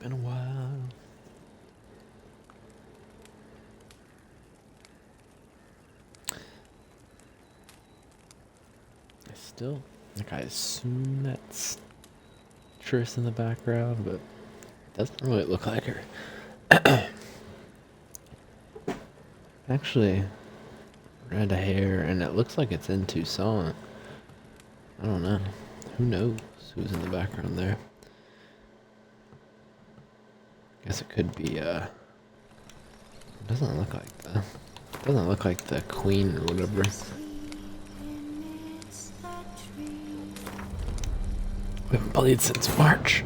Been a while. I assume that's Triss in the background, but it doesn't really look like her. Actually, red hair, and it looks like it's in Tucson. I don't know. Who knows who's in the background there? Guess it could be, it doesn't look like the queen or whatever. We haven't played since March.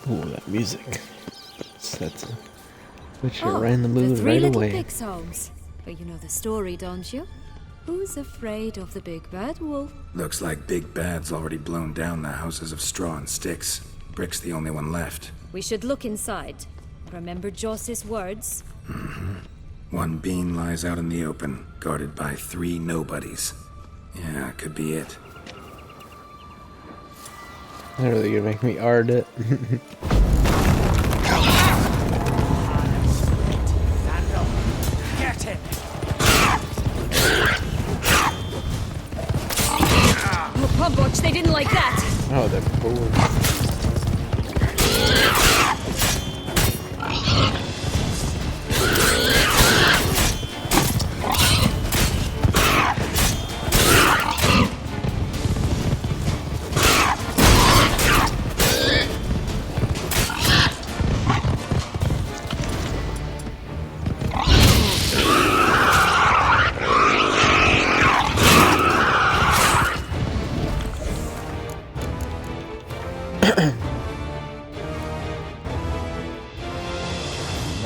Ooh, that music. That's a put you right in the mood Three right Little away. Pig songs. But you know the story, don't you? Who's afraid of the big bad wolf? Looks like Big Bad's already blown down the houses of straw and sticks. Brick's the only one left. We should look inside. Remember Joss's words? One bean lies out in the open, guarded by 3 nobodies. Yeah, could be it. They're really gonna make me art it. Get him! Oh, Pumboch, they didn't like that! Oh, they're cool.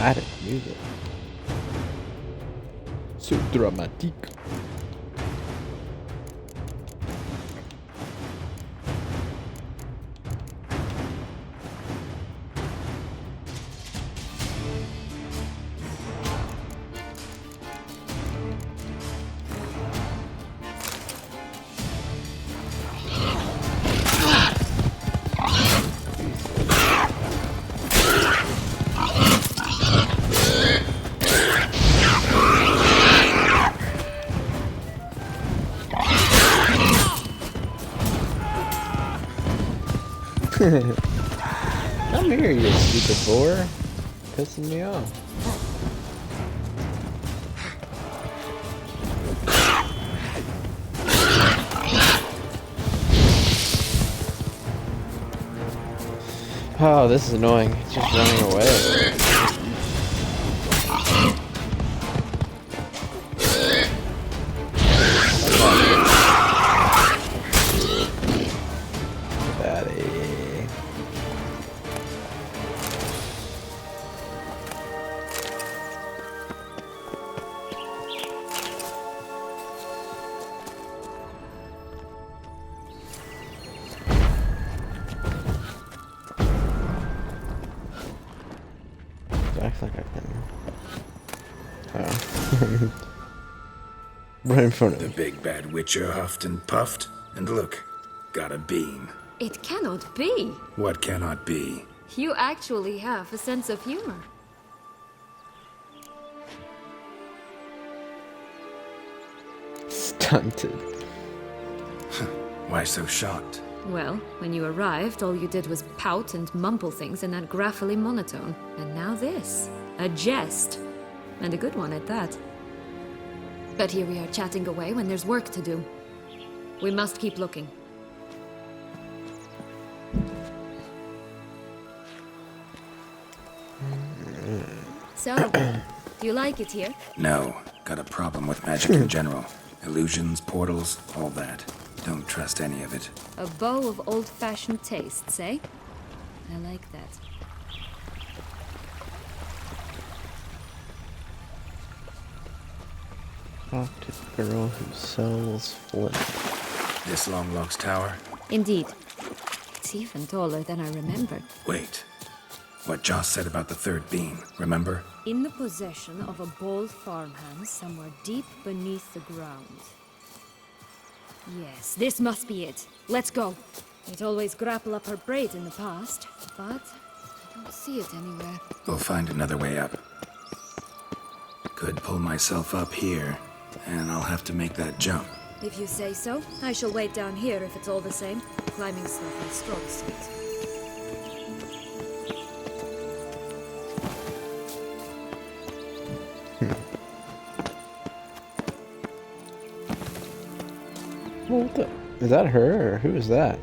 Dramatic music. So dramatique. Come here, you stupid boar. Pissing me off. Oh, this is annoying. It's just running away. Daddy. Acts like I can. Oh. Right in front of The me. Big Bad Witcher huffed and puffed, and look, got a bean. It cannot be. What cannot be? You actually have a sense of humor. stunted. Why so shocked? Well, when you arrived, all you did was pout and mumble things in that graphically monotone. And now this. A jest. And a good one at that. But here we are chatting away when there's work to do. We must keep looking. So, do you like it here? No. Got a problem with magic in general. Illusions, portals, all that. Don't trust any of it. A bow of old-fashioned tastes, eh? I like that. Talk to the girl who sells flint. This Longlock's tower? Indeed. It's even taller than I remembered. Wait. What Joss said about the third beam, remember? In the possession of a bold farmhand somewhere deep beneath the ground. Yes, this must be it. Let's go. It always grapple up her braid in the past, but I don't see it anywhere. We'll find another way up. Could pull myself up here, and I'll have to make that jump. If you say so, I shall wait down here if it's all the same. Climbing slope and strong suit. Well, what the? Is that her, or who is that?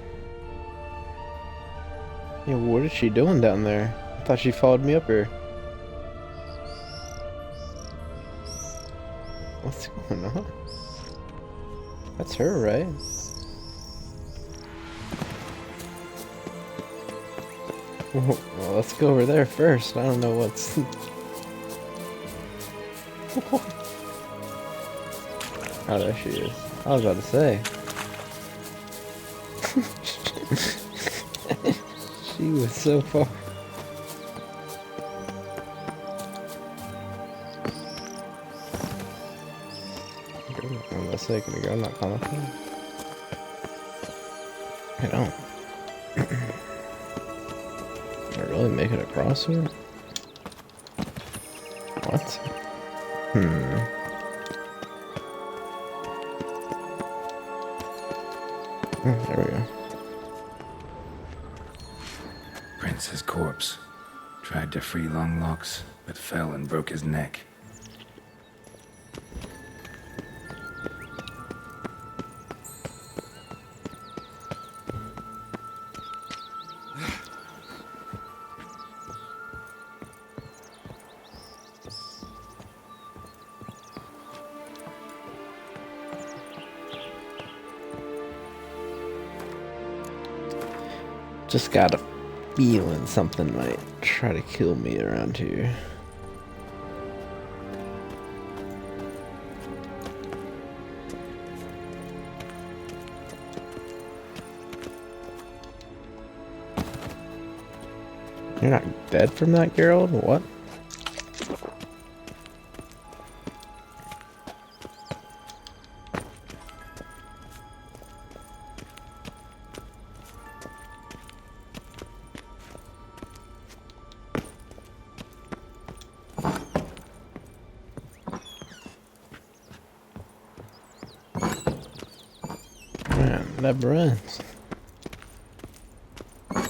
Yeah, what is she doing down there? I thought she followed me up here. What's going on? That's her, right? Well, let's go over there first. I don't know what's... Oh, there she is. I was about to say. She was so far. I'm not saying, can the girl not come up here? I don't. Can I really make it across here? What? There we go. Prince's corpse. Tried to free Longlocks, but fell and broke his neck. Just got a feeling something might try to kill me around here. You're not dead from that, Geralt? What? Man, never ends. I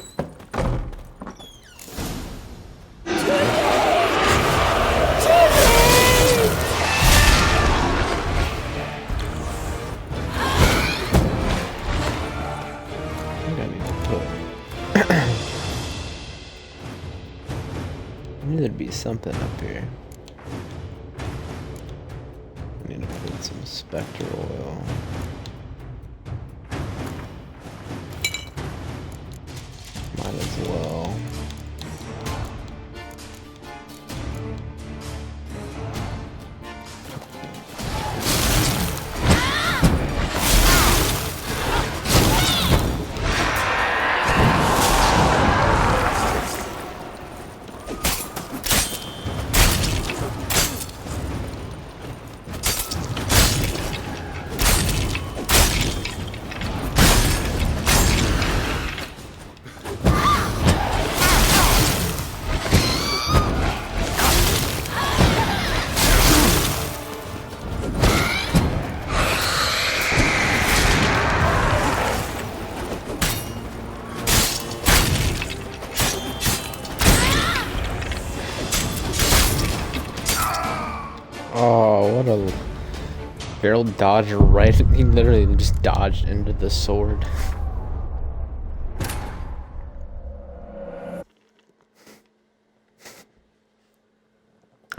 think I need to put. I knew there'd be something up here. I need to put some spectre oil. Might as well. Oh, what a... Geralt dodged right... He literally just dodged into the sword.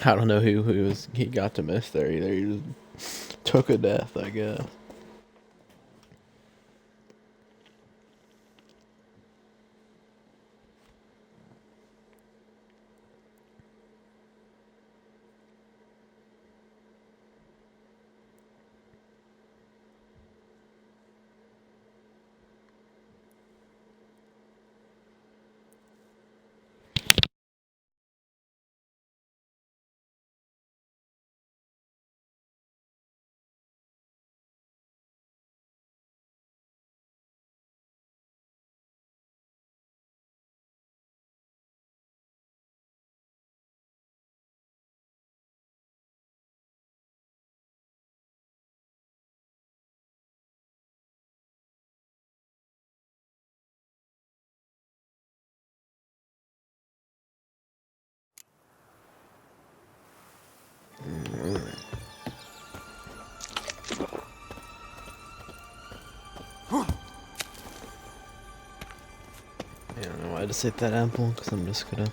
I don't know who he got to miss there either. He just took a death, I guess. I don't know why I just ate that apple, because I'm just gonna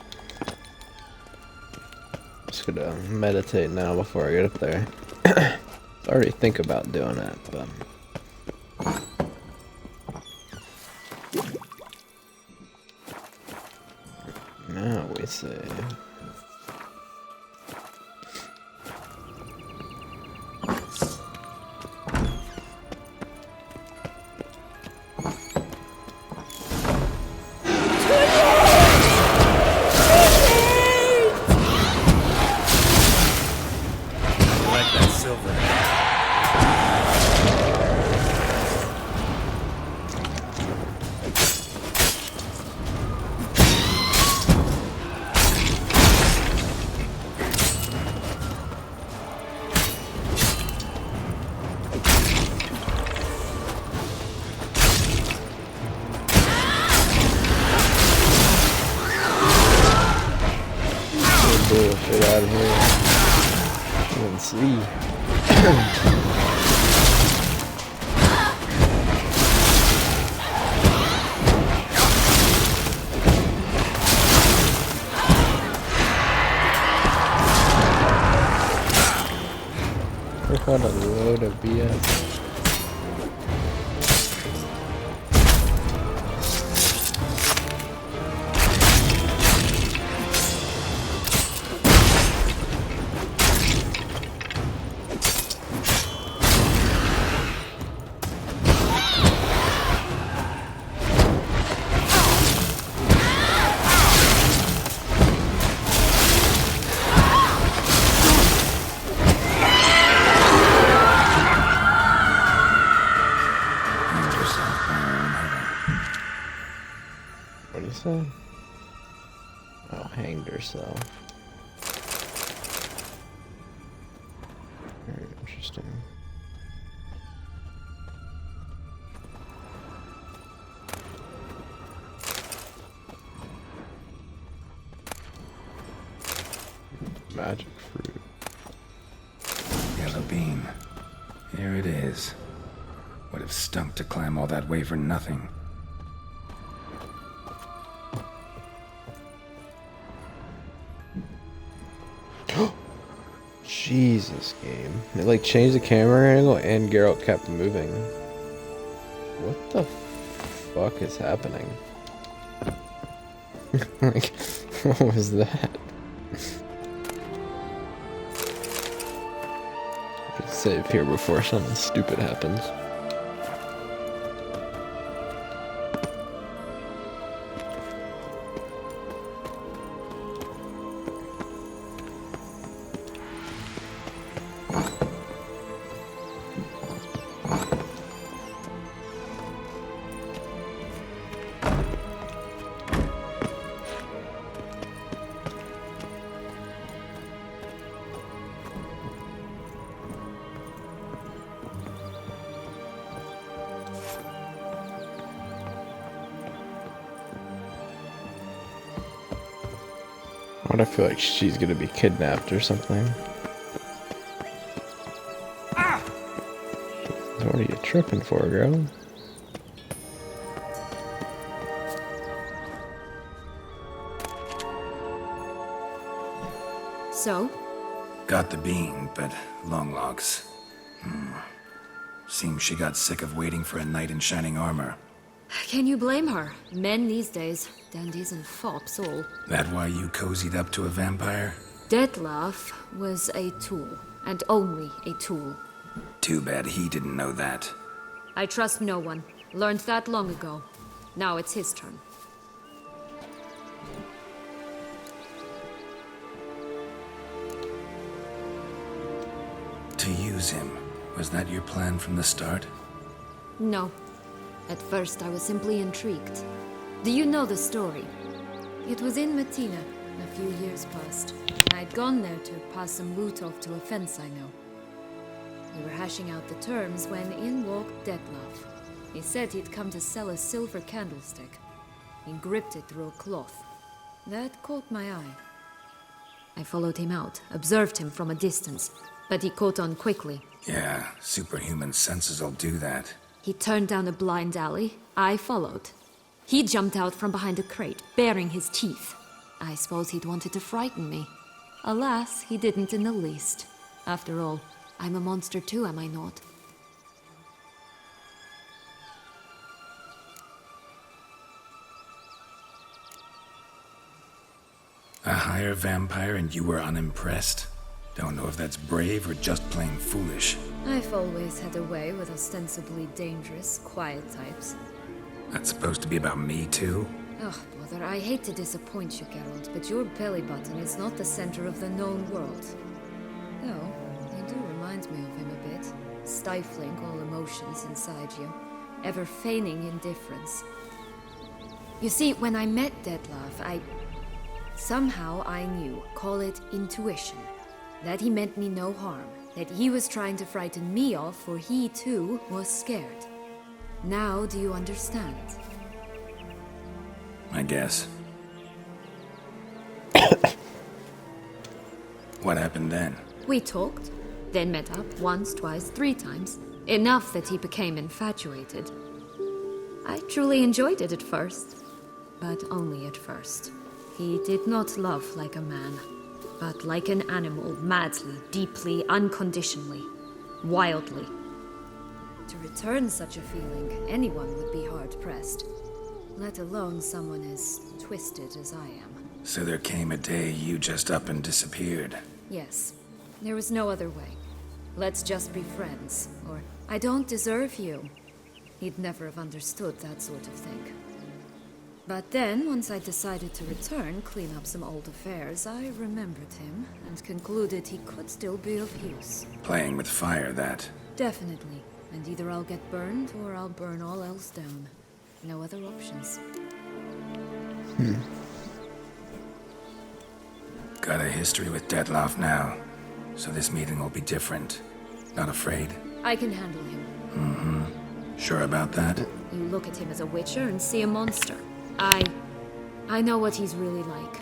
meditate now before I get up there. I already think about doing it, but now we see. Like that silver. Bullshit out of here. You can see. What a load of BS. What do you say? Oh, hanged herself. Very interesting. Magic fruit. Yellow beam. Here it is. Would have stunk to climb all that way for nothing. Jesus, game. It like changed the camera angle and Geralt kept moving. What the fuck is happening? Like, what was that? Let's save here before something stupid happens. Why do I feel like she's gonna be kidnapped or something? What are you tripping for, girl? So? Got the bean, but long locks. Seems she got sick of waiting for a knight in shining armor. Can you blame her? Men these days, dandies and fops all. That why you cozied up to a vampire? Dettlaff was a tool, and only a tool. Too bad he didn't know that. I trust no one. Learned that long ago. Now it's his turn. To use him. Was that your plan from the start? No. At first I was simply intrigued. Do you know the story? It was in Matina, a few years past. I'd gone there to pass some loot off to a fence I know. We were hashing out the terms when in walked Dettlaff. He said he'd come to sell a silver candlestick. He gripped it through a cloth. That caught my eye. I followed him out, observed him from a distance, but he caught on quickly. Yeah, superhuman senses will do that. He turned down a blind alley. I followed. He jumped out from behind a crate, baring his teeth. I suppose he'd wanted to frighten me. Alas, he didn't in the least. After all, I'm a monster too, am I not? A higher vampire and you were unimpressed? Don't know if that's brave or just plain foolish. I've always had a way with ostensibly dangerous, quiet types. That's supposed to be about me too? Oh, bother, I hate to disappoint you, Geralt, but your belly button is not the center of the known world. Though, you do remind me of him a bit. Stifling all emotions inside you. Ever feigning indifference. You see, when I met Dettlaff, somehow I knew, call it intuition, that he meant me no harm, that he was trying to frighten me off, for he too was scared. Now do you understand? I guess. What happened then? We talked, then met up once, twice, 3 times. Enough that he became infatuated. I truly enjoyed it at first, but only at first. He did not love like a man, but like an animal, madly, deeply, unconditionally, wildly. To return such a feeling, anyone would be hard-pressed, let alone someone as twisted as I am. So there came a day you just up and disappeared. Yes, there was no other way. Let's just be friends, or I don't deserve you. He'd never have understood that sort of thing. But then, once I decided to return, clean up some old affairs, I remembered him and concluded he could still be of use. Playing with fire, that. Definitely. And either I'll get burned or I'll burn all else down. No other options. Got a history with Dettlaff now, so this meeting will be different. Not afraid? I can handle him. Sure about that? You look at him as a witcher and see a monster. I know what he's really like.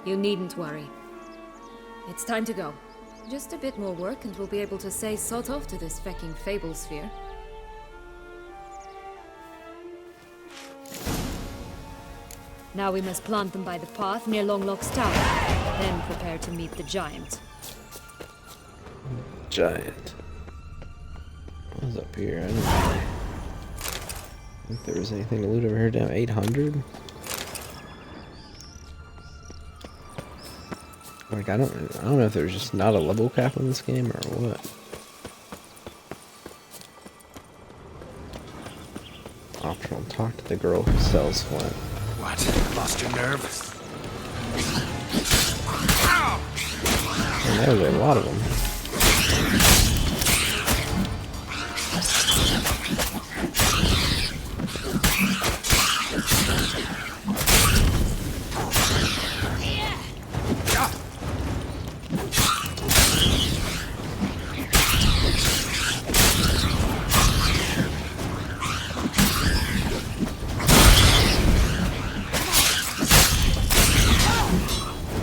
You needn't worry. It's time to go. Just a bit more work and we'll be able to say sod off to this fecking fable sphere. Now we must plant them by the path near Longlock's tower. Then prepare to meet the giant. Giant. What was up here? I don't think there was anything to loot over here. Down 800. Like I don't know if there's just not a level cap in this game or what. Optional. Talk to the girl who sells flint. What? Lost your nerve? And there's a lot of them.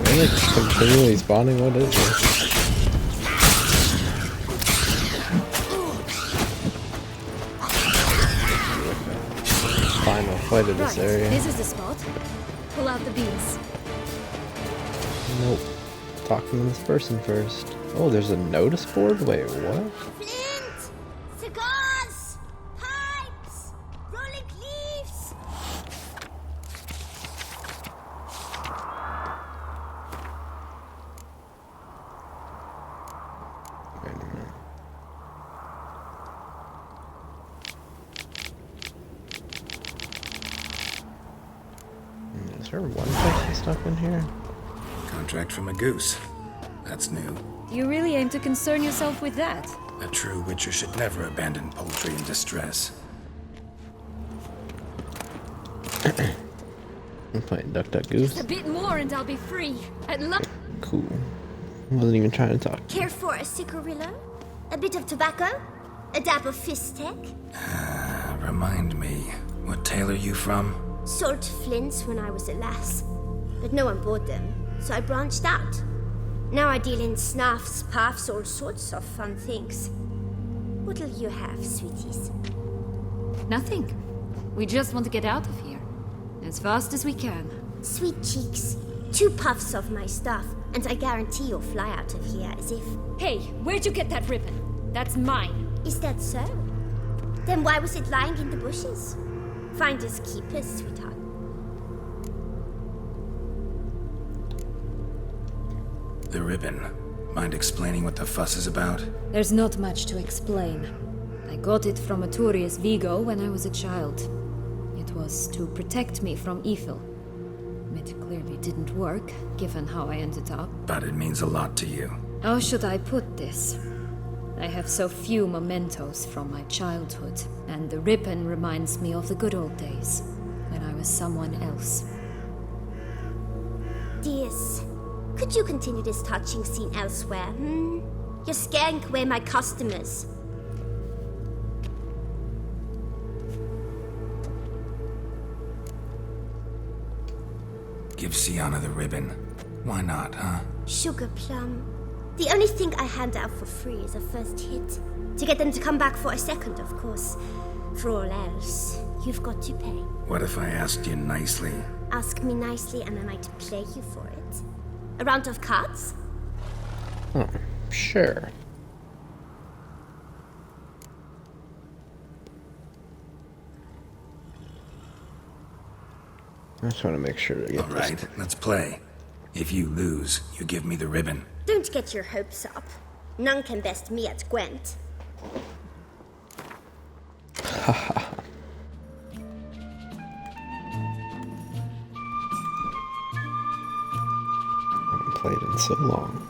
Really continually spawning? What is this? play to this Right, area. this is the spot. Pull out the beams. Nope. Talk from this person first. Oh, there's a notice board? Wait, what? Flint! Cigars! Pipes! Rolling leaves! Wait a minute. Is there one person stuck in here? Contract from a goose. That's new. You really aim to concern yourself with that? A true witcher should never abandon poultry in distress. I'm playing Duck Duck Goose. A bit more and I'll be free. I'd love. Cool. Wasn't even trying to talk. Care for a cigarillo? A bit of tobacco? A dab of fistek? Remind me, what tale are you from? Sold flints when I was a lass. But no one bought them, so I branched out. Now I deal in snuffs, puffs, all sorts of fun things. What'll you have, sweeties? Nothing. We just want to get out of here. As fast as we can. Sweet cheeks. 2 puffs of my stuff, and I guarantee you'll fly out of here as if... Hey, where'd you get that ribbon? That's mine. Is that so? Then why was it lying in the bushes? Finders keepers, sweetheart. The ribbon. Mind explaining what the fuss is about? There's not much to explain. I got it from Aturius Vigo when I was a child. It was to protect me from evil. It clearly didn't work, given how I ended up. But it means a lot to you. How should I put this? I have so few mementos from my childhood, and the ribbon reminds me of the good old days, when I was someone else. Dears, could you continue this touching scene elsewhere, You're scaring away my customers. Give Sienna the ribbon. Why not, huh? Sugar plum. The only thing I hand out for free is a first hit. To get them to come back for a second, of course. For all else, you've got to pay. What if I asked you nicely? Ask me nicely and I might play you for it. A round of cards? Oh, sure. I just want to make sure to get All right, let's play. If you lose, you give me the ribbon. Don't get your hopes up. None can best me at Gwent. I haven't played in so long.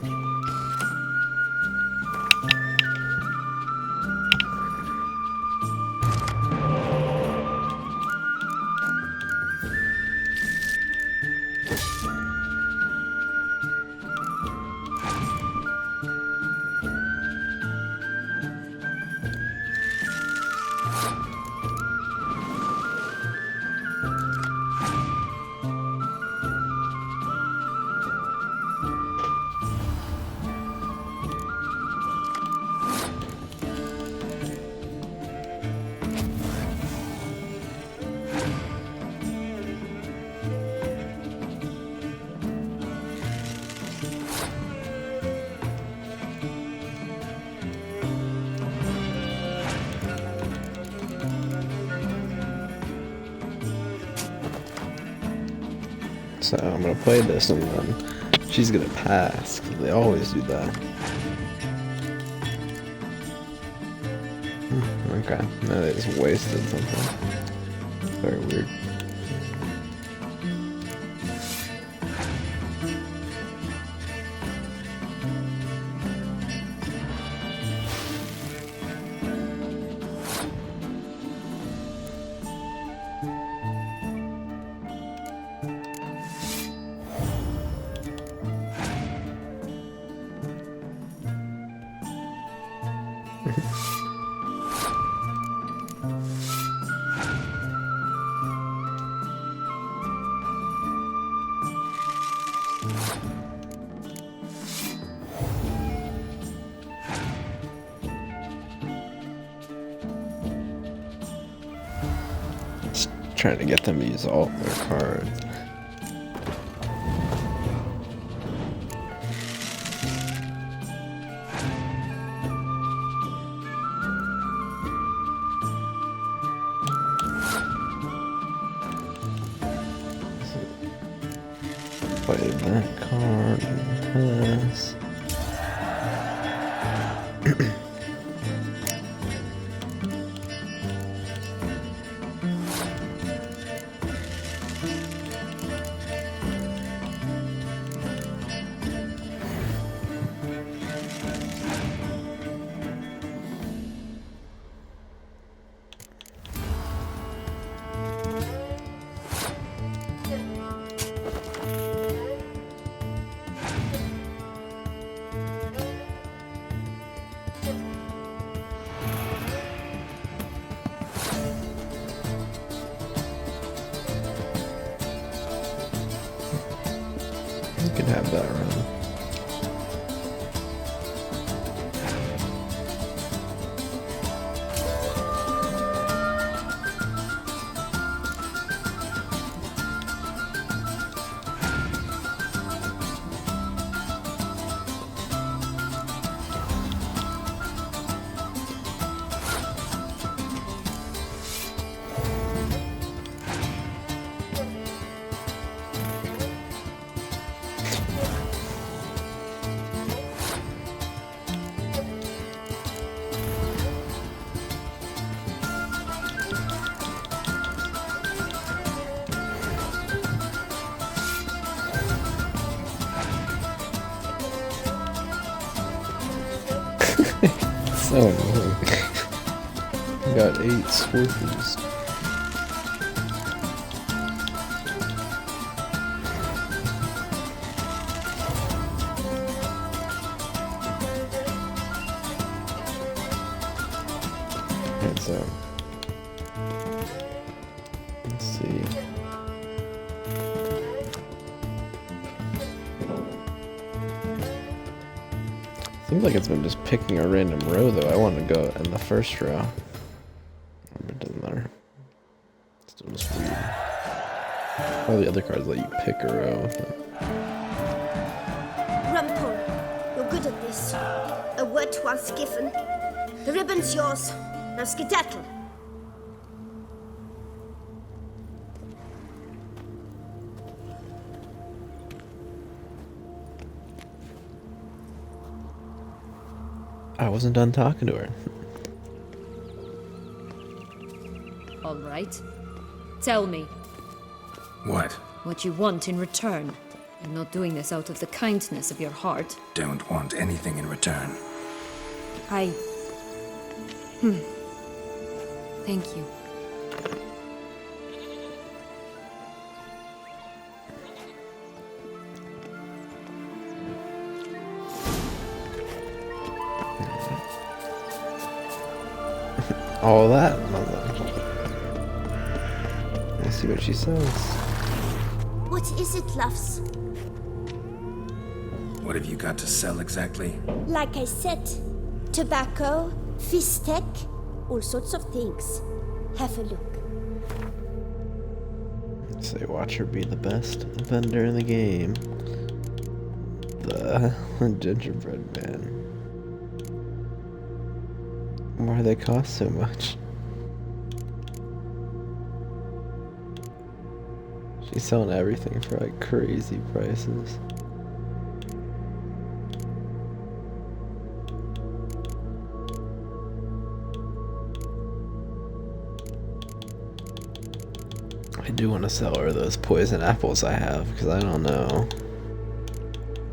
So I'm gonna play this and then she's gonna pass, 'cause they always do that. Okay, now they just wasted something. Very weird. trying to get them to use all their cards. Play that card. This. You can have that around. So annoying. Got 8 Swifties. Alright, so let's see. Seems like it's been just picking a random row though. I want to go in the first row. But it doesn't matter. Still just weird. All the other cards let you pick a row. Rumpole, you're good at this. A word once given. The ribbon's yours. Now skedaddle. I wasn't done talking to her. All right. Tell me What? what you want in return. I'm not doing this out of the kindness of your heart. Don't want anything in return. Thank you. All that. Let's see what she says. What is it, loves? What have you got to sell exactly? Like I said, tobacco, fistek, all sorts of things. Have a look. Say, watch her be the best vendor in the game. The gingerbread man. Why do they cost so much? She's selling everything for like crazy prices. I do want to sell her those poison apples I have because I don't know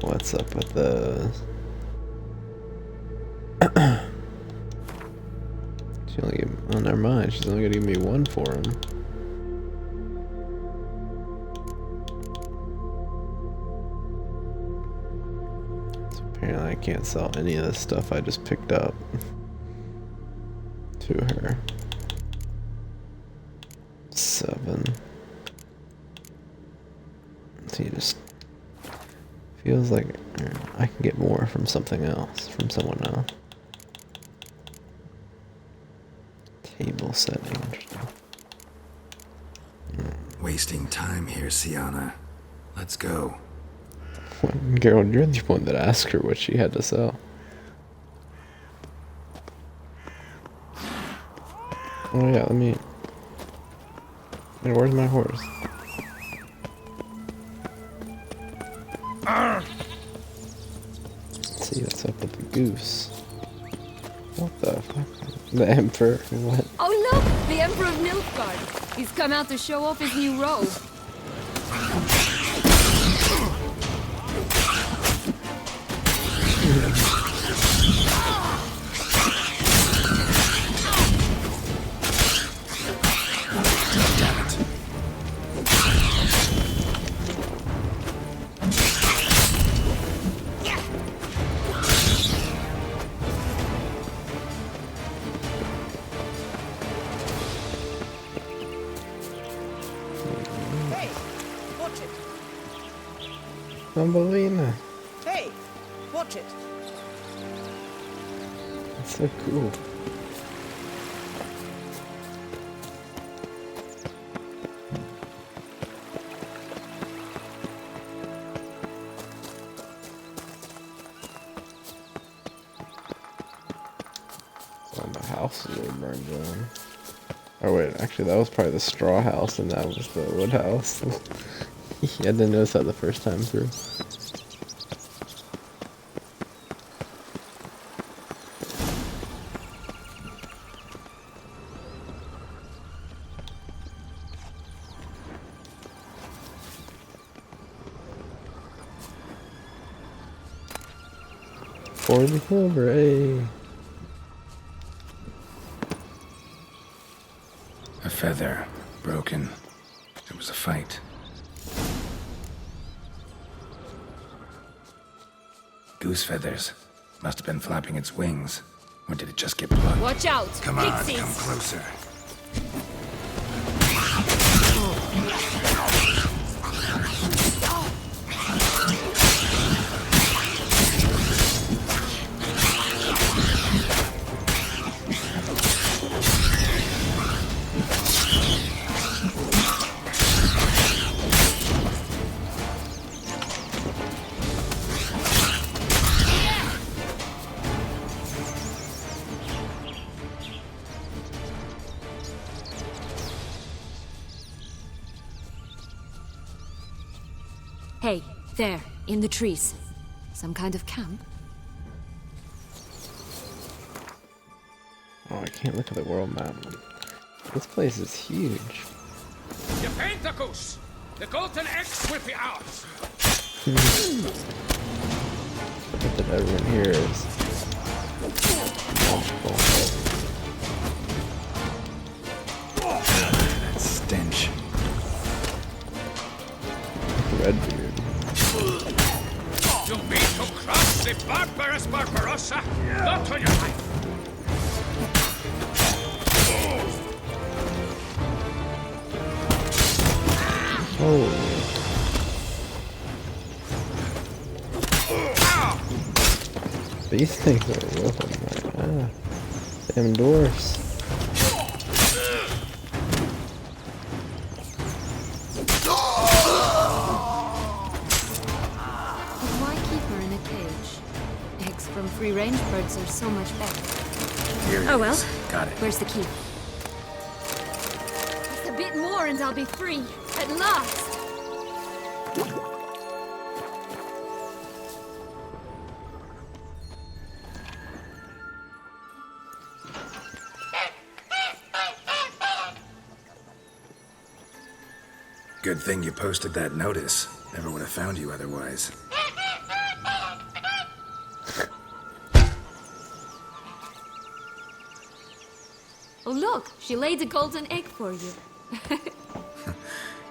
what's up with those. She only gave, oh, never mind. She's only gonna give me one for him. So apparently I can't sell any of this stuff I just picked up to her. 7. So you just feels like I can get more from something else, from someone else. Table setting, interesting. wasting time here, Sienna. Let's go. Girl, you're the one that asked her what she had to sell. Oh yeah, let me... Hey, where's my horse? Let's see what's up with the goose. What the fuck? The Emperor? What? Oh look! The Emperor of Nilfgaard! He's come out to show off his new robe. Hey, watch it. Thumbelina. Hey, watch it. That's so cool. Oh, the house is all burned down. Oh wait, actually that was probably the straw house and that was the wood house. Yeah, I didn't notice that the first time through. For the silver, eh? A feather. Broken. There was a fight. Goose feathers. Must have been flapping its wings. Or did it just get plucked? Watch out! Come on, Pixies! come closer. Hey, there, in the trees. Some kind of camp? Oh, I can't look at the world map. This place is huge. You paint the goose. The golden eggs will be ours. Look that everyone here is comfortable. That stench. Redbeard. You mean to cross the barbarous Barbarossa? Not on your life. Oh. These things are whooping my ass. Damn dwarfs. But why keep her in a cage? Eggs from free-range birds are so much better. Here it Oh well. is. Got it. Where's the key? Just a bit more and I'll be free. At last! Good thing you posted that notice. Never would have found you otherwise. Oh look, she laid a golden egg for you.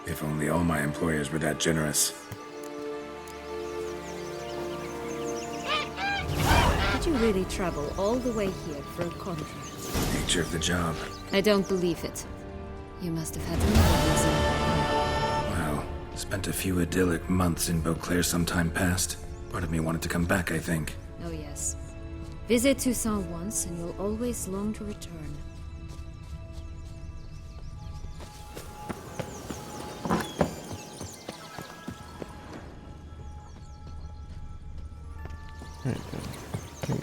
If only all my employers were that generous. Did you really travel all the way here for a contract? Nature of the job. I don't believe it. You must have had another reason. Well, spent a few idyllic months in Beauclair some time past. Part of me wanted to come back, I think. Oh yes. Visit Toussaint once and you'll always long to return. Alright, good.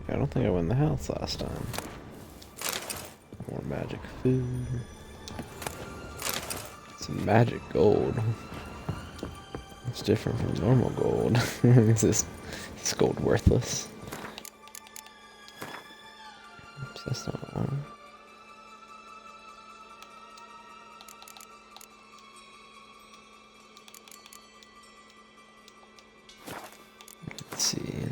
Yeah, I don't think I won the house last time. More magic food. Some magic gold. It's different from normal gold. Is this gold worthless? Oops, that's not one. Let's see.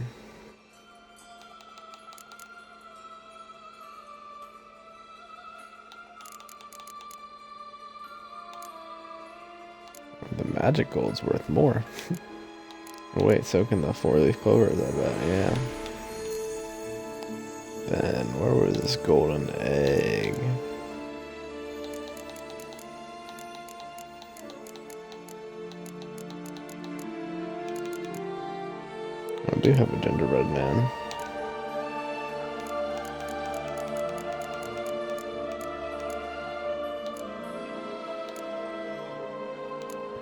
The magic gold's worth more. Oh, wait, so can the 4-leaf clovers, I bet, yeah. Then, where was this golden egg? I do have a gingerbread man.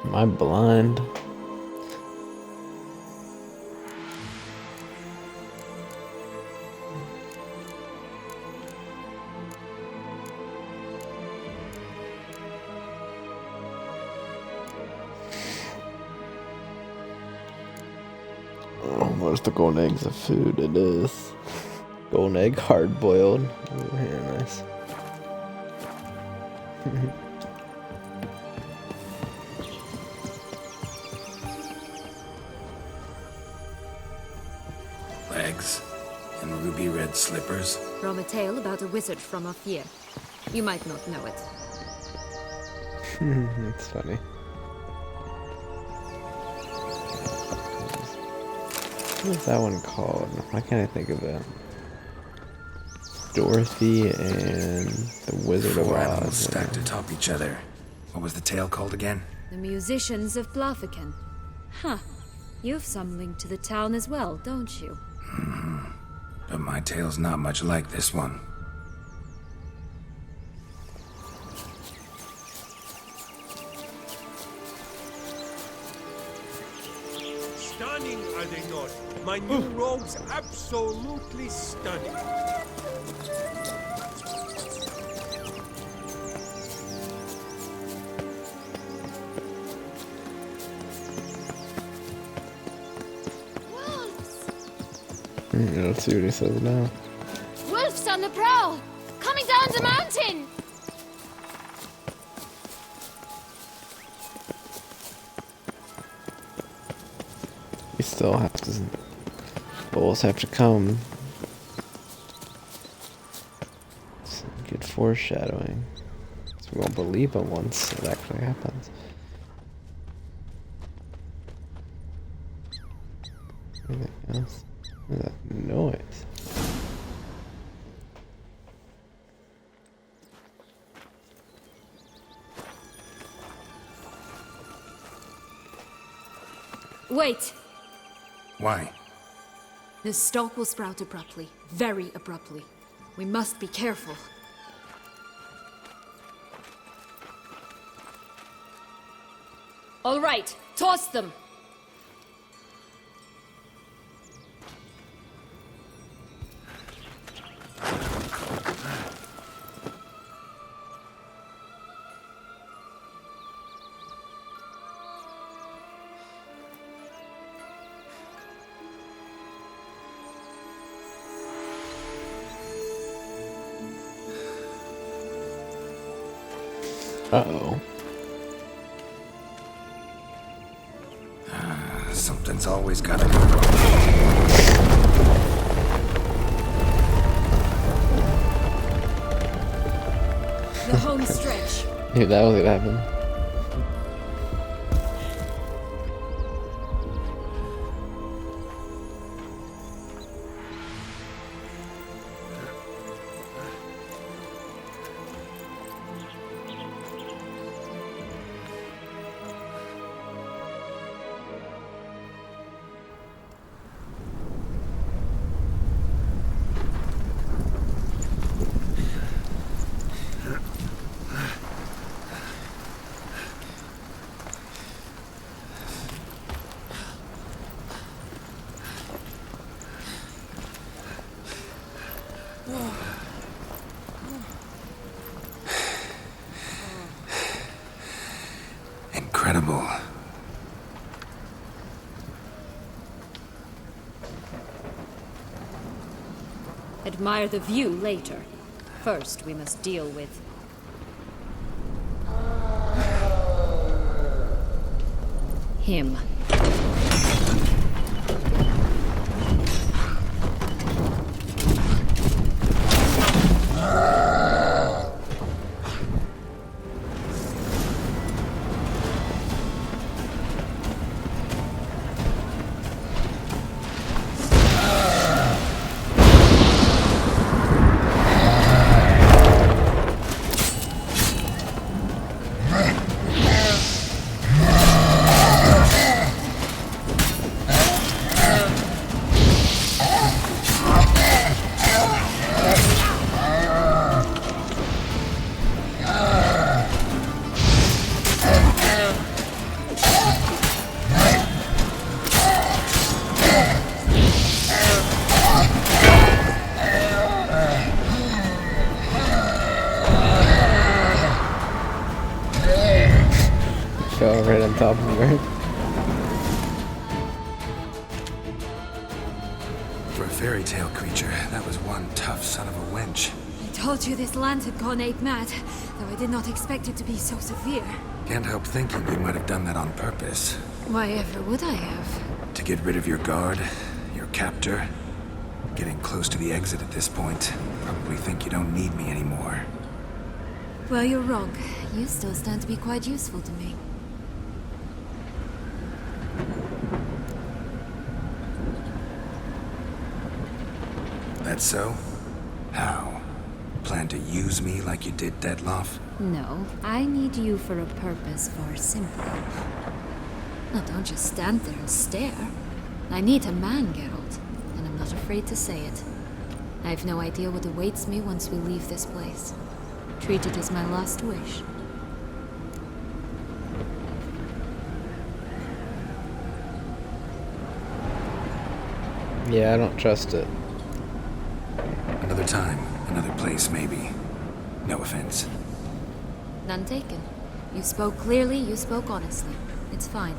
Am I blind? Oh, where's the golden eggs of food? It is. Golden egg hard boiled. Ooh, here, nice. Legs and ruby red slippers. From a tale about a wizard from Ophir. You might not know it. That's funny. What is that one called? Why can't I think of it? Dorothy and the Wizard of Four animals Oz. stacked atop each other. What was the tale called again? The musicians of Blaviken. Huh. You've some link to the town as well, don't you? But my tale's not much like this one. Stunning, are they not? My new robe's absolutely stunning. Let's see what he says now. Wolves on the prowl! Coming down the mountain! He still has to. Bulls have to come. It's good foreshadowing. So we won't believe him once it actually happens. Anything else? What is that noise? Wait! Why? The stalk will sprout abruptly. Very abruptly. We must be careful. All right, toss them! Uh-oh. Something's always gotta go wrong. The home stretch. Knew that was gonna happen. Admire the view later. First, we must deal with... him. Fell right on top of her. For a fairy tale creature, that was one tough son of a wench. I told you this land had gone ape mad, though I did not expect it to be so severe. Can't help thinking you might have done that on purpose. Why ever would I have? To get rid of your guard, your captor. Getting close to the exit at this point. Probably think you don't need me anymore. Well, you're wrong. You still stand to be quite useful to me. That so? How? Plan to use me like you did Detloff? No, I need you for a purpose far simpler. Now, don't just stand there and stare. I need a man, Geralt, and I'm not afraid to say it. I have no idea what awaits me once we leave this place. Treat it as my last wish. Yeah, I don't trust it. Another time, another place, maybe. No offense. None taken. You spoke clearly, you spoke honestly. It's fine.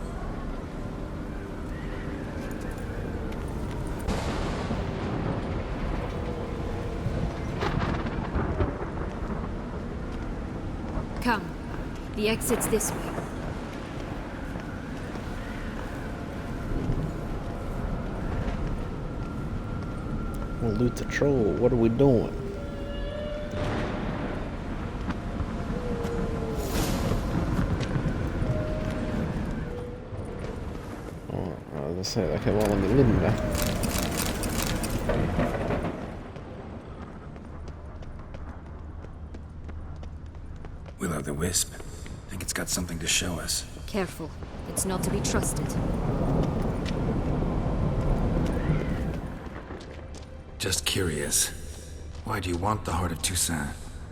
Come. The exit's this way. We'll loot the troll. What are we doing? Oh, I was gonna say, like, I'm all in the linda. Will-o'-the-wisp. Think it's got something to show us. Careful. It's not to be trusted. Just curious. Why do you want the Heart of Toussaint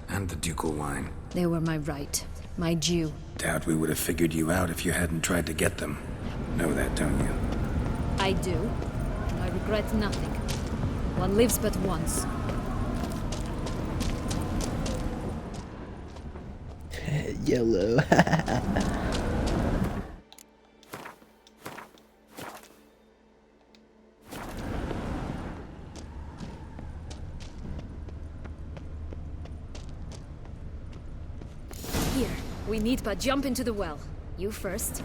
and the ducal wine? They were my right. My due. Doubt we would have figured you out if you hadn't tried to get them. Know that, don't you? I do. And I regret nothing. One lives but once. Yellow. Here. We need but jump into the well. You first.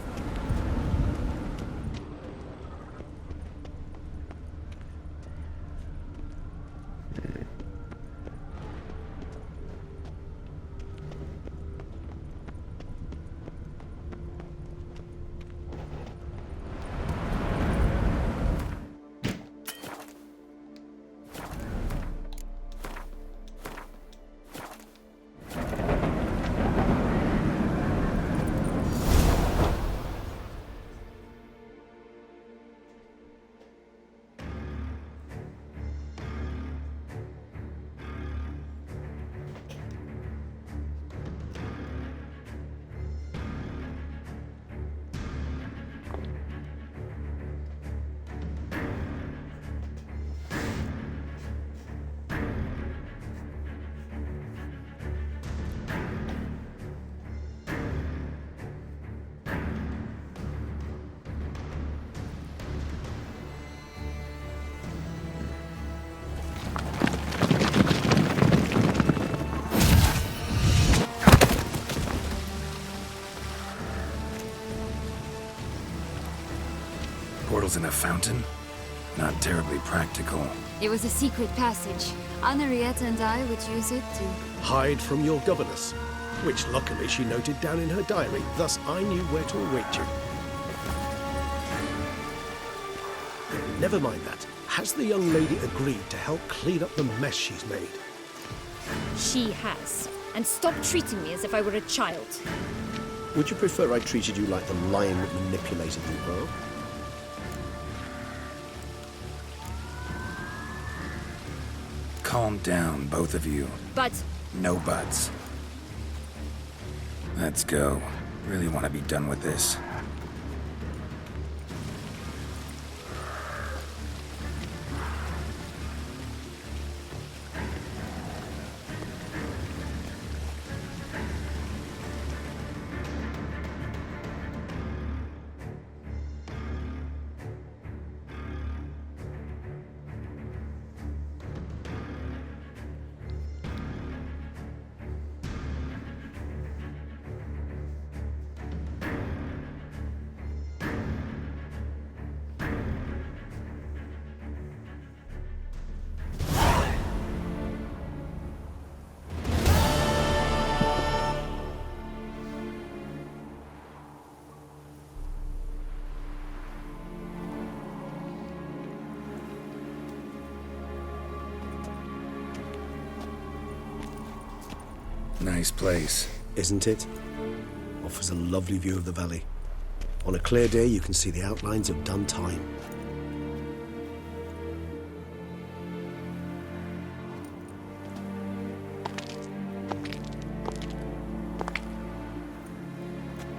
portals in a fountain? Not terribly practical. It was a secret passage. Henriette and I would use it to... Hide from your governess, which luckily she noted down in her diary, thus I knew where to await you. Never mind that. Has the young lady agreed to help clean up the mess she's made? She has. And stop treating me as if I were a child. Would you prefer I treated you like the lion that manipulated you, Pearl? Calm down, both of you. But... No buts. Let's go. Really want to be done with this. Nice place. Isn't it? Offers a lovely view of the valley. On a clear day, you can see the outlines of Dun Time.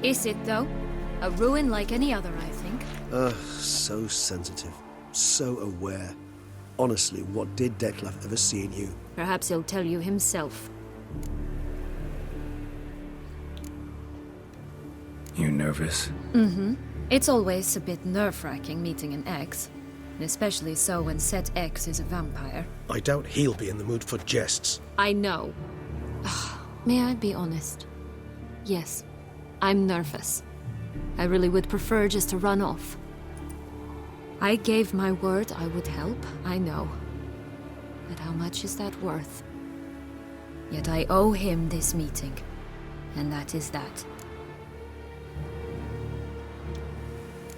Is it, though? A ruin like any other, I think. So sensitive. So aware. Honestly, what did Detlef ever see in you? Perhaps he'll tell you himself. You nervous? Mm-hmm. It's always a bit nerve-wracking meeting an ex. Especially so when said ex is a vampire. I doubt he'll be in the mood for jests. I know. May I be honest? Yes, I'm nervous. I really would prefer just to run off. I gave my word I would help, I know. But how much is that worth? Yet I owe him this meeting. And that is that.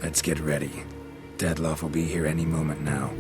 Let's get ready. Dettlaff will be here any moment now.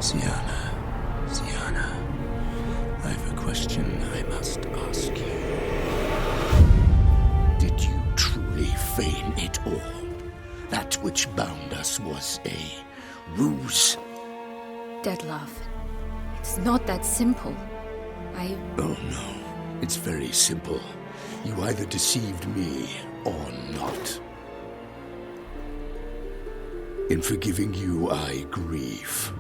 Syanna, I have a question I must ask you. Did you truly feign it all? That which bound us was a ruse? Dettlaff, it's not that simple. Oh no, it's very simple. You either deceived me or not. In forgiving you, I grieve.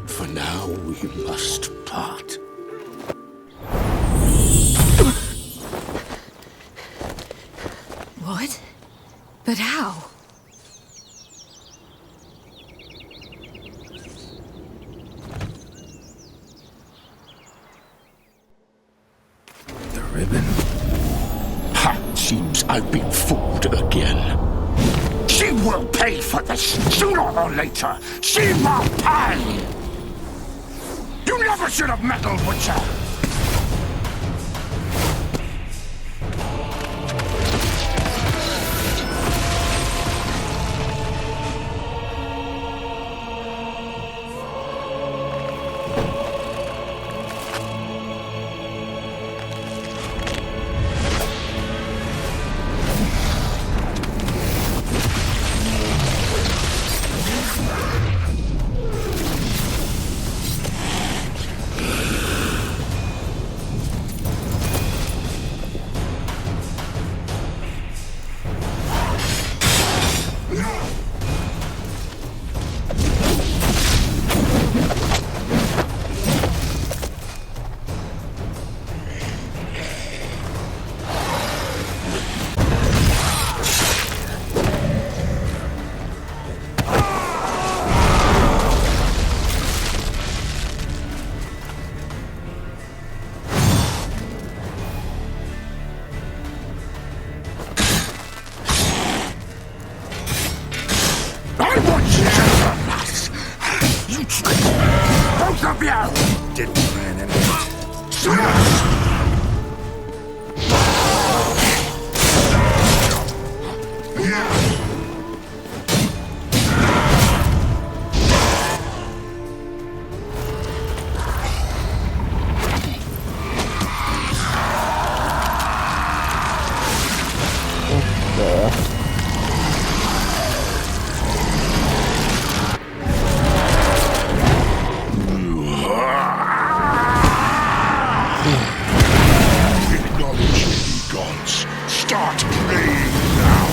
For now, we must part. What? But how? The ribbon? Ha! Seems I've been fooled again. She will pay for this, sooner or later. She will pay! You never should have meddled with her! Start playing now.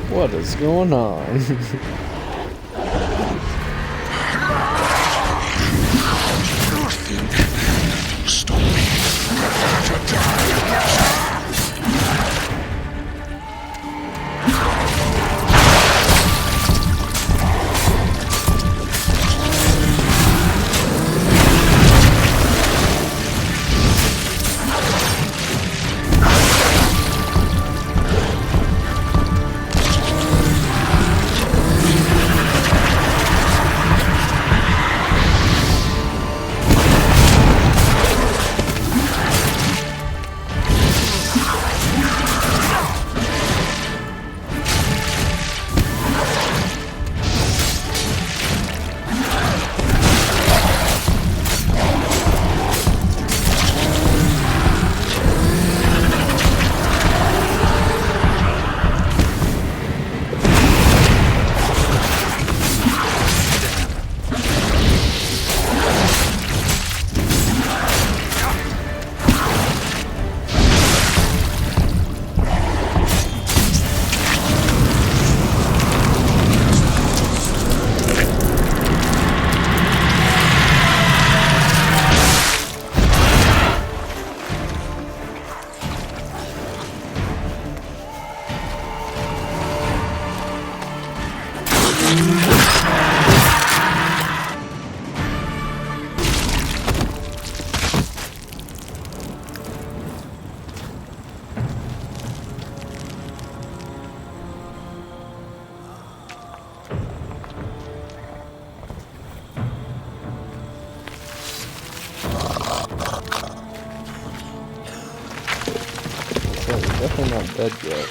What is going on? Stop me. To die. Definitely not dead yet.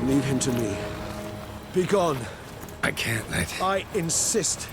Leave him to me. Be gone. I can't let... I insist.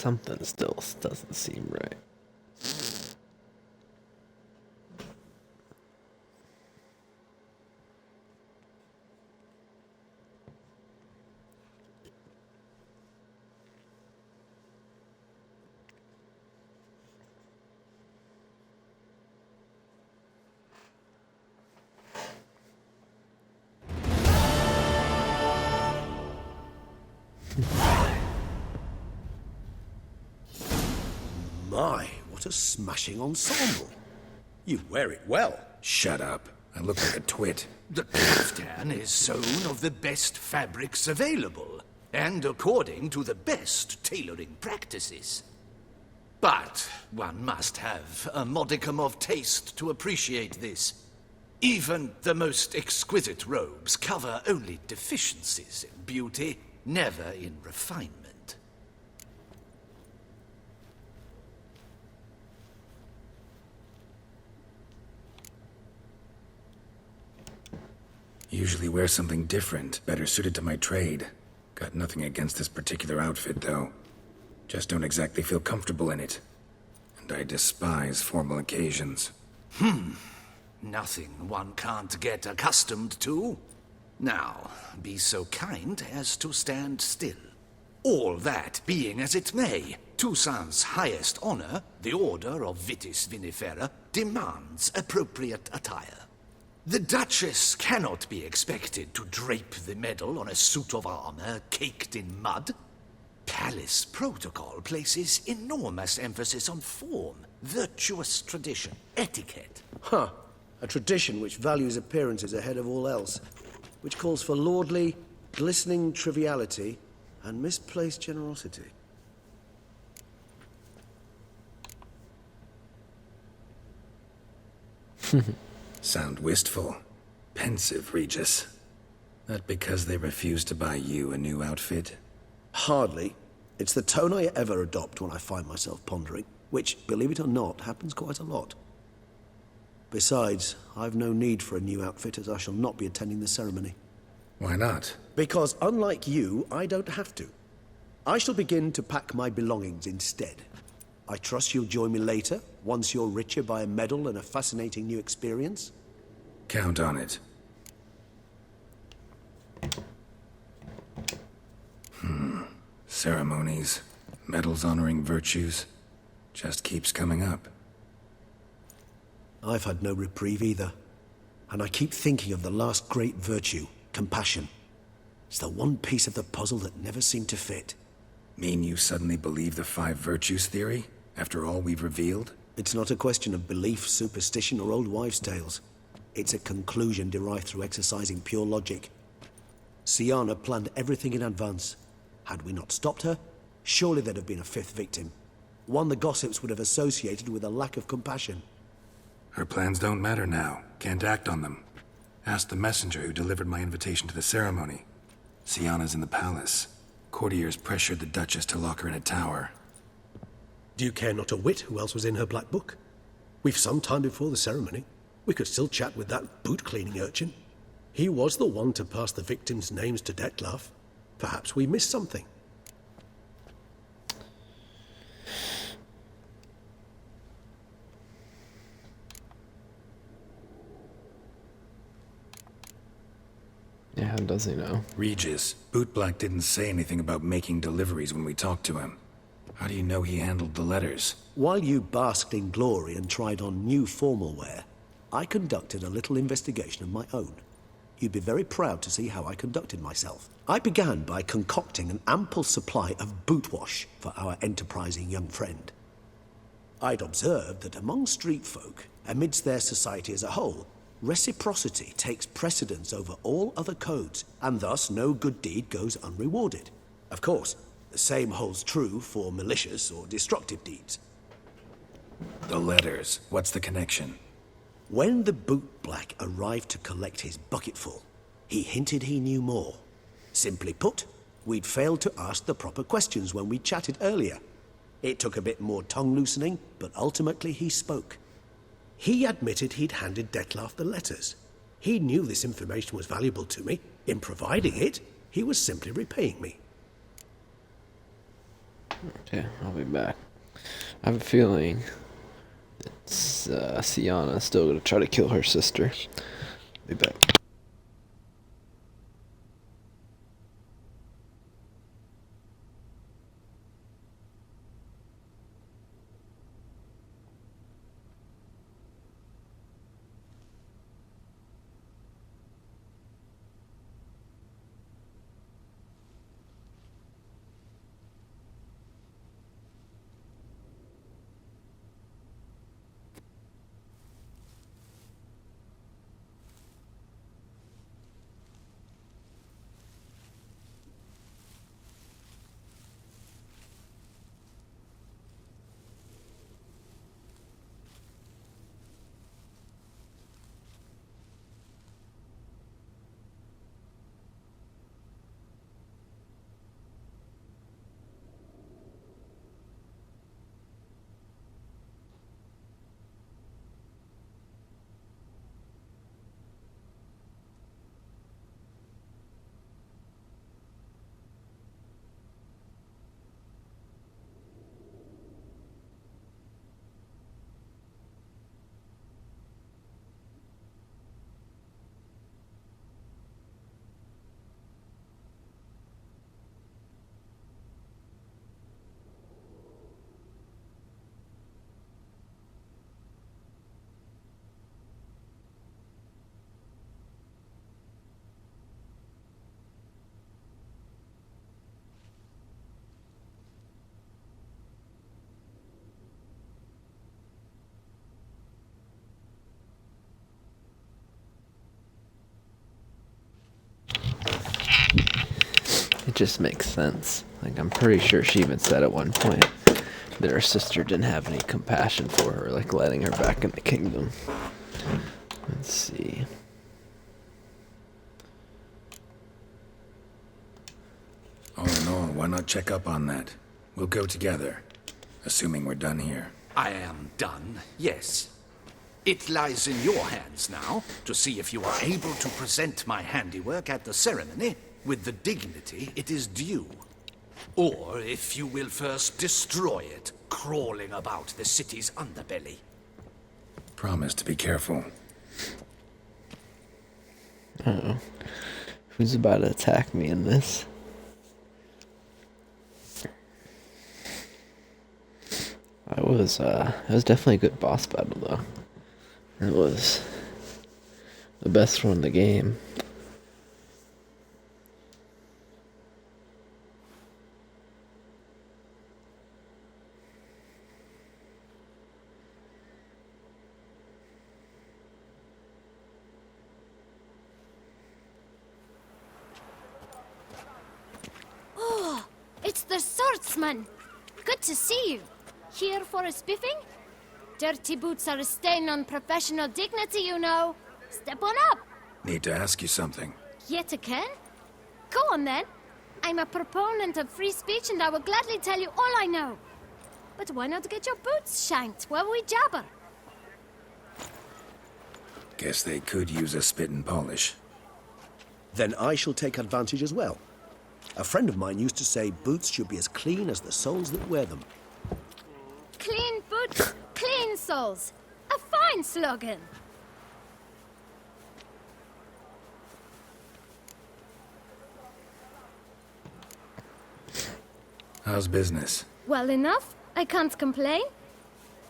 Something still doesn't seem right. My, what a smashing ensemble. You wear it well. Shut up. I look like a twit. The kaftan is sewn of the best fabrics available, and according to the best tailoring practices. But one must have a modicum of taste to appreciate this. Even the most exquisite robes cover only deficiencies in beauty, never in refinement. Usually wear something different, better suited to my trade. Got nothing against this particular outfit, though. Just don't exactly feel comfortable in it. And I despise formal occasions. Nothing one can't get accustomed to. Now, be so kind as to stand still. All that being as it may, Toussaint's highest honor, the Order of Vitis Vinifera, demands appropriate attire. The Duchess cannot be expected to drape the medal on a suit of armor caked in mud. Palace protocol places enormous emphasis on form, virtuous tradition, etiquette. Huh. A tradition which values appearances ahead of all else. Which calls for lordly, glistening triviality and misplaced generosity. Sound wistful. Pensive, Regis. That because they refuse to buy you a new outfit? Hardly. It's the tone I ever adopt when I find myself pondering, which, believe it or not, happens quite a lot. Besides, I've no need for a new outfit as I shall not be attending the ceremony. Why not? Because unlike you, I don't have to. I shall begin to pack my belongings instead. I trust you'll join me later, once you're richer by a medal and a fascinating new experience? Count on it. Ceremonies, medals honoring virtues, just keeps coming up. I've had no reprieve either. And I keep thinking of the last great virtue, compassion. It's the one piece of the puzzle that never seemed to fit. Mean you suddenly believe the 5 virtues theory, after all we've revealed? It's not a question of belief, superstition, or old wives' tales. It's a conclusion derived through exercising pure logic. Syanna planned everything in advance. Had we not stopped her, surely there'd have been a 5th victim. One the gossips would have associated with a lack of compassion. Her plans don't matter now. Can't act on them. Ask the messenger who delivered my invitation to the ceremony. Syanna's in the palace. Courtiers pressured the Duchess to lock her in a tower. Do you care not a whit who else was in her black book? We've some time before the ceremony. We could still chat with that boot-cleaning urchin. He was the one to pass the victims' names to Dettlaff. Perhaps we missed something. Yeah, how does he know? Regis, Bootblack didn't say anything about making deliveries when we talked to him. How do you know he handled the letters? While you basked in glory and tried on new formal wear, I conducted a little investigation of my own. You'd be very proud to see how I conducted myself. I began by concocting an ample supply of boot wash for our enterprising young friend. I'd observed that among street folk, amidst their society as a whole, reciprocity takes precedence over all other codes, and thus no good deed goes unrewarded. Of course, the same holds true for malicious or destructive deeds. The letters. What's the connection? When the bootblack arrived to collect his bucketful, he hinted he knew more. Simply put, we'd failed to ask the proper questions when we chatted earlier. It took a bit more tongue-loosening, but ultimately he spoke. He admitted he'd handed Dettlaff the letters. He knew this information was valuable to me. In providing it, he was simply repaying me. Okay, I'll be back. I have a feeling that Sienna's still gonna try to kill her sister. Be back. It just makes sense. Like, I'm pretty sure she even said at one point that her sister didn't have any compassion for her, like letting her back in the kingdom. Let's see. All in all, why not check up on that? We'll go together, assuming we're done here. I am done, yes. It lies in your hands now to see if you are able to present my handiwork at the ceremony with the dignity it is due. Or if you will first destroy it, crawling about the city's underbelly. Promise to be careful. Uh-oh. Who's about to attack me in this? It was definitely a good boss battle, though. It was the best one in the game. Oh, it's the swordsman. Good to see you. Here for a spiffing? Dirty boots are a stain on professional dignity, you know. Step on up. Need to ask you something. Yet again? Go on then. I'm a proponent of free speech and I will gladly tell you all I know. But why not get your boots shanked while we jabber? Guess they could use a spit and polish. Then I shall take advantage as well. A friend of mine used to say boots should be as clean as the soles that wear them. Clean boots, clean souls. A fine slogan. How's business? Well enough. I can't complain.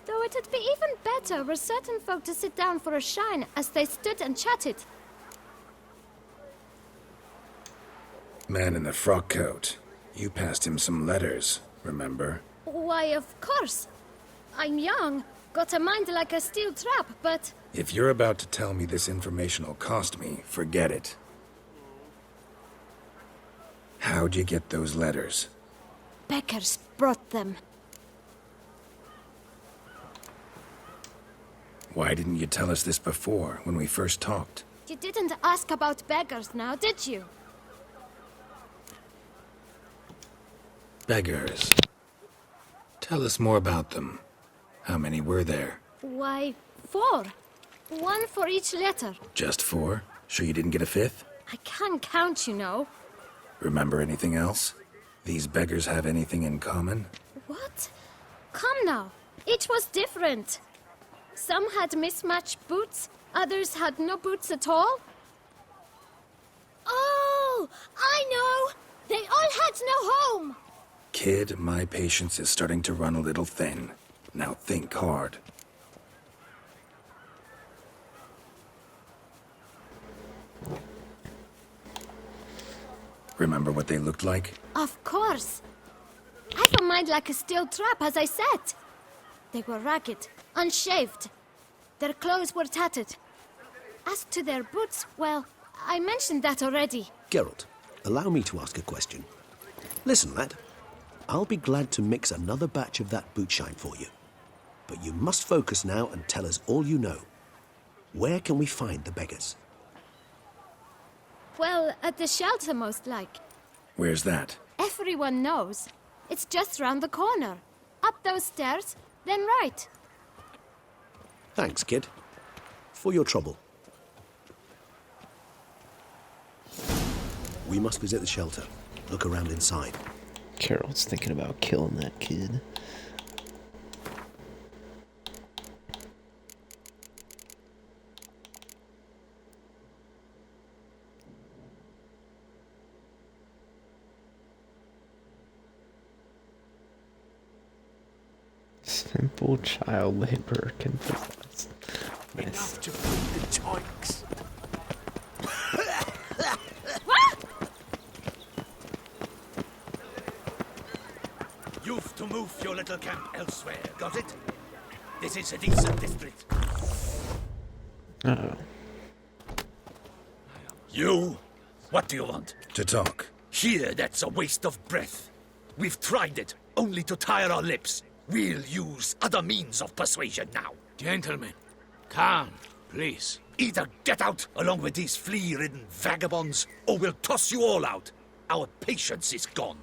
Though it'd be even better were certain folk to sit down for a shine as they stood and chatted. Man in the frock coat. You passed him some letters, remember? Why, of course. I'm young, got a mind like a steel trap, but... If you're about to tell me this information'll cost me, forget it. How'd you get those letters? Beggars brought them. Why didn't you tell us this before, when we first talked? You didn't ask about beggars now, did you? Beggars. Tell us more about them. How many were there? Why, 4. 1 for each letter. Just 4? Sure you didn't get a 5th? I can't count, you know. Remember anything else? These beggars have anything in common? What? Come now. It was different. Some had mismatched boots, others had no boots at all. Oh, I know! They all had no home! Kid, my patience is starting to run a little thin. Now think hard. Remember what they looked like? Of course. I've a mind like a steel trap, as I said. They were ragged, unshaved. Their clothes were tattered. As to their boots, well, I mentioned that already. Geralt, allow me to ask a question. Listen, lad. I'll be glad to mix another batch of that bootshine for you. But you must focus now and tell us all you know. Where can we find the beggars? Well, at the shelter, most like. Where's that? Everyone knows. It's just round the corner. Up those stairs, then right. Thanks, kid. For your trouble. We must visit the shelter. Look around inside. Carol's thinking about killing that kid. Simple child labor can possess. Nice. Enough to feed the toiks. You've to move your little camp elsewhere, got it? This is a decent district. Uh-oh. You? What do you want? To talk. Here, that's a waste of breath. We've tried it, only to tire our lips. We'll use other means of persuasion now. Gentlemen, calm, please. Either get out along with these flea-ridden vagabonds, or we'll toss you all out. Our patience is gone.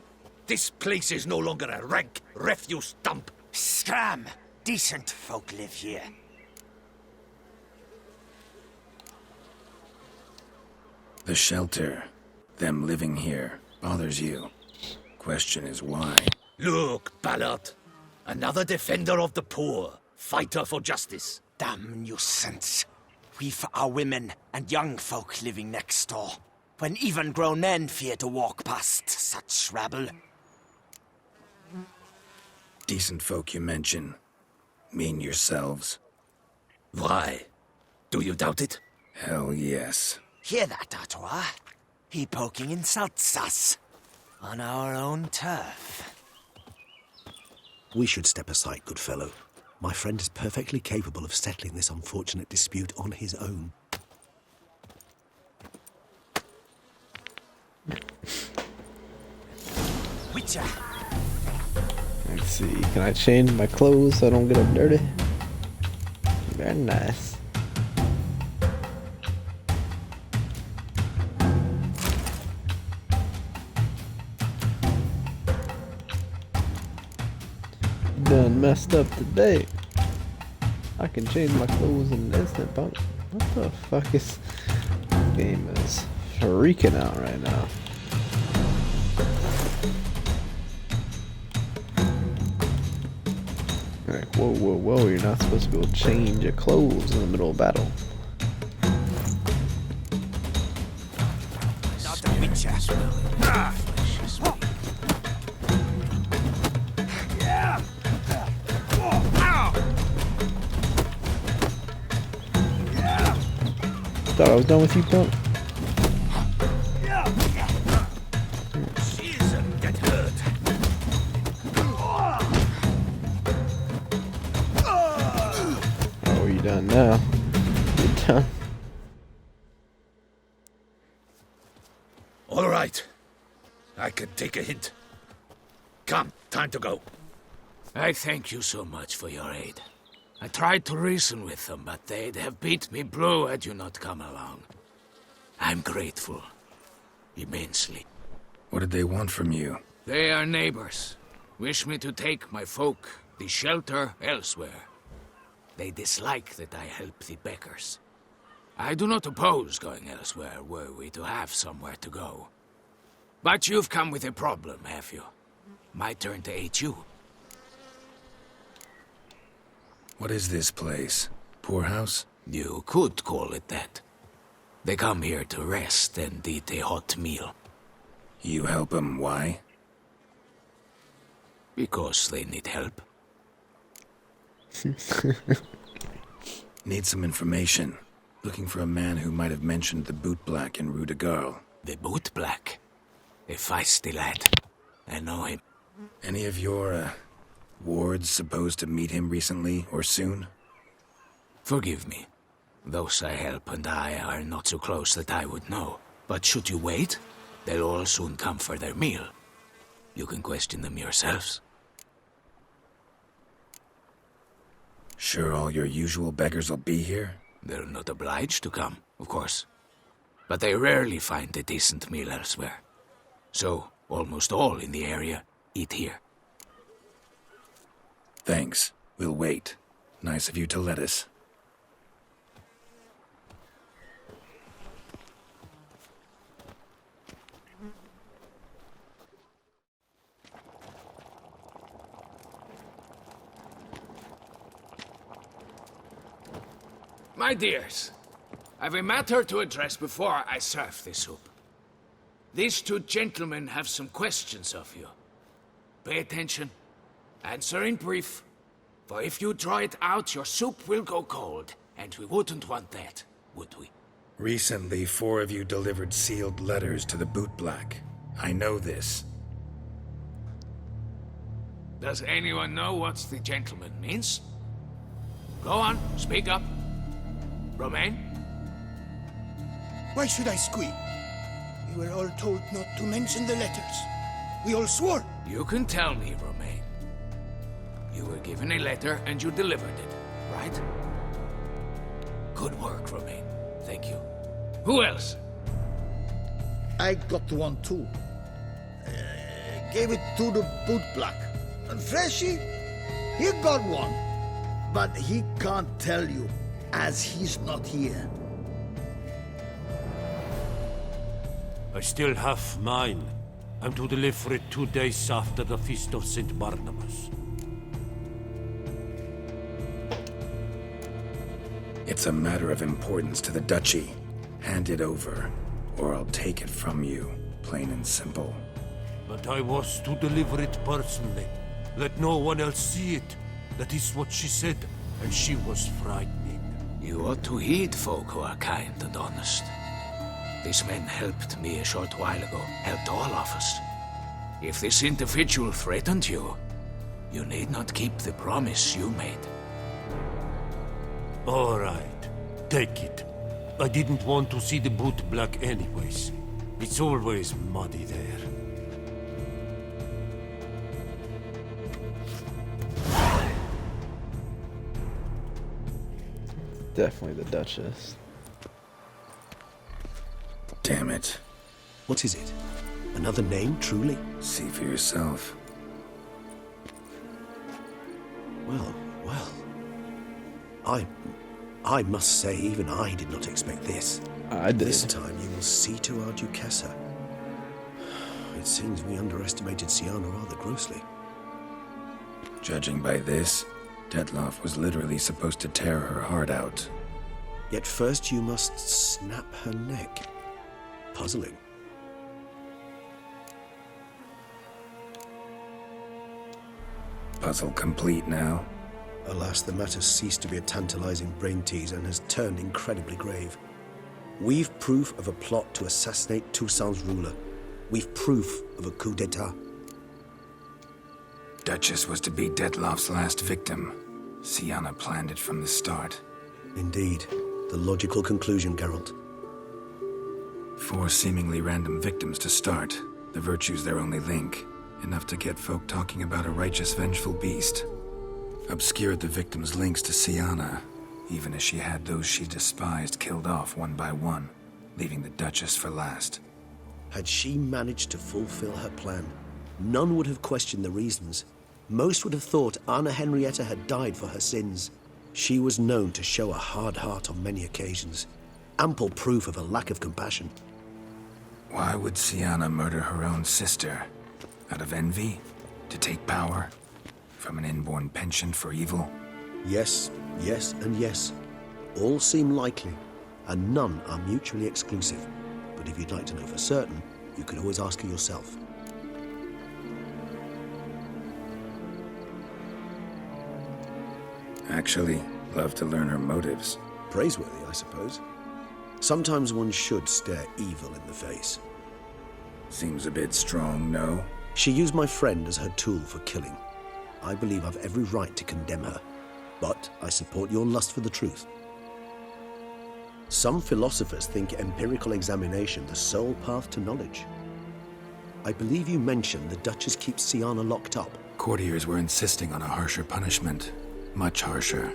This place is no longer a rank refuse dump. Scram! Decent folk live here. The shelter, them living here, bothers you. Question is why? Look, Ballard. Another defender of the poor, fighter for justice. Damn nuisance. We've our women and young folk living next door, when even grown men fear to walk past such rabble. Decent folk you mention. Mean yourselves? Why? Do you doubt it? Hell yes. Hear that, Artois? He poking insults us. On our own turf. We should step aside, good fellow. My friend is perfectly capable of settling this unfortunate dispute on his own. Witcher! Let's see. Can I change my clothes so I don't get up dirty? Very nice. Done messed up today. I can change my clothes in an instant, punk. What the fuck is... This game is freaking out right now. Like, whoa, whoa, whoa, you're not supposed to go change your clothes in the middle of battle. Not a witcher. Thought I was done with you, punk? She's get hurt. Oh, you done now? You're done. All right. I can take a hint. Come, time to go. I thank you so much for your aid. I tried to reason with them, but they'd have beat me blue had you not come along. I'm grateful. Immensely. What did they want from you? They are neighbors. Wish me to take my folk, the shelter, elsewhere. They dislike that I help the beggars. I do not oppose going elsewhere, were we to have somewhere to go. But you've come with a problem, have you? My turn to aid you. What is this place? Poorhouse? You could call it that. They come here to rest and eat a hot meal. You help them, why? Because they need help. Need some information. Looking for a man who might have mentioned the Boot Black in Rue de Garl. The Boot Black? A feisty lad. I know him. Any of your, wards supposed to meet him recently or soon? Forgive me. Those I help and I are not so close that I would know. But should you wait, they'll all soon come for their meal. You can question them yourselves. Sure all your usual beggars will be here? They're not obliged to come, of course. But they rarely find a decent meal elsewhere. So, almost all in the area eat here. Thanks. We'll wait. Nice of you to let us. My dears, I've a matter to address before I serve the soup. These two gentlemen have some questions of you. Pay attention. Answer in brief. For if you draw it out, your soup will go cold. And we wouldn't want that, would we? Recently, 4 of you delivered sealed letters to the Boot Black. I know this. Does anyone know what the gentleman means? Go on, speak up. Romain? Why should I squeal? We were all told not to mention the letters. We all swore. You can tell me, Romain. You were given a letter and you delivered it, right? Good work, Romain. Thank you. Who else? I got one too. Gave it to the Boot Black. And Freshy, he got one. But he can't tell you, as he's not here. I still have mine. I'm to deliver it 2 days after the Feast of St. Barnabas. It's a matter of importance to the Duchy. Hand it over, or I'll take it from you, plain and simple. But I was to deliver it personally. Let no one else see it. That is what she said, and she was frightening. You ought to heed folk who are kind and honest. These men helped me a short while ago, helped all of us. If this individual threatened you, you need not keep the promise you made. All right, take it. I didn't want to see the Boot Black anyways. It's always muddy there. Definitely the Duchess. Damn it. What is it? Another name, truly? See for yourself. Well. I must say, even I did not expect this. I did. This time you will see to our Duchessa. It seems we underestimated Syanna rather grossly. Judging by this, Detloff was literally supposed to tear her heart out. Yet first you must snap her neck. Puzzling. Puzzle complete now? Alas, the matter ceased to be a tantalizing brain tease and has turned incredibly grave. We've proof of a plot to assassinate Toussaint's ruler. We've proof of a coup d'etat. Duchess was to be Detloff's last victim. Syanna planned it from the start. Indeed. The logical conclusion, Geralt. 4 seemingly random victims to start. The virtue's their only link. Enough to get folk talking about a righteous, vengeful beast. Obscured the victims' links to Syanna, even as she had those she despised killed off one by one, leaving the Duchess for last. Had she managed to fulfill her plan, none would have questioned the reasons. Most would have thought Anna Henrietta had died for her sins. She was known to show a hard heart on many occasions. Ample proof of a lack of compassion. Why would Syanna murder her own sister? Out of envy? To take power? From an inborn penchant for evil? Yes, yes, and yes. All seem likely, and none are mutually exclusive. But if you'd like to know for certain, you could always ask her yourself. Actually, love to learn her motives. Praiseworthy, I suppose. Sometimes one should stare evil in the face. Seems a bit strong, no? She used my friend as her tool for killing. I believe I've every right to condemn her, but I support your lust for the truth. Some philosophers think empirical examination the sole path to knowledge. I believe you mentioned the Duchess keeps Siana locked up. Courtiers were insisting on a harsher punishment. Much harsher.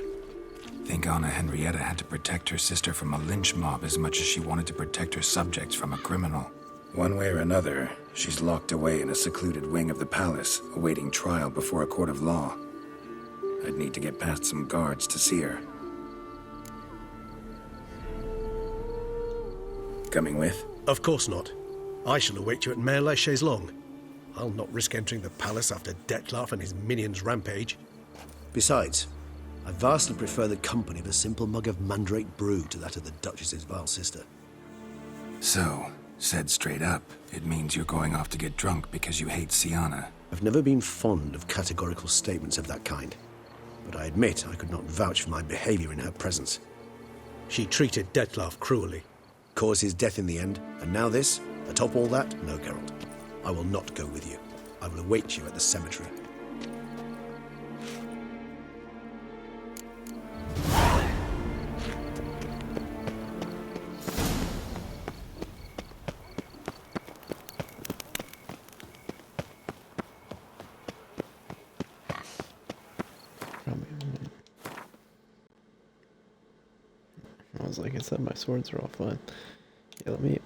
Think Anna Henrietta had to protect her sister from a lynch mob as much as she wanted to protect her subjects from a criminal. One way or another, she's locked away in a secluded wing of the palace, awaiting trial before a court of law. I'd need to get past some guards to see her. Coming with? Of course not. I shall await you at Mare la Chaise-Longue. I'll not risk entering the palace after Dettlaff and his minions rampage. Besides, I vastly prefer the company of a simple mug of mandrake brew to that of the Duchess's vile sister. So, said straight up, it means you're going off to get drunk because you hate Siana. I've never been fond of categorical statements of that kind, but I admit I could not vouch for my behavior in her presence. She treated Dettlaff cruelly, caused his death in the end, and now this? Atop all that? No, Geralt. I will not go with you. I will await you at the cemetery. I was like I said, my swords are all fine. Yeah, let me...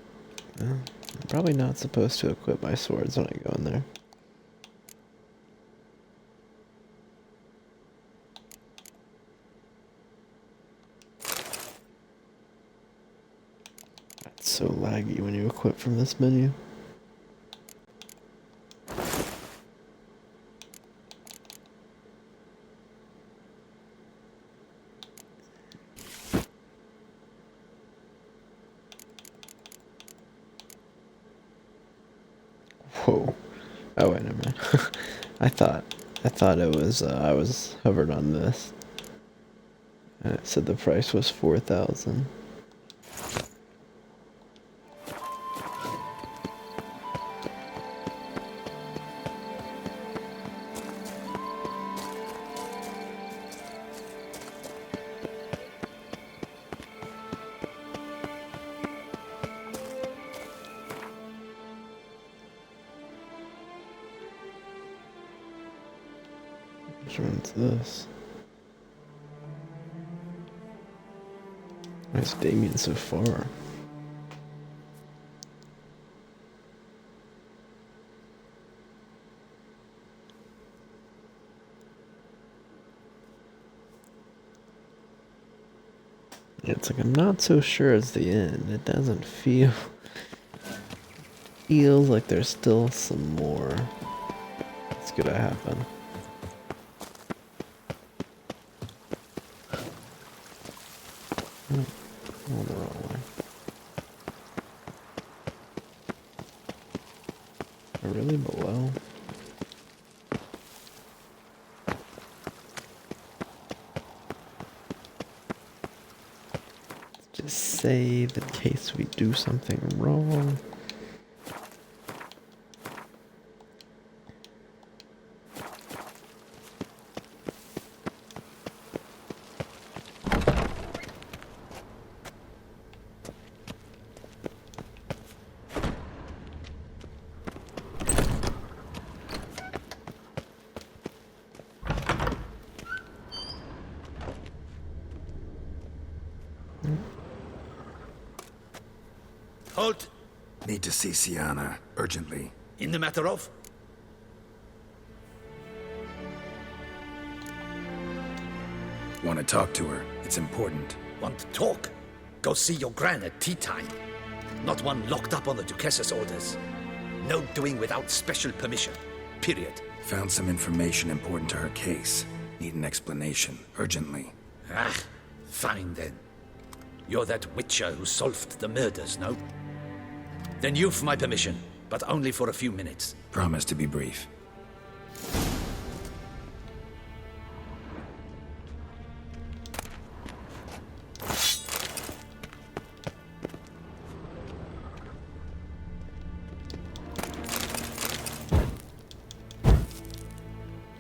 I'm probably not supposed to equip my swords when I go in there. It's so laggy when you equip from this menu. Whoa. Oh wait, never mind. I thought it was I was hovered on this. And it said the price was 4,000. Which one's this? Why is Damien so far? It's like I'm not so sure it's the end. It doesn't feel... feels like there's still some more that's gonna happen. Oh, the wrong way. Am I really below? Just save in case we do something wrong. Halt! Need to see Siana, urgently. In the matter of? Want to talk to her. It's important. Want to talk? Go see your gran at tea time. Not one locked up on the Duchess's orders. No doing without special permission. Period. Found some information important to her case. Need an explanation, urgently. Ah, fine then. You're that witcher who solved the murders, no? Then you've my permission, but only for a few minutes. Promise to be brief.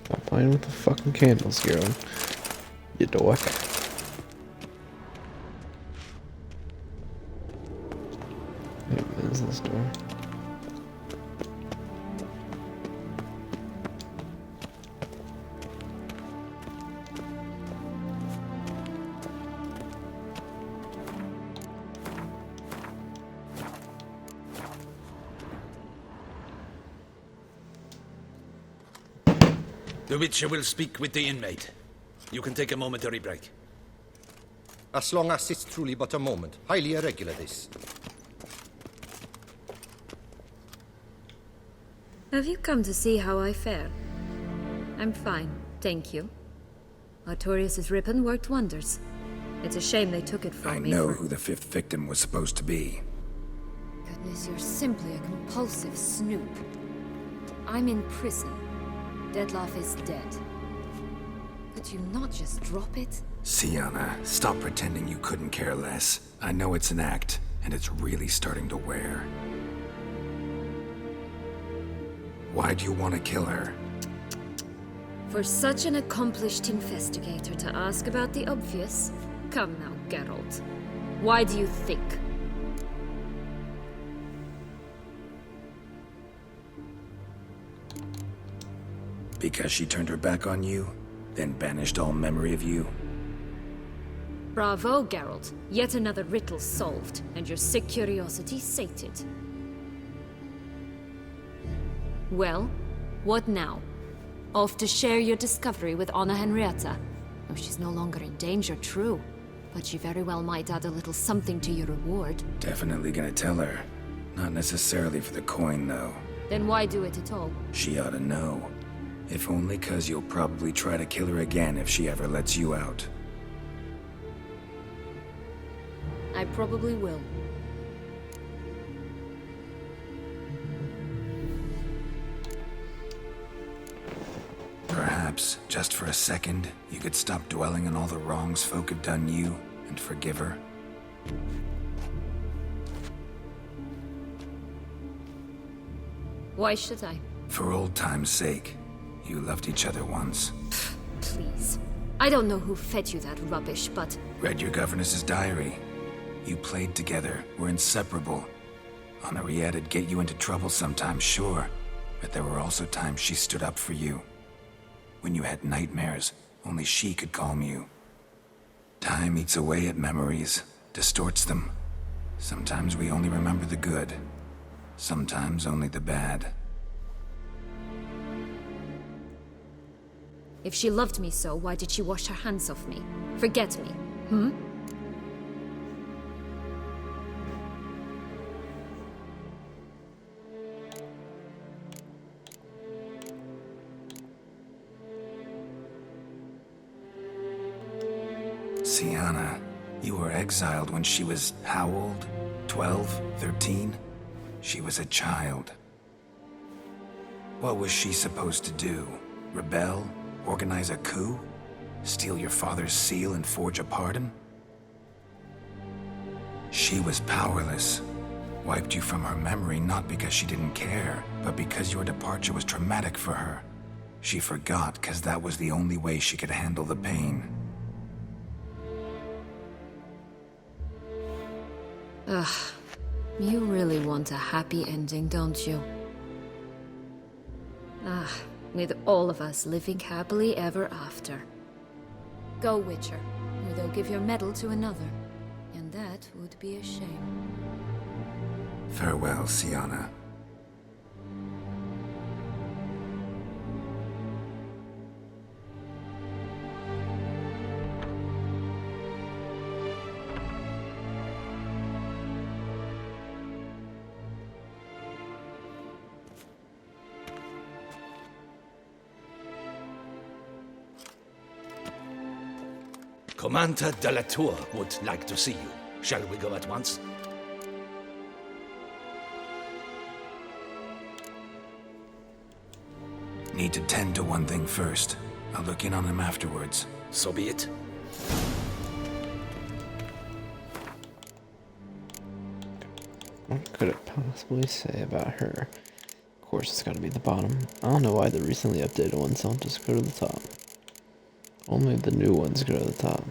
Stop playing with the fucking candles, Geralt. You dork. What is this door? The Witcher will speak with the inmate. You can take a momentary break. As long as it's truly but a moment. Highly irregular, this. Have you come to see how I fare? I'm fine, thank you. Artorius' ribbon worked wonders. It's a shame they took it from me. I know who the 5th victim was supposed to be. Goodness, you're simply a compulsive snoop. I'm in prison. Dettlaff is dead. Could you not just drop it? Sienna, stop pretending you couldn't care less. I know it's an act, and it's really starting to wear. Why do you want to kill her? For such an accomplished investigator to ask about the obvious? Come now, Geralt. Why do you think? Because she turned her back on you, then banished all memory of you? Bravo, Geralt. Yet another riddle solved, and your sick curiosity sated. Well, what now? Off to share your discovery with Anna Henrietta? Oh, she's no longer in danger, true. But she very well might add a little something to your reward. Definitely gonna tell her. Not necessarily for the coin, though. Then why do it at all? She ought to know. If only 'cause you'll probably try to kill her again if she ever lets you out. I probably will. Perhaps, just for a second, you could stop dwelling on all the wrongs folk have done you and forgive her. Why should I? For old time's sake. You loved each other once. Please. I don't know who fed you that rubbish, but... Read your governess's diary. You played together, were inseparable. Henriette'd get you into trouble sometimes, sure. But there were also times she stood up for you. When you had nightmares, only she could calm you. Time eats away at memories, distorts them. Sometimes we only remember the good. Sometimes only the bad. If she loved me so, why did she wash her hands off me? Forget me, hmm? Sienna, you were exiled when she was how old? 12? 13? She was a child. What was she supposed to do? Rebel? Organize a coup? Steal your father's seal and forge a pardon? She was powerless. Wiped you from her memory not because she didn't care, but because your departure was traumatic for her. She forgot because that was the only way she could handle the pain. Ugh. You really want a happy ending, don't you? Ah, with all of us living happily ever after. Go, Witcher, or they'll give your medal to another. And that would be a shame. Farewell, Sienna. Commander de la Tour would like to see you. Shall we go at once? Need to tend to one thing first. I'll look in on him afterwards. So be it. What could it possibly say about her? Of course, it's gotta be the bottom. I don't know why the recently updated ones don't just go to the top. Only the new ones go to the top.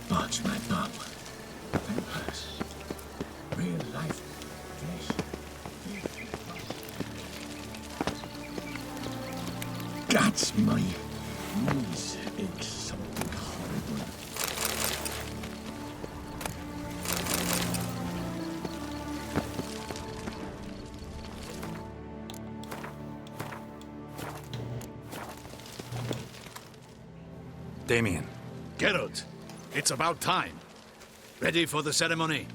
Watch my bow and purse. Real life flesh. That's my knees ache something horrible. Damien. Geralt, it's about time. Ready for the ceremony?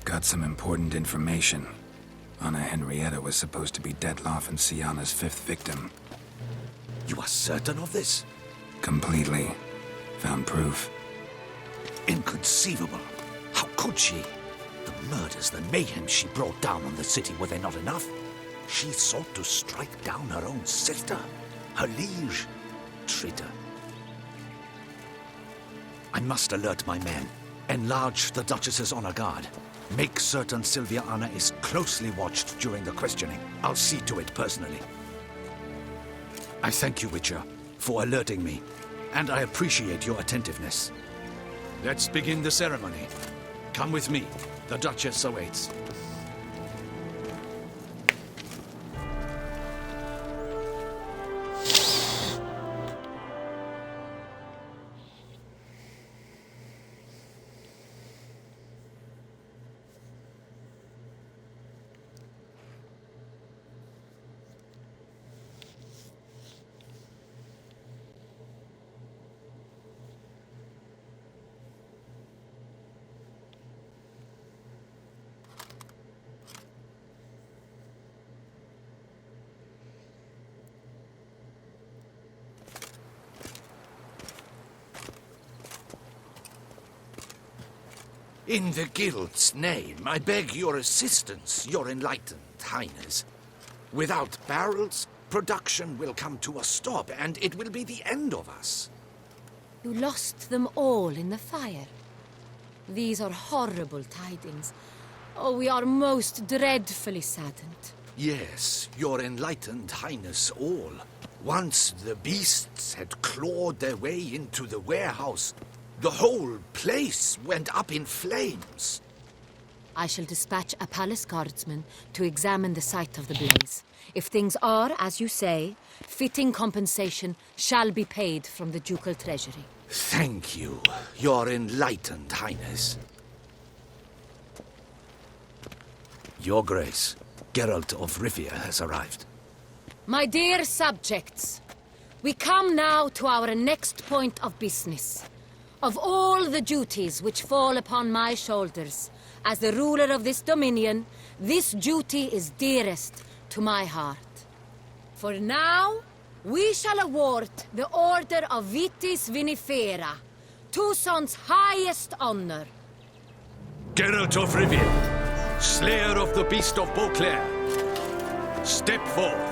Got some important information. Anna Henrietta was supposed to be Detloff and Syanna's 5th victim. You are certain of this? Completely. Found proof. Inconceivable. How could she? The murders, the mayhem she brought down on the city, were they not enough? She sought to strike down her own sister, her liege. Traitor. I must alert my men. Enlarge the Duchess's honor guard. Make certain Sylvia Anna is closely watched during the questioning. I'll see to it personally. I thank you, Witcher, for alerting me, and I appreciate your attentiveness. Let's begin the ceremony. Come with me. The Duchess awaits. In the Guild's name, I beg your assistance, your enlightened highness. Without barrels, production will come to a stop, and it will be the end of us. You lost them all in the fire. These are horrible tidings. Oh, we are most dreadfully saddened. Yes, your enlightened highness all. Once the beasts had clawed their way into the warehouse, the whole place went up in flames. I shall dispatch a palace guardsman to examine the site of the blaze. If things are as you say, fitting compensation shall be paid from the ducal treasury. Thank you, Your Enlightened Highness. Your Grace, Geralt of Rivia has arrived. My dear subjects, we come now to our next point of business. Of all the duties which fall upon my shoulders, as the ruler of this dominion, this duty is dearest to my heart. For now, we shall award the Order of Vitis Vinifera, Tucson's highest honor. Geralt of Rivia, Slayer of the Beast of Beauclair, step forth.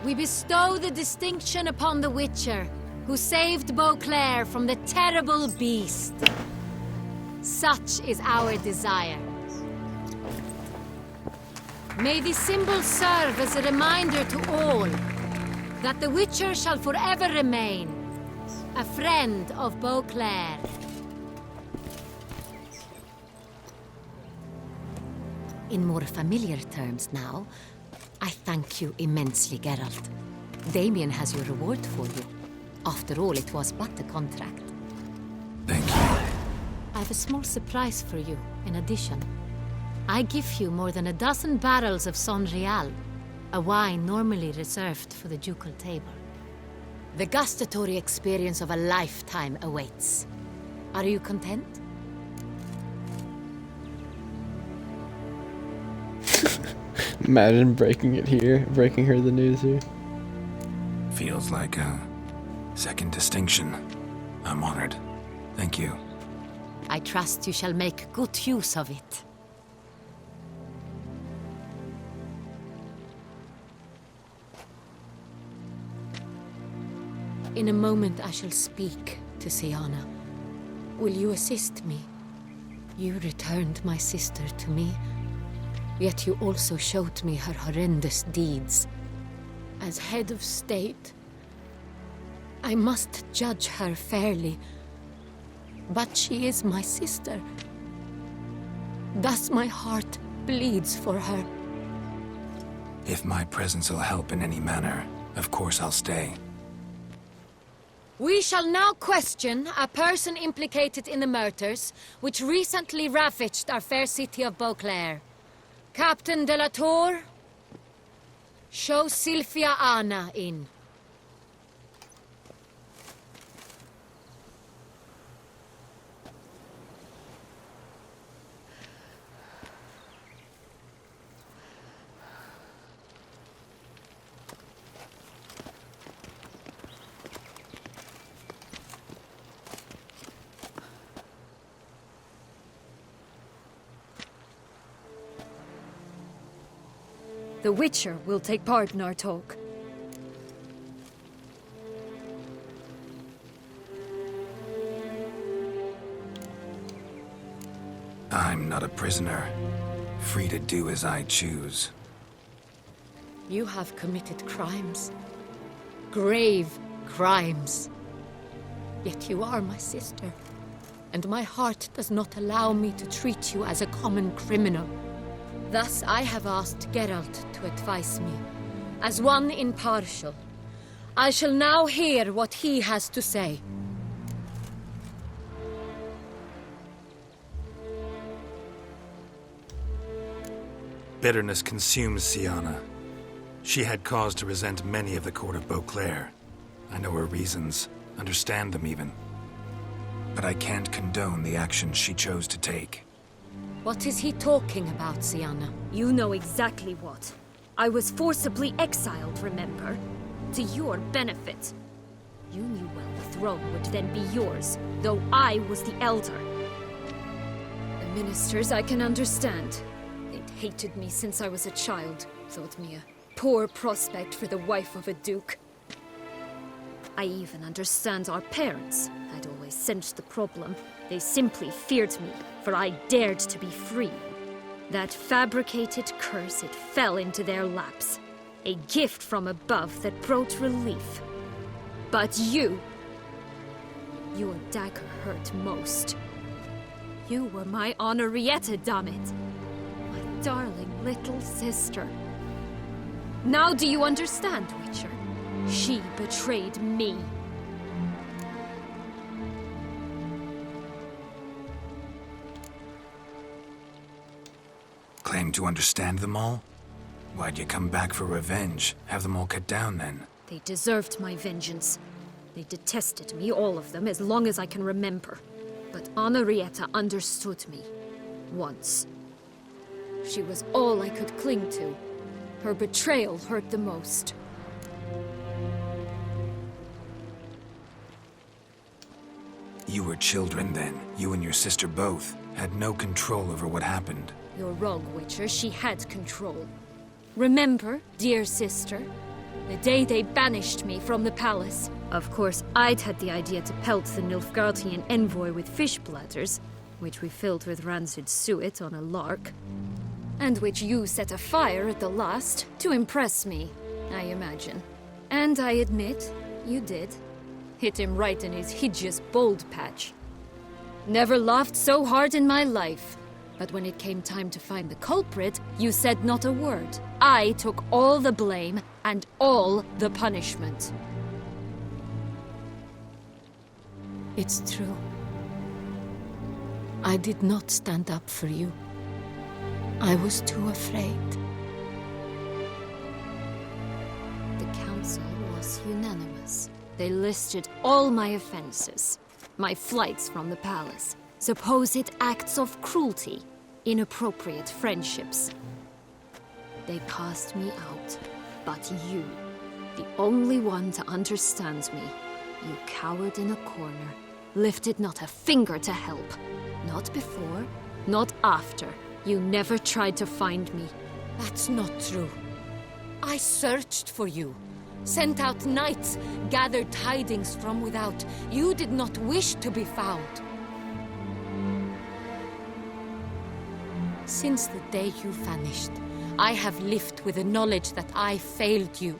We bestow the distinction upon the Witcher, who saved Beauclair from the terrible beast. Such is our desire. May this symbol serve as a reminder to all that the Witcher shall forever remain a friend of Beauclair. In more familiar terms now, I thank you immensely, Geralt. Damien has your reward for you. After all, it was but a contract. Thank you. I have a small surprise for you, in addition. I give you more than a dozen barrels of Son Real, a wine normally reserved for the ducal table. The gustatory experience of a lifetime awaits. Are you content? Imagine breaking her the news here. Feels like a second distinction. I'm honored. Thank you. I trust you shall make good use of it. In a moment I shall speak to Syanna. Will you assist me? You returned my sister to me, yet you also showed me her horrendous deeds. As head of state, I must judge her fairly, but she is my sister. Thus my heart bleeds for her. If my presence will help in any manner, of course I'll stay. We shall now question a person implicated in the murders which recently ravaged our fair city of Beauclair. Captain de la Tour, show Sylvia Anna in. The Witcher will take part in our talk. I'm not a prisoner, free to do as I choose. You have committed crimes. Grave crimes. Yet you are my sister, and my heart does not allow me to treat you as a common criminal. Thus I have asked Geralt to advise me, as one impartial. I shall now hear what he has to say. Bitterness consumes Syanna. She had cause to resent many of the court of Beauclair. I know her reasons, understand them even. But I can't condone the actions she chose to take. What is he talking about, Syanna? You know exactly what. I was forcibly exiled, remember? To your benefit. You knew well the throne would then be yours, though I was the elder. The ministers I can understand. They'd hated me since I was a child, thought me a poor prospect for the wife of a duke. I even understand our parents. I'd always sensed the problem. They simply feared me, for I dared to be free. That fabricated curse, it fell into their laps. A gift from above that brought relief. But you... your dagger hurt most. You were my Honorrietta, damn it. My darling little sister. Now do you understand, Witcher? She betrayed me. Claim to understand them all? Why'd you come back for revenge? Have them all cut down then? They deserved my vengeance. They detested me, all of them, as long as I can remember. But Anarietta understood me. Once. She was all I could cling to. Her betrayal hurt the most. You were children then. You and your sister both had no control over what happened. You're wrong, Witcher. She had control. Remember, dear sister, the day they banished me from the palace? Of course, I'd had the idea to pelt the Nilfgaardian envoy with fish bladders, which we filled with rancid suet on a lark, and which you set afire at the last to impress me, I imagine. And I admit, you did. Hit him right in his hideous bald patch. Never laughed so hard in my life. But when it came time to find the culprit, you said not a word. I took all the blame and all the punishment. It's true. I did not stand up for you. I was too afraid. The council was unanimous. They listed all my offenses. My flights from the palace. Supposed acts of cruelty. Inappropriate friendships. They cast me out. But you, the only one to understand me, you cowered in a corner, lifted not a finger to help. Not before, not after. You never tried to find me. That's not true. I searched for you. Sent out knights, gathered tidings from without. You did not wish to be found. Since the day you vanished, I have lived with the knowledge that I failed you.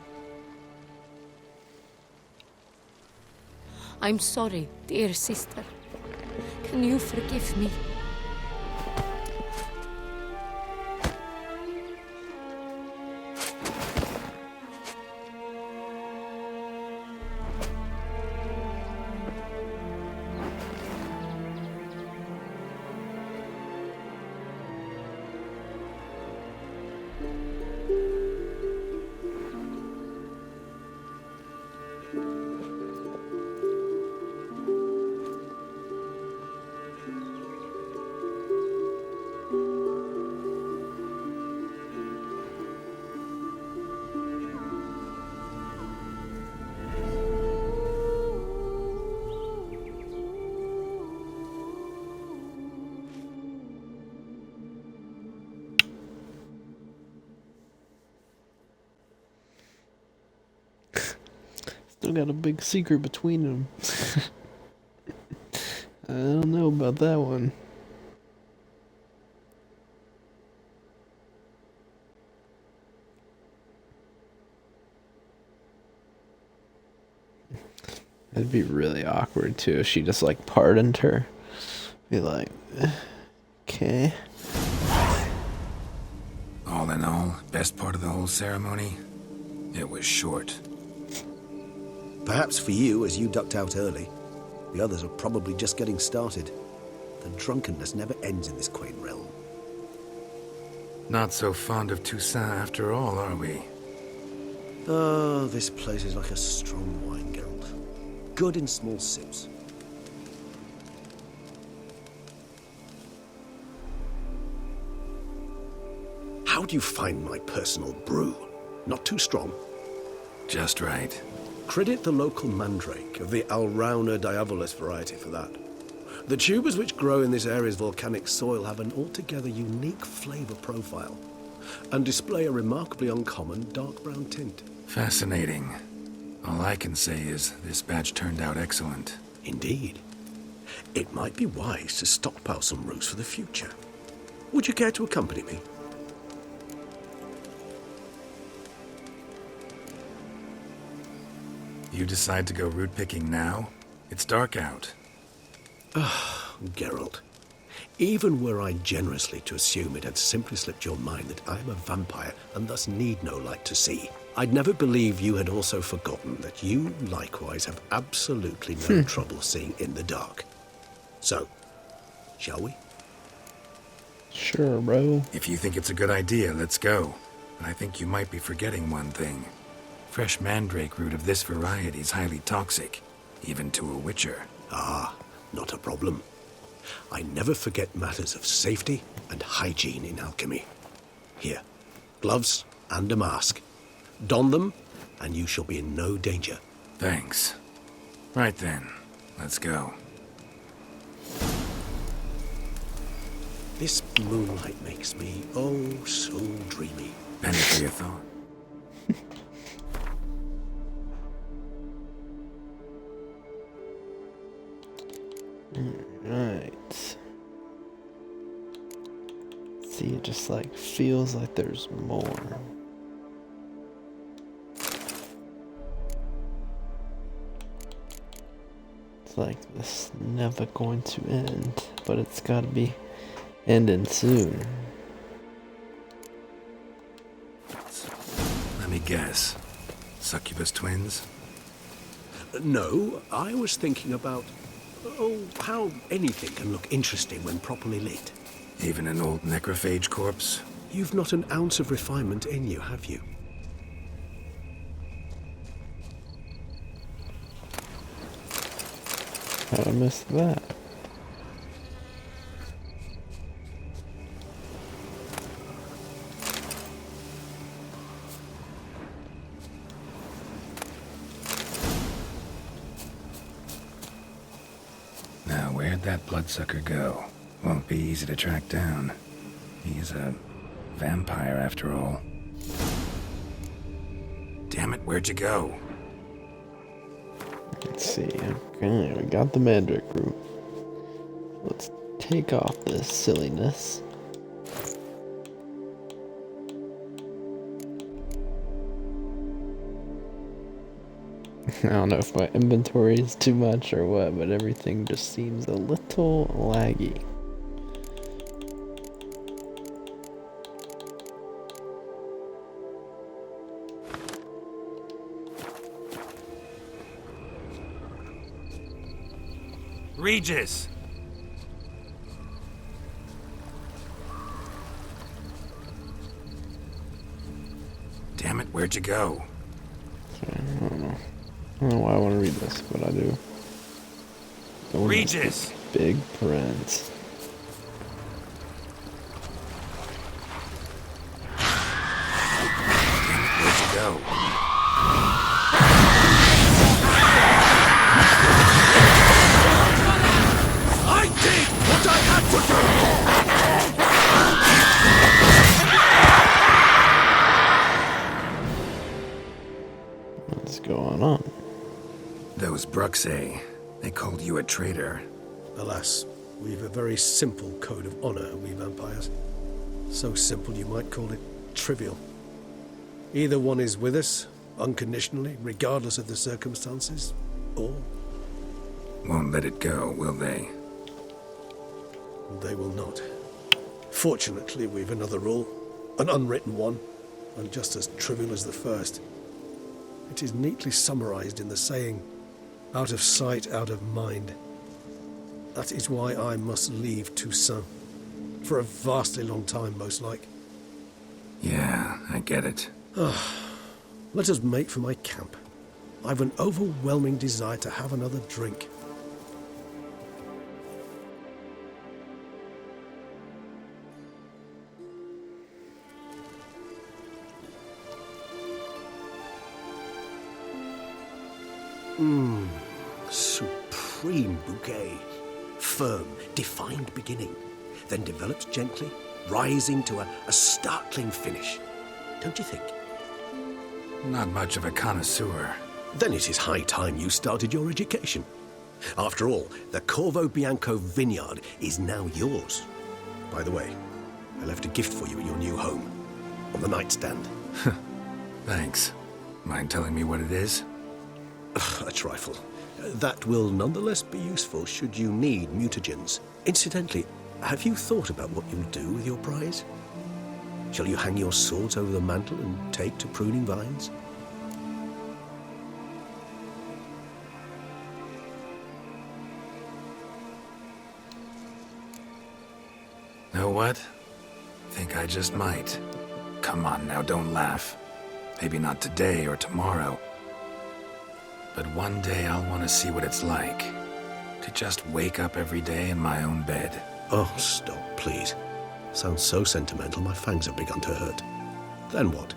I'm sorry, dear sister. Can you forgive me? Still got a big secret between them. I don't know about that one. It'd be really awkward too if she just like pardoned her. Be like, okay. All in all, best part of the whole ceremony? It was short. Perhaps for you, as you ducked out early. The others are probably just getting started. The drunkenness never ends in this quaint realm. Not so fond of Toussaint after all, are we? Oh, this place is like a strong wine, Geralt. Good in small sips. How do you find my personal brew? Not too strong? Just right. Credit the local mandrake of the Alrauna diavolus variety for that. The tubers which grow in this area's volcanic soil have an altogether unique flavor profile and display a remarkably uncommon dark brown tint. Fascinating. All I can say is this batch turned out excellent. Indeed. It might be wise to stockpile some roots for the future. Would you care to accompany me? You decide to go root picking now? It's dark out. Geralt, Even were I generously to assume it had simply slipped your mind that I am a vampire and thus need no light to see, I'd never believe you had also forgotten that you likewise have absolutely no trouble seeing in the dark. So, shall we? Sure, bro. If you think it's a good idea, let's go. But I think you might be forgetting one thing. Fresh mandrake root of this variety is highly toxic, even to a witcher. Ah, not a problem. I never forget matters of safety and hygiene in alchemy. Here, gloves and a mask. Don them, and you shall be in no danger. Thanks. Right then, let's go. This moonlight makes me, oh, so dreamy. Penny for your thought. Right. See, it just like feels like there's more. It's like this never going to end, but it's gotta be ending soon. Let me guess. Succubus twins? No, I was thinking about, how anything can look interesting when properly lit. Even an old necrophage corpse? You've not an ounce of refinement in you, have you? How'd I miss that? Now, where'd that bloodsucker go? Won't be easy to track down. He's a vampire after all. Damn it, where'd you go? Let's see. Okay, we got the mandrake root. Let's take off this silliness. I don't know if my inventory is too much or what, but everything just seems a little laggy. Regis! Damn it, where'd you go? I don't know. I don't know why I want to read this, but I do. Regis! Big print. Where'd you go? I did what I had to do! What's going on? Those Bruxae, they called you a traitor. Alas, we've a very simple code of honor, we vampires. So simple you might call it trivial. Either one is with us, unconditionally, regardless of the circumstances, or... Won't let it go, will they? They will not. Fortunately, we've another rule, an unwritten one, and just as trivial as the first. It is neatly summarized in the saying, out of sight, out of mind. That is why I must leave Toussaint. For a vastly long time, most like. Yeah, I get it. Let us make for my camp. I've an overwhelming desire to have another drink. Supreme bouquet. Firm, defined beginning, then develops gently, rising to a startling finish. Don't you think? Not much of a connoisseur. Then it is high time you started your education. After all, the Corvo Bianco vineyard is now yours. By the way, I left a gift for you at your new home, on the nightstand. Thanks. Mind telling me what it is? A trifle. That will nonetheless be useful should you need mutagens. Incidentally, Have you thought about what you'll do with your prize? Shall you hang your swords over the mantle and take to pruning vines? Know what? Think I just might. Come on now, don't laugh. Maybe not today or tomorrow. But one day I'll want to see what it's like. To just wake up every day in my own bed. Oh, stop, please. Sounds so sentimental, my fangs have begun to hurt. Then what?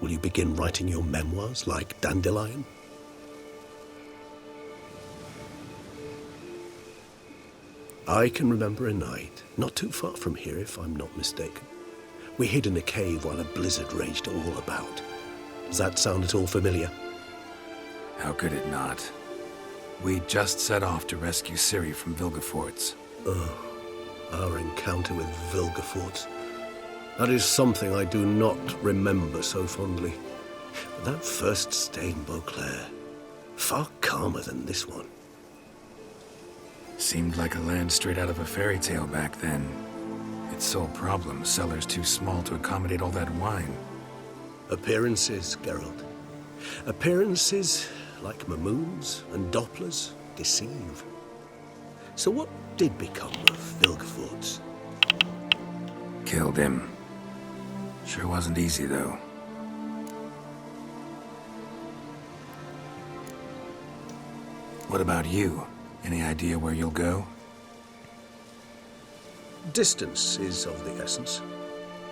Will you begin writing your memoirs like Dandelion? I can remember a night, not too far from here if I'm not mistaken. We hid in a cave while a blizzard raged all about. Does that sound at all familiar? How could it not? We just set off to rescue Ciri from Vilgefortz. Oh, our encounter with Vilgefortz. That is something I do not remember so fondly. But that first stay in Beauclair, far calmer than this one. Seemed like a land straight out of a fairy tale back then. Its sole problem, cellars too small to accommodate all that wine. Appearances, Geralt. Appearances, like Mamoons and Dopplers, deceive. So what did become of Vilgefortz? Killed him. Sure wasn't easy, though. What about you? Any idea where you'll go? Distance is of the essence.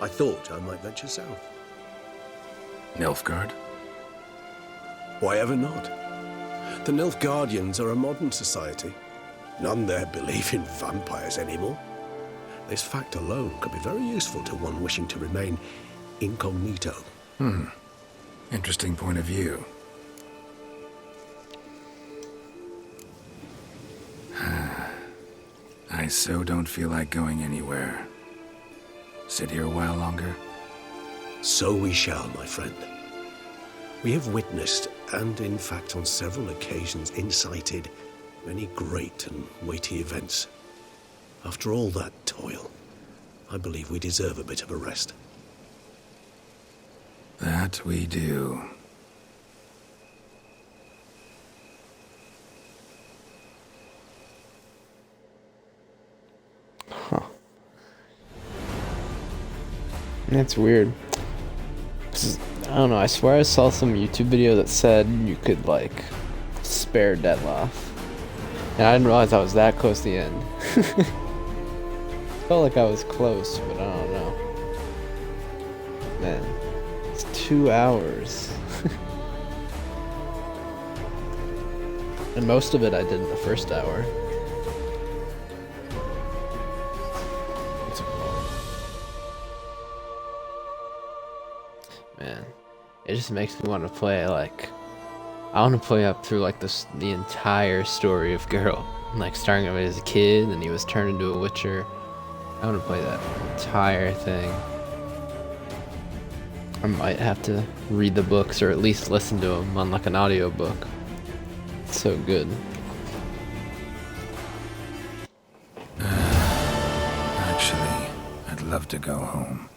I thought I might venture south. Nilfgaard? Why ever not? The Nilfgaardians are a modern society. None there believe in vampires anymore. This fact alone could be very useful to one wishing to remain incognito. Interesting point of view. I so don't feel like going anywhere. Sit here a while longer? So we shall, my friend. We have witnessed, and in fact on several occasions incited, many great and weighty events. After all that toil, I believe we deserve a bit of a rest. That we do. Huh. That's weird. I don't know, I swear I saw some YouTube video that said you could, like, spare Detloff. And I didn't realize I was that close to the end. Felt like I was close, but I don't know. Man, it's 2 hours. And most of it I did in the first hour. Man, it just makes me want to play, like, I want to play up through, like, the entire story of Geralt. Like, starting him as a kid, and he was turned into a Witcher. I want to play that entire thing. I might have to read the books, or at least listen to them on, like, an audiobook. It's so good. Actually, I'd love to go home.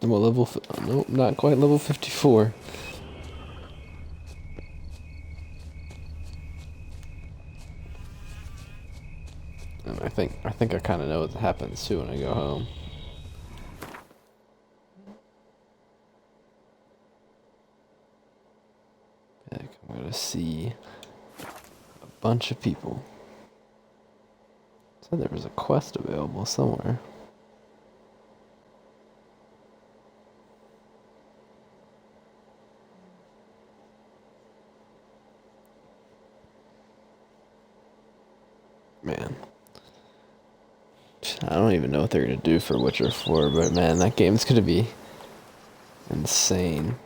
What level? Nope, not quite level 54. And I think I kind of know what happens too when I go home. Heck, I'm gonna see a bunch of people. Said there was a quest available somewhere. Man, I don't even know what they're gonna do for Witcher 4, but man, that game's gonna be insane.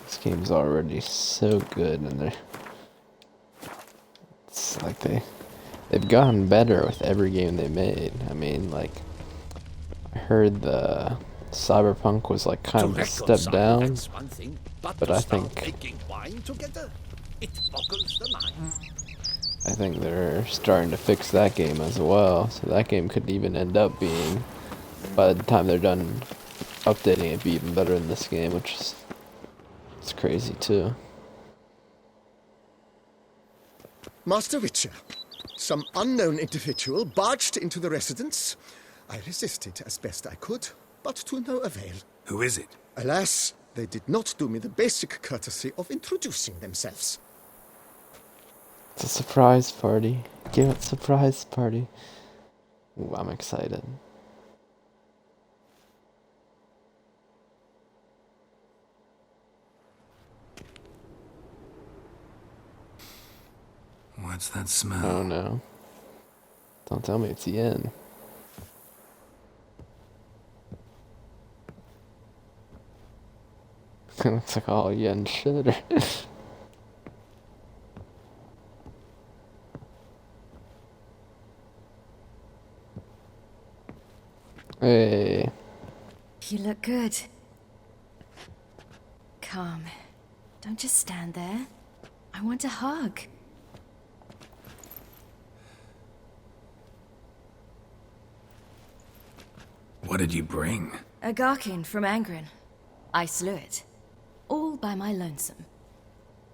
This game's already so good, and it's like they've gotten better with every game they made. I mean, like, I heard the Cyberpunk was like kind of a step down, but I think they're starting to fix that game as well. So that game could even end up being, by the time they're done updating it, be even better than this game, which is it's crazy too. Master Witcher, some unknown individual barged into the residence. I resisted as best I could, but to no avail. Who is it? Alas, they did not do me the basic courtesy of introducing themselves. It's a surprise party. Give it surprise party. Ooh, I'm excited. What's that smell? Oh no. Don't tell me it's Yen. Looks like all Yen shitter. Hey. You look good. Calm. Don't just stand there. I want a hug. What did you bring? A Garkin from Angren. I slew it. All by my lonesome.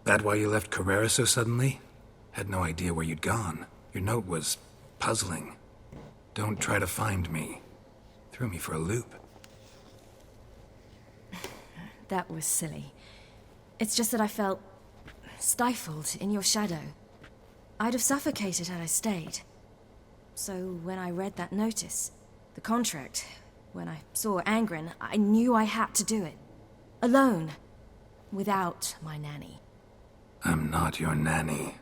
That why you left Carrera so suddenly? Had no idea where you'd gone. Your note was puzzling. Don't try to find me. Threw me for a loop. That was silly. It's just that I felt stifled in your shadow. I'd have suffocated had I stayed. So when I read that notice, the contract, when I saw Angren, I knew I had to do it. Alone. Without my nanny. I'm not your nanny.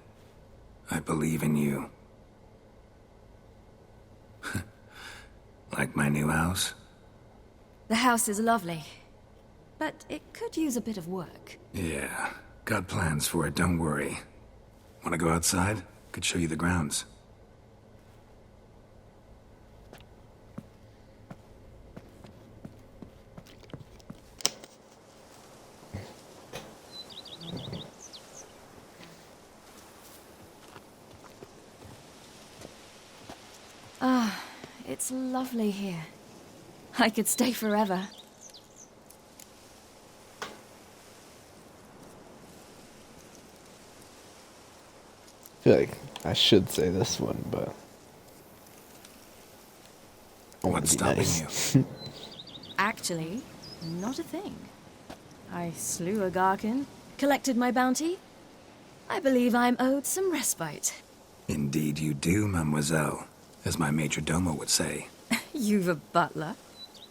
I believe in you. Like my new house? The house is lovely, but it could use a bit of work. Yeah, got plans for it, don't worry. Wanna go outside? Could show you the grounds. Ah, it's lovely here. I could stay forever. I feel like I should say this one, but what's stopping you? Actually, not a thing. I slew a Garkin, collected my bounty. I believe I'm owed some respite. Indeed you do, mademoiselle. As my major domo would say. You've a butler?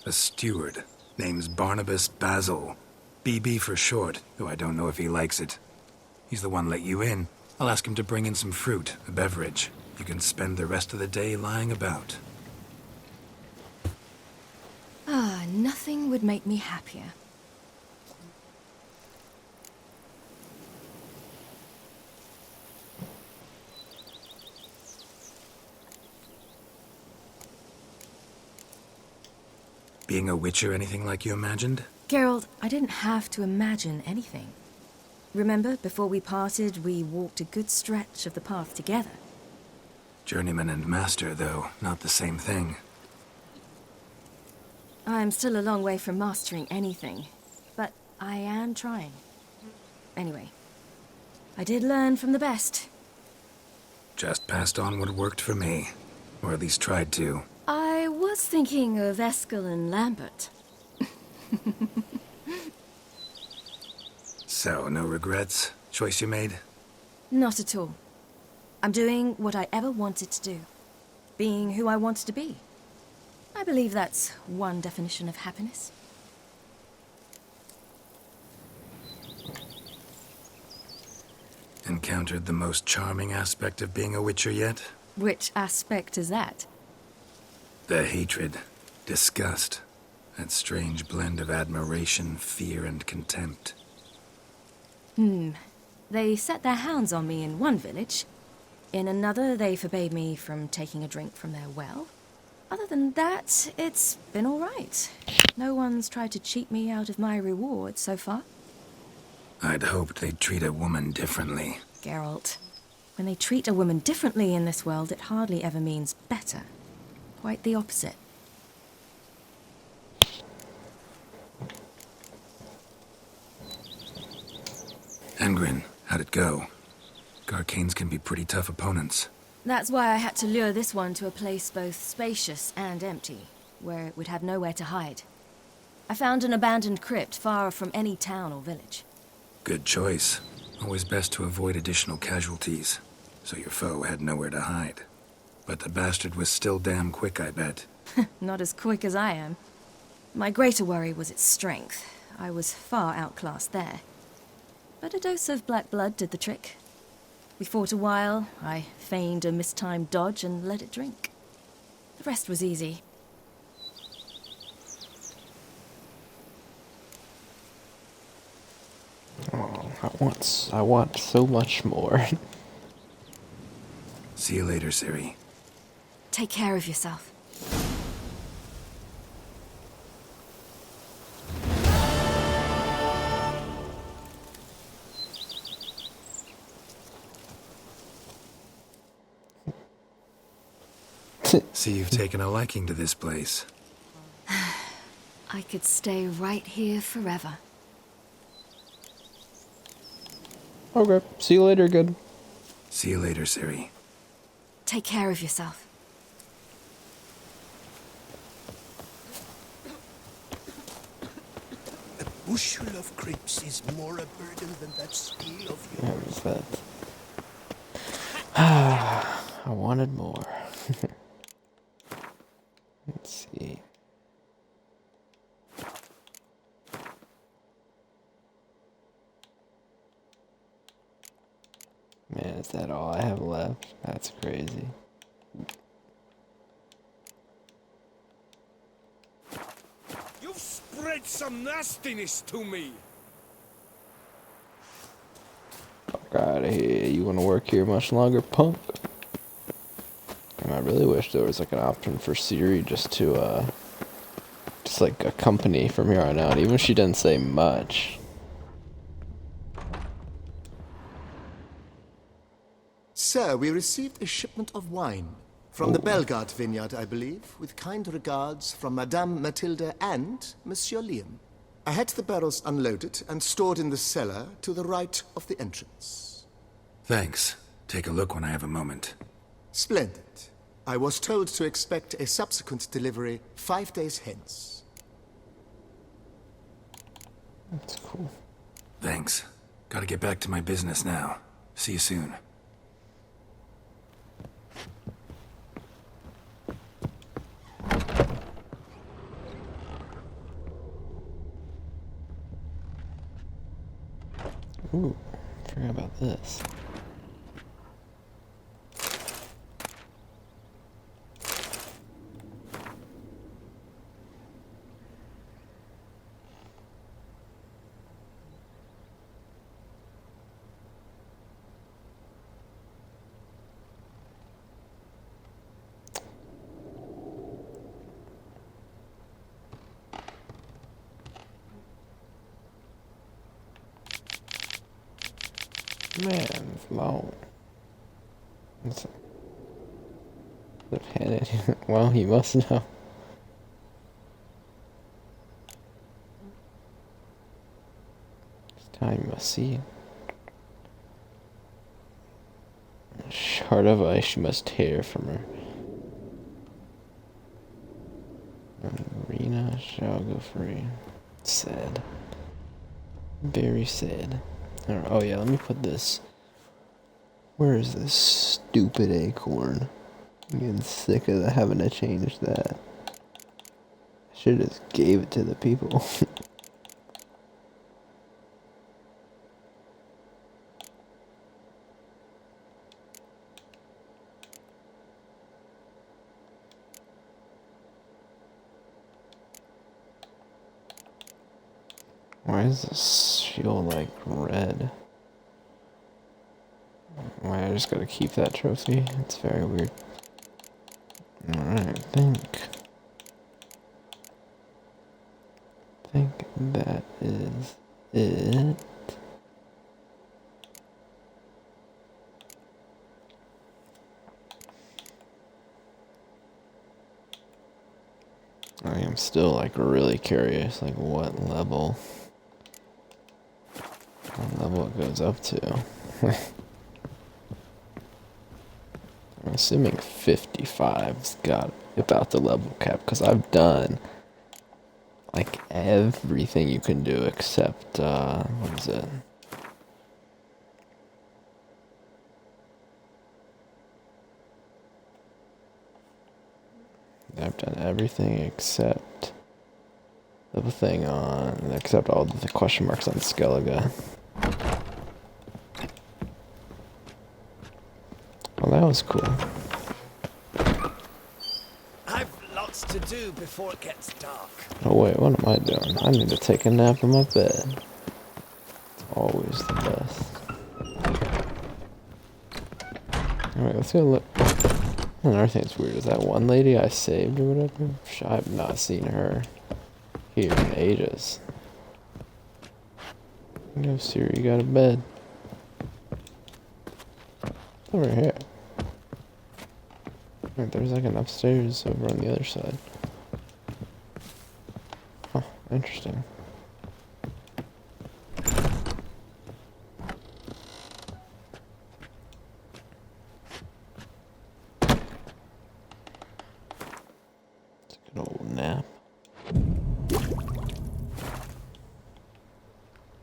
A steward. Name's Barnabas Basil. BB for short, though I don't know if he likes it. He's the one let you in. I'll ask him to bring in some fruit, a beverage. You can spend the rest of the day lying about. Ah, nothing would make me happier. Being a witcher anything like you imagined? Geralt, I didn't have to imagine anything. Remember, before we parted, we walked a good stretch of the path together. Journeyman and master, though, not the same thing. I'm still a long way from mastering anything, but I am trying. Anyway, I did learn from the best. Just passed on what worked for me. Or at least tried to. I was thinking of Eskel and Lambert. So, no regrets? Choice you made? Not at all. I'm doing what I ever wanted to do. Being who I wanted to be. I believe that's one definition of happiness. Encountered the most charming aspect of being a witcher yet? Which aspect is that? The hatred, disgust, that strange blend of admiration, fear, and contempt. They set their hounds on me in one village. In another, they forbade me from taking a drink from their well. Other than that, it's been all right. No one's tried to cheat me out of my reward so far. I'd hoped they'd treat a woman differently. Geralt, when they treat a woman differently in this world, it hardly ever means better. Quite the opposite. Engrin, how'd it go? Garcanes can be pretty tough opponents. That's why I had to lure this one to a place both spacious and empty, where it would have nowhere to hide. I found an abandoned crypt far from any town or village. Good choice. Always best to avoid additional casualties, so your foe had nowhere to hide. But the bastard was still damn quick, I bet. Not as quick as I am. My greater worry was its strength. I was far outclassed there. But a dose of black blood did the trick. We fought a while, I feigned a mistimed dodge and let it drink. The rest was easy. Oh, I want so much more. See you later, Ciri. Take care of yourself. See, you've taken a liking to this place. I could stay right here forever. Okay, see you later, good. See you later, Ciri. Take care of yourself. A bushel of grapes is more a burden than that steel of yours. I wanted more. Let's see. Man, is that all I have left? That's crazy. You've spread some nastiness to me. Fuck out of here. You want to work here much longer, punk? And I really wish there was like an option for Ciri just to, just like a company from here on out, even if she didn't say much. Sir, we received a shipment of wine from the Belgard vineyard, I believe, with kind regards from Madame Matilda and Monsieur Liam. I had the barrels unloaded and stored in the cellar to the right of the entrance. Thanks. Take a look when I have a moment. Splendid. I was told to expect a subsequent delivery 5 days hence. That's cool. Thanks. Gotta get back to my business now. See you soon. Ooh, forgot about this. Man, it's long. It's left-handed. Well, he must know. It's time you must see. A shard of ice she must tear from her. Marina shall go free. Sad. Very sad. Oh yeah, let me put this. Where is this stupid acorn? I'm getting sick of having to change that. I should have just gave it to the people. Why is this shield like red? Why I just gotta keep that trophy? It's very weird. Alright, I think that is it. I am still like really curious, like what level it goes up to. I'm assuming 55's got about the level cap, because I've done like everything you can do except what is it? I've done everything except the thing on, except all the question marks on Skellige. Well, that was cool. I've lots to do before it gets dark. Oh wait, what am I doing? I need to take a nap in my bed. It's always the best. Alright, let's go look. Another thing that's weird is that one lady I saved or whatever. I have not seen her here in ages. Go Siri, you got a bed. It's over here. Right, there's like an upstairs over on the other side. Huh, interesting. Nap.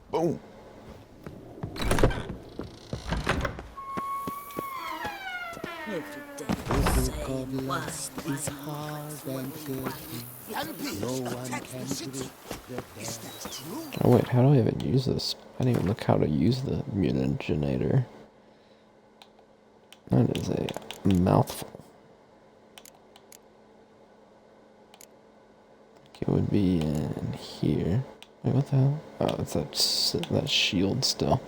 Boom. Oh wait, how do I even use this? I didn't even look how to use the mutagenator. That is a mouthful. It would be in here. Wait, what the hell? Oh, it's that shield still.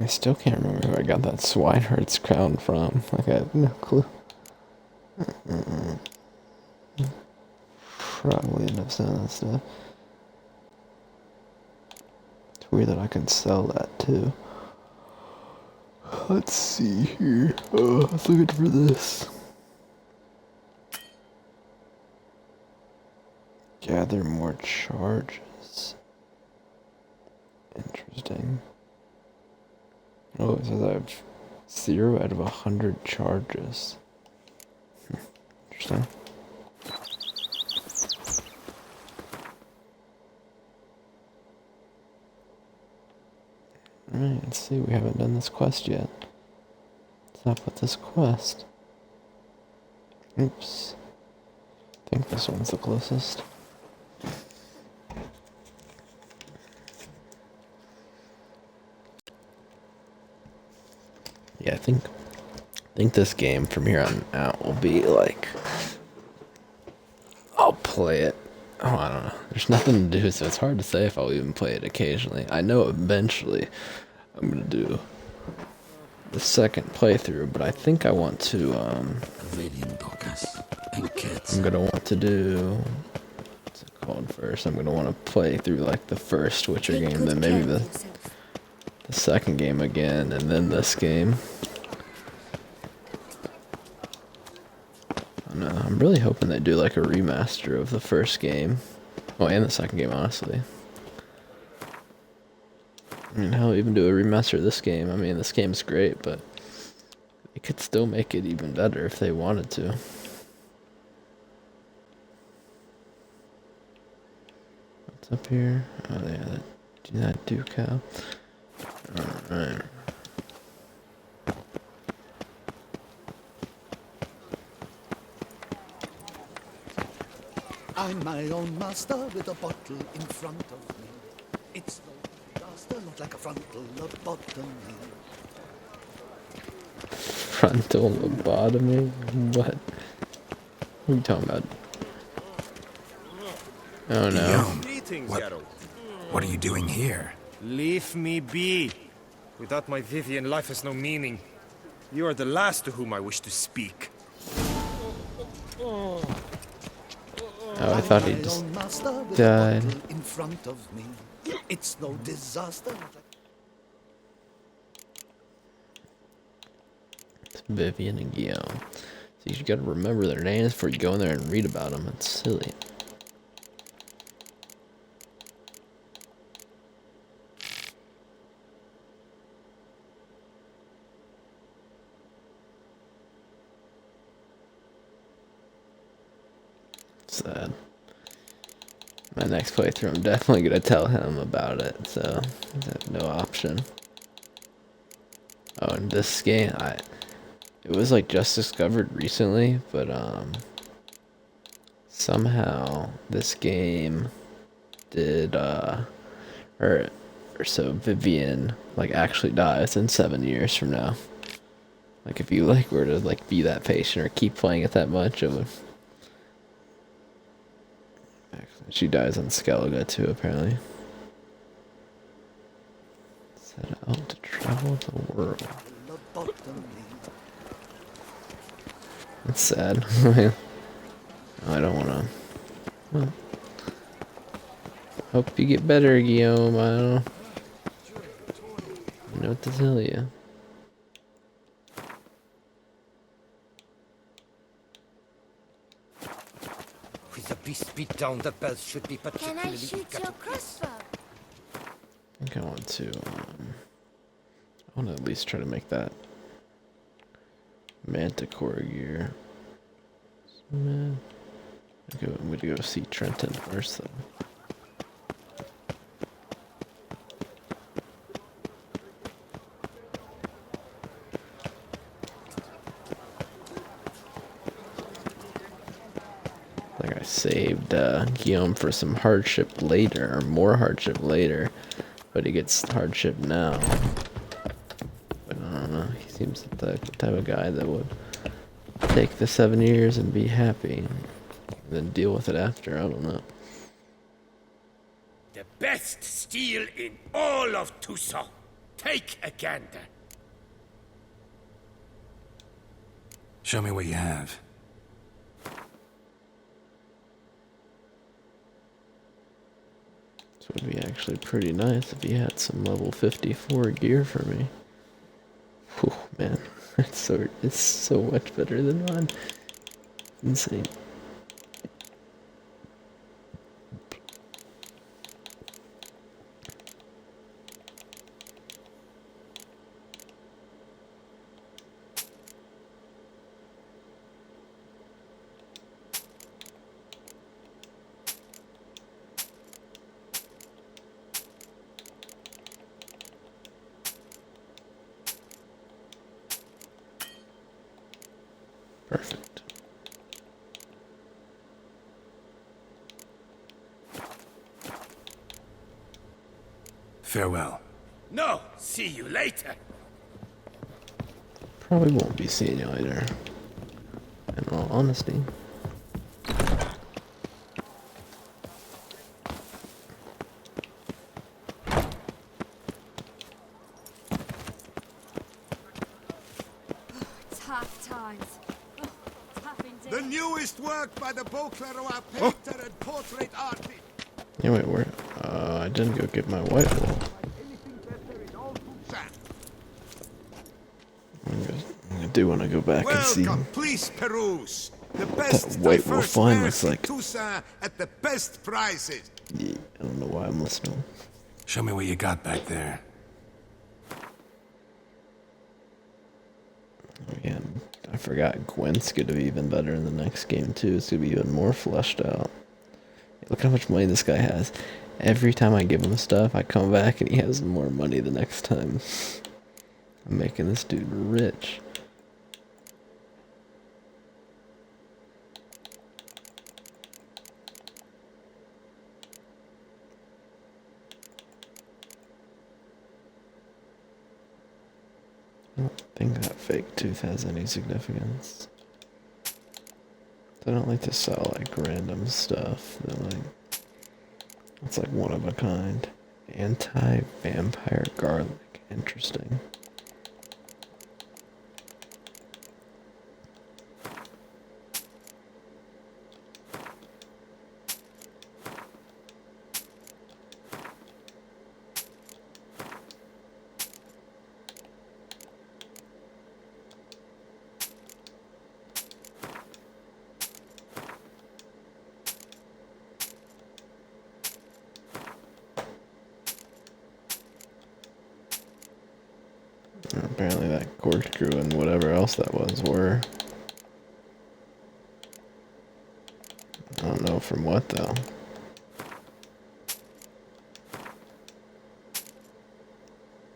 I still can't remember who I got that Swineherd's crown from. Like, I have no clue. Probably end up selling that stuff. It's weird that I can sell that too. Let's see here. Oh, I was looking for this. Gather more charges. Interesting. Oh, it says I have 0 out of 100 charges. Interesting. Alright, let's see, we haven't done this quest yet. What's up with this quest? Oops. I think this one's the closest. Yeah, I think this game from here on out will be like, I'll play it. Oh, I don't know. There's nothing to do, so it's hard to say if I'll even play it occasionally. I know eventually I'm gonna do the second playthrough, but I think I want to, I'm gonna want to do, what's it called first? I'm gonna want to play through like the first Witcher game, then maybe the second game again, and then this game. I'm really hoping they do like a remaster of the first game. Well, and the second game, honestly. I mean, hell, even do a remaster of this game. I mean, this game's great, but they could still make it even better if they wanted to. What's up here? Oh, yeah, that Ducal. Alright. I'm my own master with a bottle in front of me. It's no master, not like a frontal lobotomy. Frontal lobotomy? What? What are you talking about? Oh no. Guillaume, what are you doing here? Leave me be. Without my Vivian, life has no meaning. You are the last to whom I wish to speak. Oh, I thought he just died. In front of me. It's no disaster. It's Vivian and Guillaume. So you gotta remember their names before you go in there and read about them. It's silly. Sad. My next playthrough, I'm definitely gonna tell him about it, so I have no option. Oh, and this game, it was like just discovered recently, but somehow this game did or so Vivian like actually dies in 7 years from now. Like if you like were to like be that patient or keep playing it that much, it would. Actually, she dies on Skellige too, apparently. Set out to travel the world. That's sad. I don't wanna. Well, hope you get better, Guillaume. I don't know what to tell you. With the beast beat down, the bells should be Can I particularly shoot your crossbow? I think I want to. I want to at least try to make that Manticore gear. Man, I'm gonna go see Trenton first, though. Like I saved Guillaume for some hardship later, or more hardship later, but he gets hardship now. But I don't know, he seems like the type of guy that would take the 7 years and be happy, and then deal with it after, I don't know. The best steel in all of Tucson. Take a gander. Show me what you have. This would be actually pretty nice if he had some level 54 gear for me. Whew, man, it's so much better than mine. Insane. Perfect. Farewell. No, see you later. Probably won't be seeing you later, in all honesty. It's half times. Oh, it's half indeed. The newest work by the Beauclerc painter and portrait artist. Yeah, wait, where? I didn't go get my white wool. I do want to go back and see Welcome, please peruse. The what best that white wool diverse find wares looks in like. Tucson at the best prices. Yeah, I don't know why I'm listening. Show me what you got back there. Yeah, I forgot Gwent's gonna be even better in the next game too. It's gonna be even more fleshed out. Look how much money this guy has. Every time I give him stuff, I come back and he has more money the next time. I'm making this dude rich. I don't think that fake tooth has any significance. I don't like to sell like random stuff that like it's like one of a kind. Anti-vampire garlic. Interesting. Apparently that corkscrew and whatever else that was were. I don't know from what though.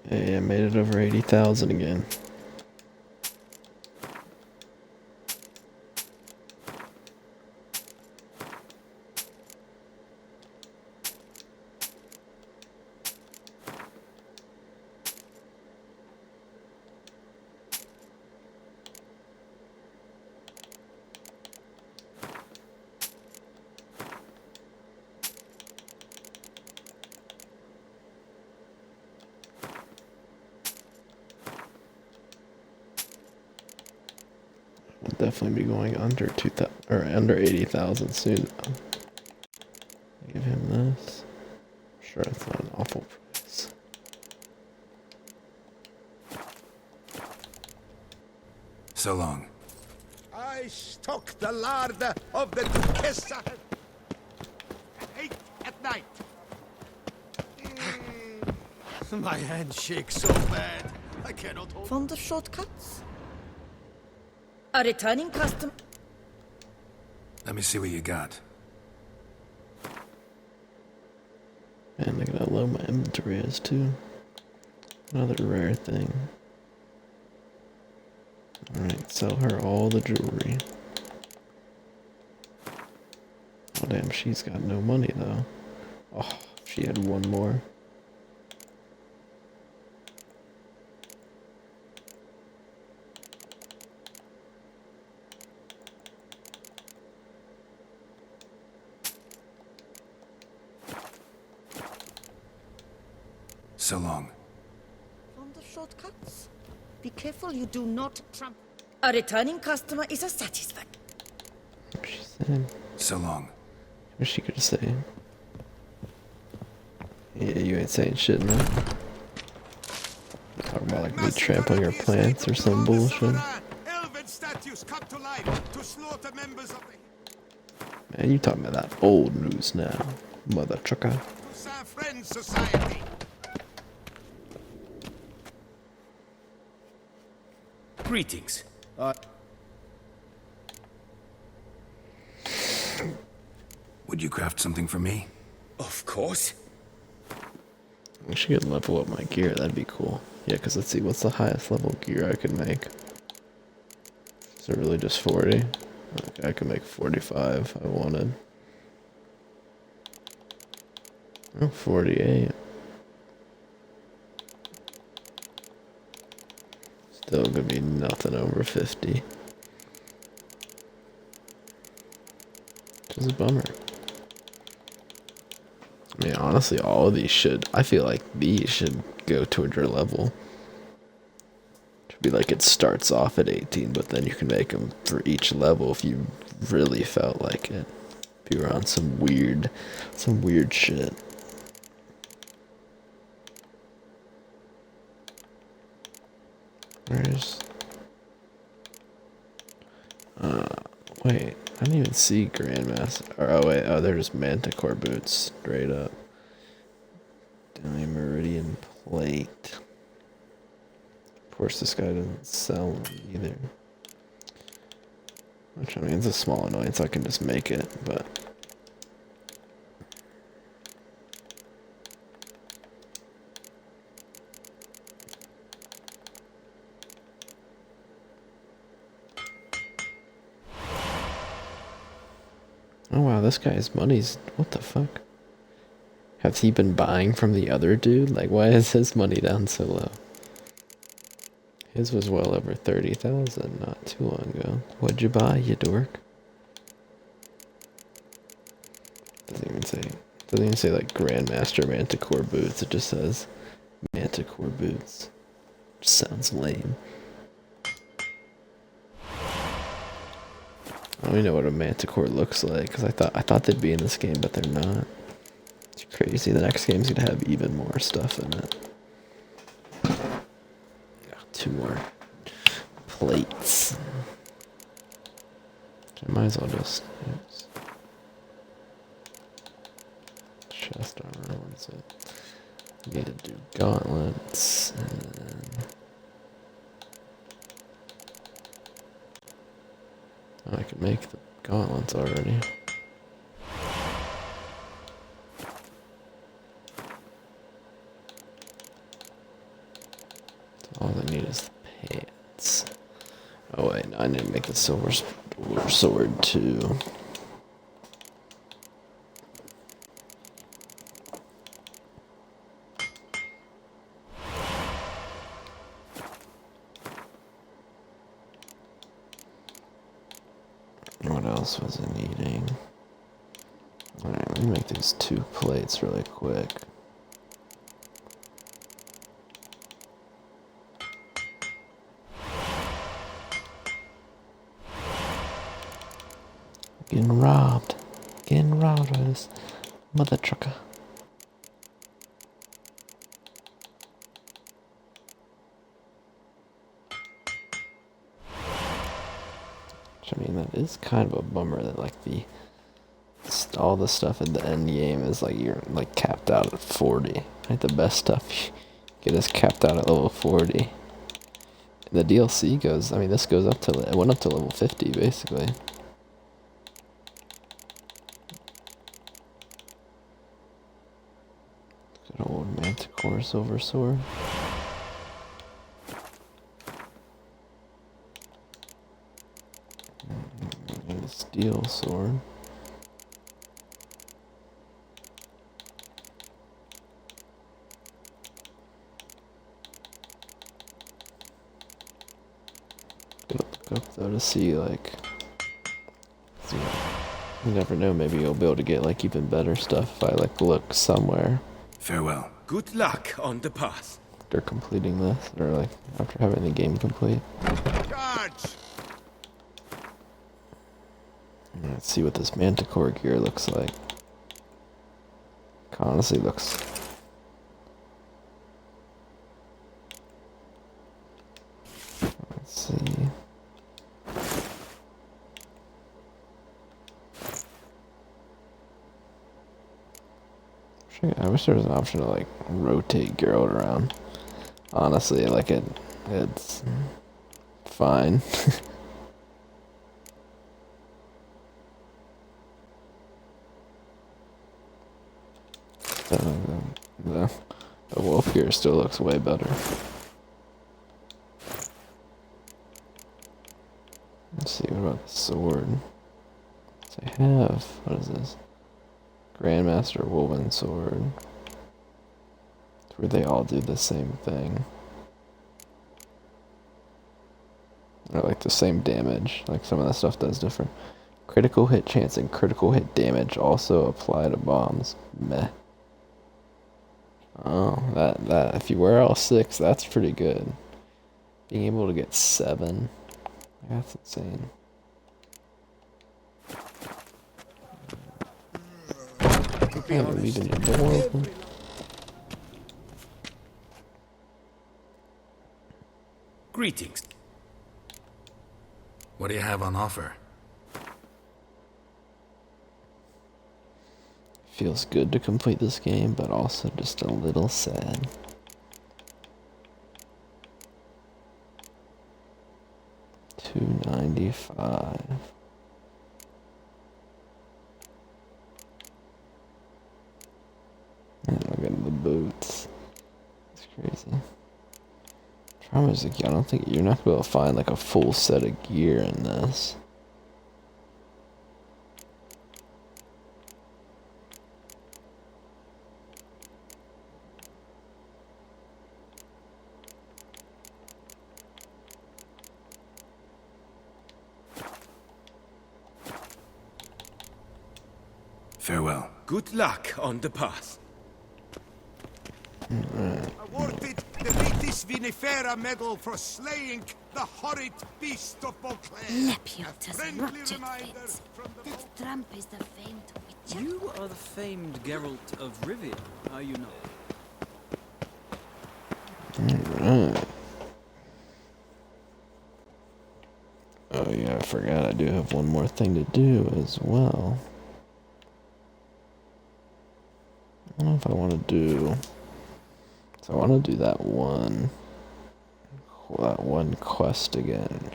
Hey, I made it over 80,000 again. I'll definitely be going under 2,000 or under 80,000 soon. Give him this. I'm sure it's not an awful price. So long. I stalk the larder of the Duchessa at 8 at night. My hand shakes so bad, I cannot hold. Found the shortcuts? A returning customer. Let me see what you got. And look at how low my inventory is too. Another rare thing. Alright, sell her all the jewelry. Oh damn, she's got no money though. Oh, if she had one more. So long. Found the shortcuts? Be careful you do not trump. A returning customer is a satisfaction. She said. So long. What she could say? Yeah, you ain't saying shit, man. Talking about like me trampling your plants or some bullshit. Elven statues come to life to slaughter members of the Man, you talking about that old news now, mother trucker. Saint Friends Society. Greetings. Would you craft something for me? Of course. I should get level up my gear, that'd be cool. Yeah, because let's see, what's the highest level gear I could make? Is it really just 40? Okay, I could make 45 if I wanted. Oh, 48. Still gonna be nothing over 50. Which is a bummer. I mean, honestly, all of these should, I feel like these should go toward your level. Should be like it starts off at 18, but then you can make them for each level if you really felt like it. If you were on some weird shit. Where's... wait, I didn't even see Grandmaster. Oh wait, oh there's Manticore boots, straight up. Meridian plate. Of course this guy doesn't sell them either. Which, I mean, it's a small annoyance, I can just make it, but... Oh wow, this guy's money's... What the fuck? Has he been buying from the other dude? Like, why is his money down so low? His was well over 30,000 not too long ago. What'd you buy, you dork? Doesn't even say like Grandmaster Manticore boots. It just says Manticore boots. Just sounds lame. I don't even know what a Manticore looks like because I thought they'd be in this game, but they're not. It's crazy. The next game's gonna have even more stuff in it. Two more plates. I might as well just. Oops. Chest armor. What's it? Need to do gauntlets and then. Oh, I can make the gauntlets already. So all I need is the pants. Oh wait, no, I need to make the silver sword too. What else was I needing? Alright, let me make these 2 plates really quick. Getting robbed by this mother trucker. I mean, that is kind of a bummer that like all the stuff in the end game is like you're like capped out at 40. Like the best stuff you get is capped out at level 40. And the DLC goes, I mean, this goes up to, it went up to level 50 basically. Good old Manticore silver sword. And a steel sword. Look up though to see like, you never know, maybe you'll be able to get like even better stuff if I like look somewhere. Farewell. Good luck on the path. After completing this, or like after having the game complete. Charge! Let's see what this Manticore gear looks like. Honestly looks. Let's see. I wish there was an option to like rotate Geralt around. Honestly, like it's fine. The wolf gear still looks way better. Let's see, what about the sword? So I have, what is this? Grandmaster Woven Sword. It's where they all do the same thing. Or like the same damage. Like some of that stuff does different. Critical hit chance and critical hit damage also apply to bombs. Meh. Oh, that if you wear all 6, that's pretty good. Being able to get 7, that's insane. I'm leaving your door open. Greetings. What do you have on offer? Feels good to complete this game, but also just a little sad. $295. And look at the boots. It's crazy. Problem is, like, I don't think you're not gonna be able to find like a full set of gear in this. Farewell. good luck on the path. Awarded the Vitis Vinifera medal for slaying the horrid beast of Beauclair. Lepiotus ruptured fits. That tramp is the famed witcher. You are the famed Geralt of Rivia, are you not? Alright. Oh yeah, I forgot I do have one more thing to do as well. I don't know if I want to do... So I want to do that one quest again.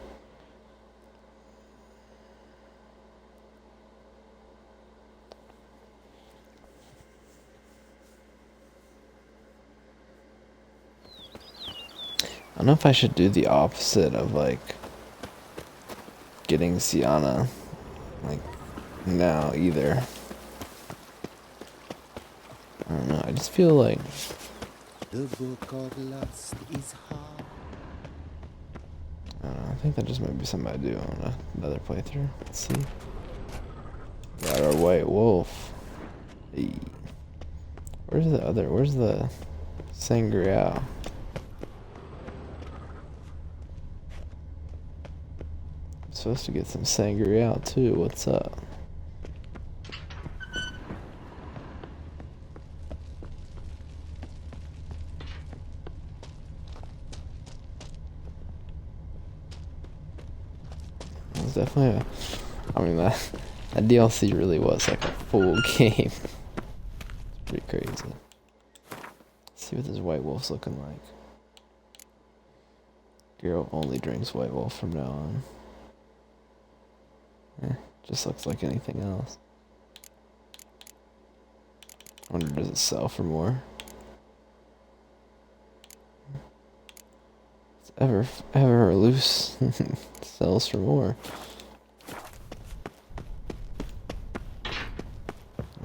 I don't know if I should do the opposite of like getting Sienna like now either. I don't know, I just feel like the book of lust is hard. I don't know, I think that just might be something I do on another playthrough. Let's see. Got our white wolf. Hey. Where's the Sangreal? I'm supposed to get some Sangreal too, what's up? Definitely I mean that DLC really was like a full game. It's pretty crazy. Let's see what this White Wolf's looking like. Geralt only drinks White Wolf from now on. Just looks like anything else. I wonder, does it sell for more? It's ever loose. Sells for more.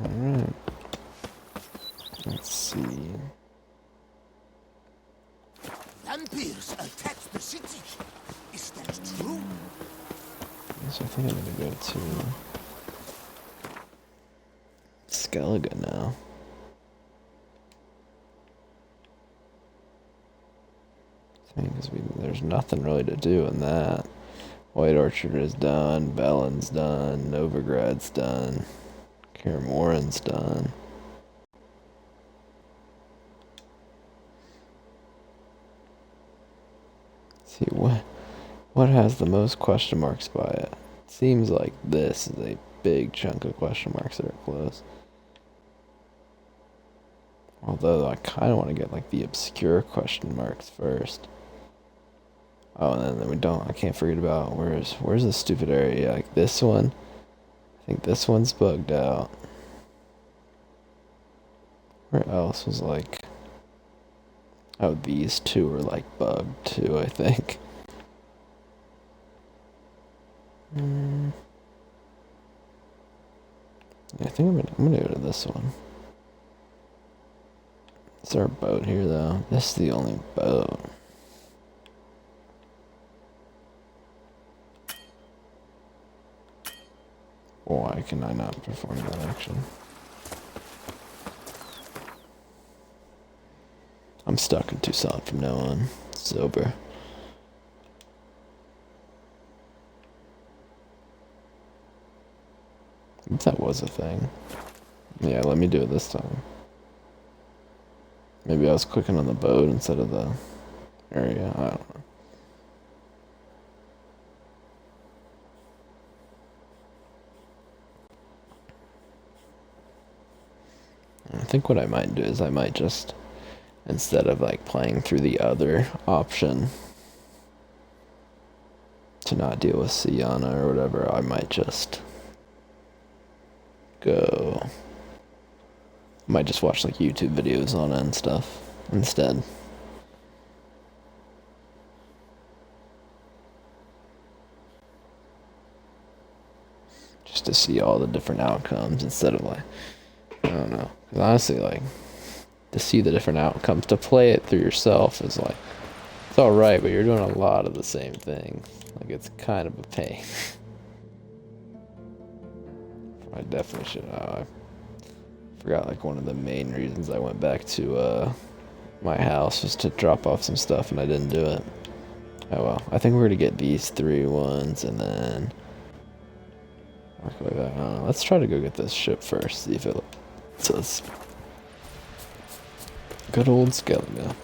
Alright. Let's see. Vampires attacked the city. Is that true? So I think I'm gonna go to Skellige now. Because there's nothing really to do in that. White Orchard is done, Bellen's done, Novigrad's done, Kaer Morhen's done. Let's see what has the most question marks by it. Seems like this is a big chunk of question marks that are close. Although I kind of want to get like the obscure question marks first. Oh, and then we don't. I can't forget about where's the stupid area? Like this one. I think this one's bugged out. Where else was like? Oh, these two are like bugged too. I think. Yeah, I think I'm gonna go to this one. Is there a boat here though? This is the only boat. Why can I not perform that action? I'm stuck in Toussaint from now on. Sober. If that was a thing. Yeah, let me do it this time. Maybe I was clicking on the boat instead of the area. I don't know. I think what I might do is I might just, instead of like playing through the other option to not deal with Sienna or whatever, I might just go, might just watch like YouTube videos on it and stuff instead. Just to see all the different outcomes instead of like, I don't know. Because honestly, like, to see the different outcomes, to play it through yourself is like, it's alright, but you're doing a lot of the same thing. Like, it's kind of a pain. I definitely should. Forgot like one of the main reasons I went back to my house was to drop off some stuff, and I didn't do it. Oh well. I think we're gonna get these 3 ones, and then work our way back. I don't know. Let's try to go get this ship first. See if it says good old Skellige.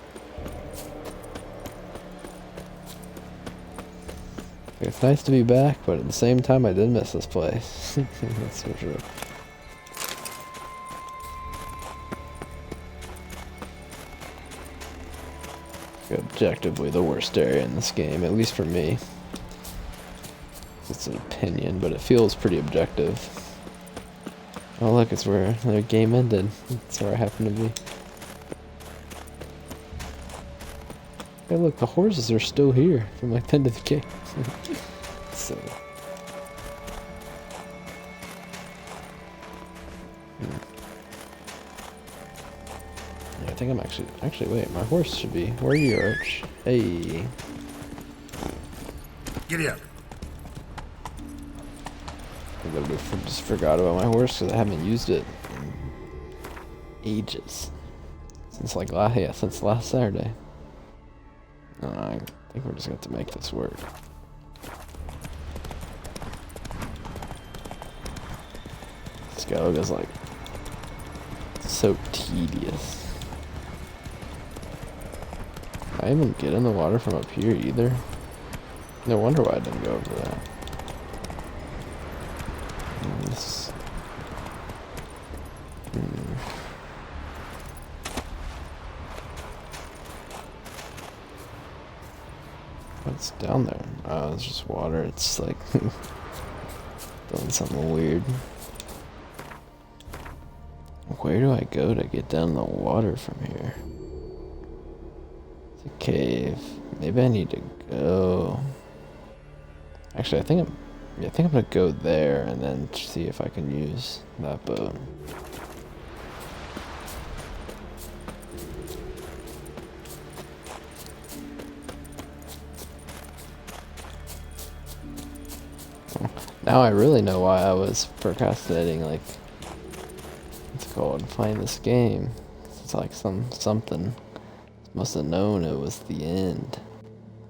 It's nice to be back, but at the same time, I did miss this place. That's for sure. Objectively the worst area in this game, at least for me. It's an opinion, but it feels pretty objective. Oh look, it's where the game ended. That's where I happen to be. Hey look, the horses are still here from like the end of the game. So I think I'm actually wait, my horse should be. Where are you, Arch? Hey. Giddy up. I just forgot about my horse because I haven't used it in ages. Since like since last Saturday. I think we're just going to make this work. Skellige's like so tedious. I even get in the water from up here either. No wonder why I didn't go over that. What's down there? Oh, it's just water. It's like doing something weird. Where do I go to get down the water from here? It's a cave. Maybe I need to go. Actually, I think I'm gonna go there and then see if I can use that boat. Now I really know why I was procrastinating, like, what's it called, playing this game. It's like something. Must have known it was the end.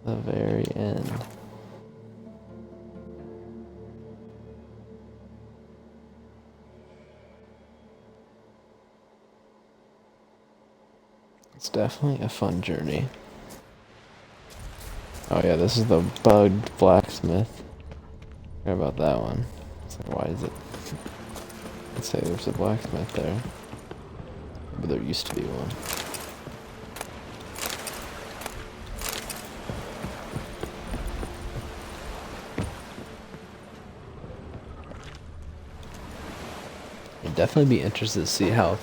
The very end. It's definitely a fun journey. Oh yeah, this is the bugged blacksmith. Forgot about that one. It's like, why is it? Let's say there's a blacksmith there. But there used to be one. I'd definitely be interested to see how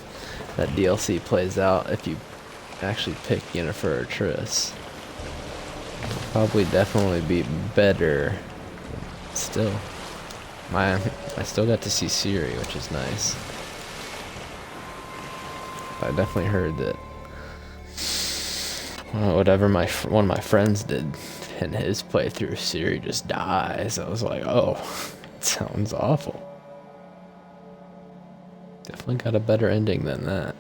that DLC plays out if you actually pick Yennefer or Triss. Probably definitely be better. Still, I still got to see Ciri, which is nice. I definitely heard that whatever one of my friends did in his playthrough, Ciri just dies. I was like, oh, it sounds awful. Definitely got a better ending than that.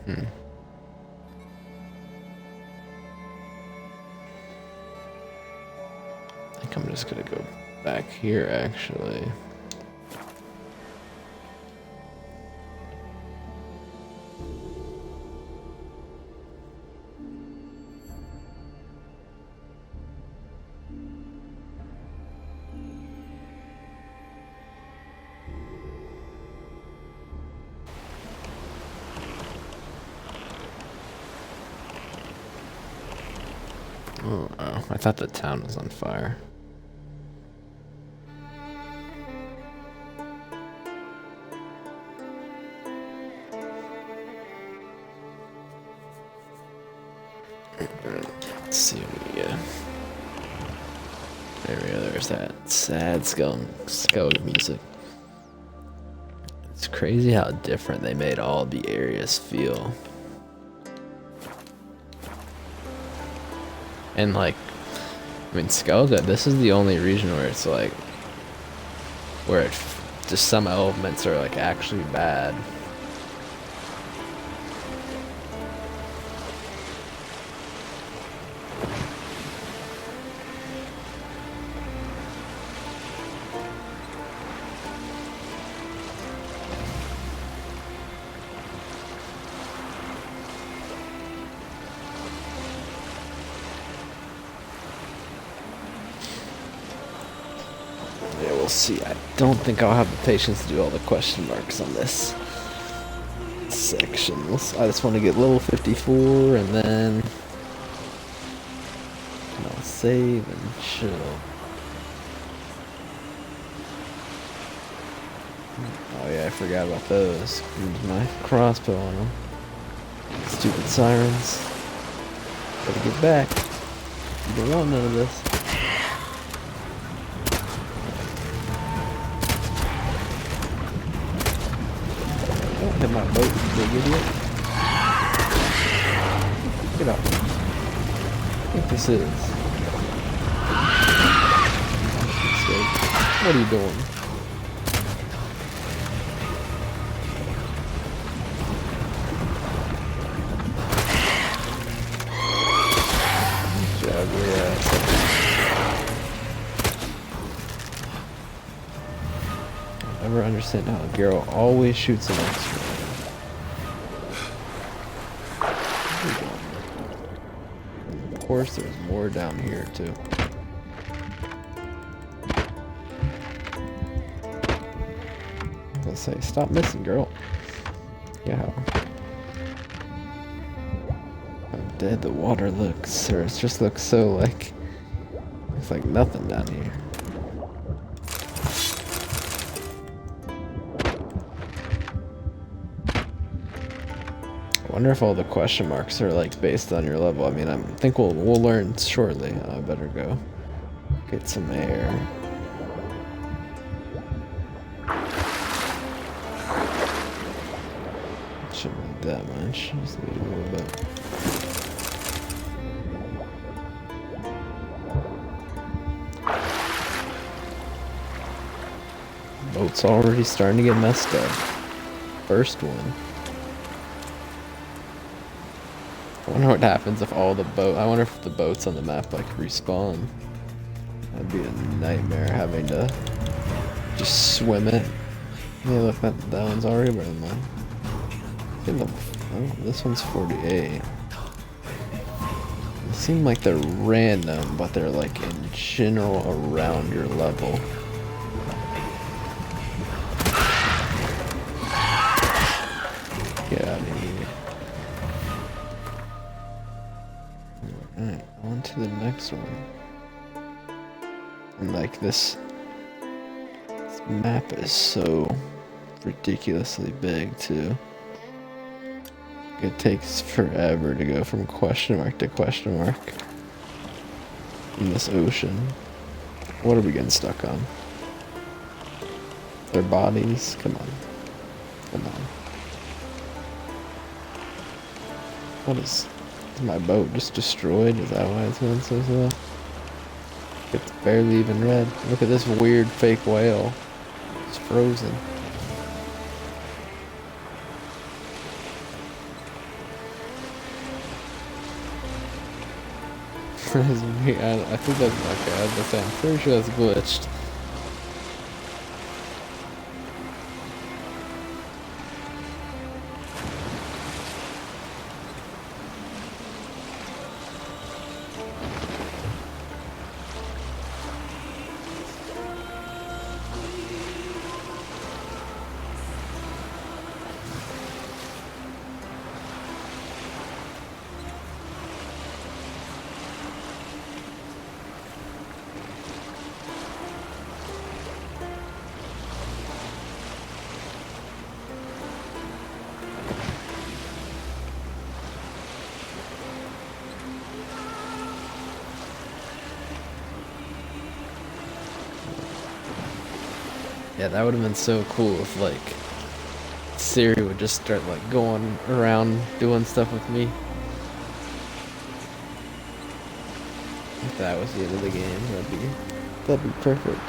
I think I'm just gonna go back here, actually. Oh, I thought the town was on fire. Let's see what we get. There we go, there's that sad Skellige music. It's crazy how different they made all the areas feel. And like, I mean, Skellige, this is the only region where it's like, where just some elements are like actually bad. Yeah, we'll see. I don't think I'll have the patience to do all the question marks on this section. I just want to get level 54 and then I'll save and chill. Oh yeah, I forgot about those. Use my crossbow on them. Stupid sirens. Gotta get back. You don't want none of this. Don't hit my boat, you big idiot. Get out. I think this is. What are you doing? I never understand how Geralt always shoots an extra. Of course, there's more down here too. Let's say, stop missing, girl. Yeah. How dead the water looks, or it just looks so like it's like nothing down here. I wonder if all the question marks are like based on your level. I mean, I think we'll learn shortly. I better go get some air. Shouldn't need that much. Just need a little bit. Boat's already starting to get messed up. First one. I wonder what happens if all the boat. I wonder if the boats on the map like respawn. That'd be a nightmare having to just swim it. Yeah, look, that one's already better than mine. Oh, this one's 48. They seem like they're random, but they're like in general around your level. Get out of here. Alright, on to the next one. And like this map is so ridiculously big too. It takes forever to go from question mark to question mark in this ocean. What are we getting stuck on? Their bodies? Come on. Come on. What is my boat just destroyed? Is that why it's going so slow? It's barely even red. Look at this weird fake whale. It's frozen. I think that's okay. I'm pretty sure that's glitched. Yeah, that would have been so cool if, like, Ciri would just start, like, going around doing stuff with me. If that was the end of the game, that'd be perfect.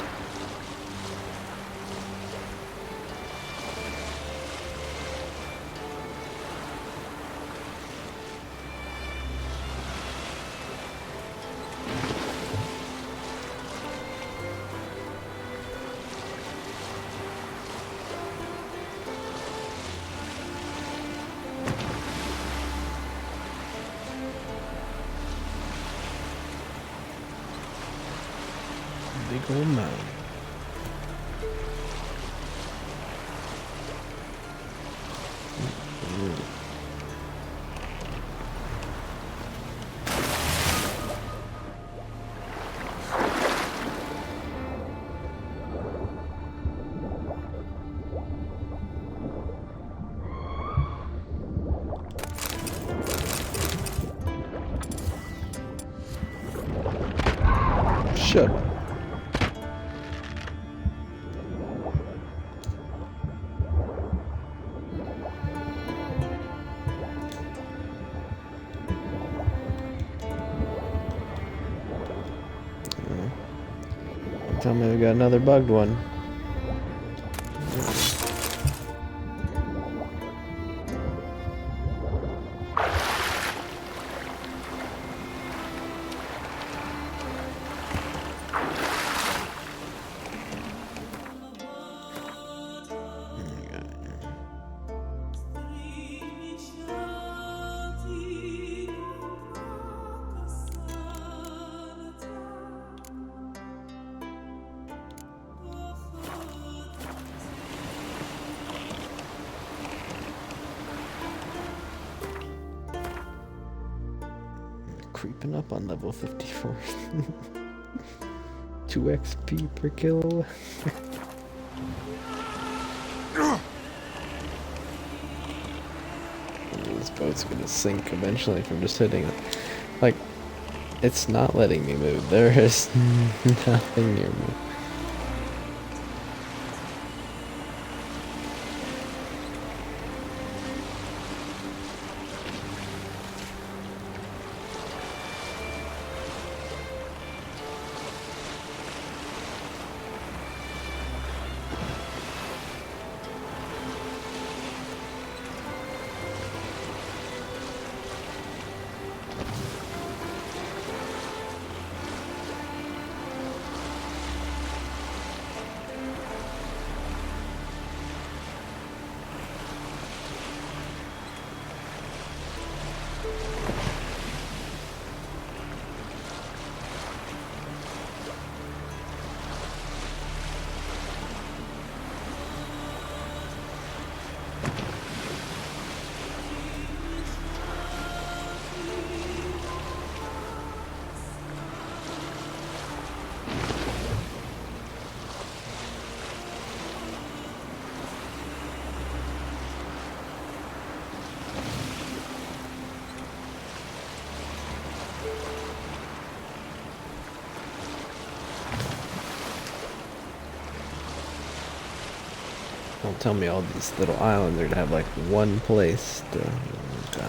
big old mountain. Shut up. Tell me we got another bugged one. Creeping up on level 54. 2 XP per kill. This boat's gonna sink eventually from just hitting it. Like, it's not letting me move. There is nothing near me. Don't tell me all these little islands are gonna have like one place to go.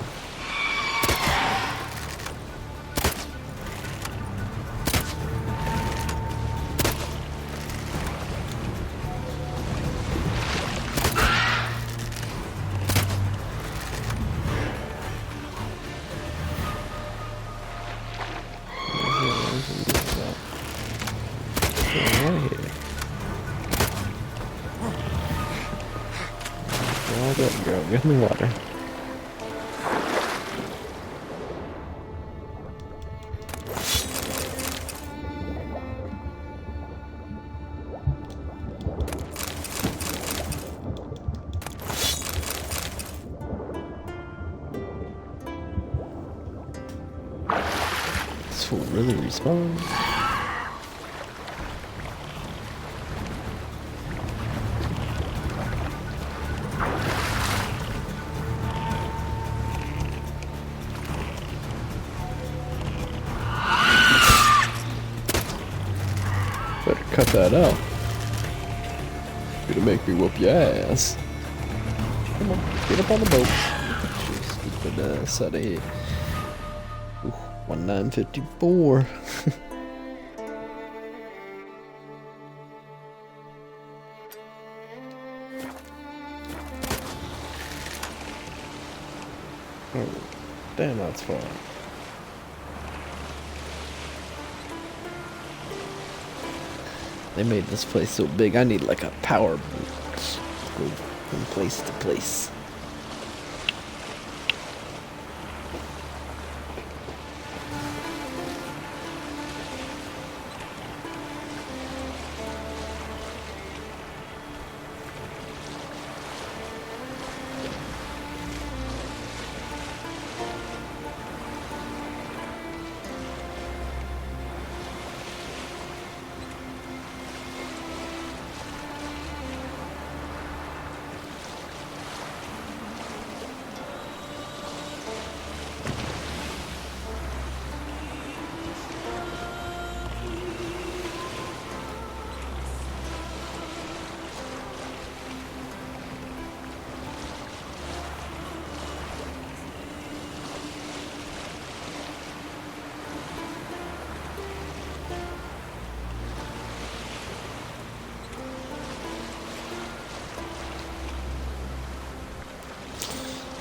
Girl, get in the water. This will really respawn. Better cut that out. You're gonna make me whoop your ass. Come on, get up on the boat. Stupid ass out of here. Ooh, 1954. Oh, damn, that's far. They made this place so big, I need like a power boot to go from place to place.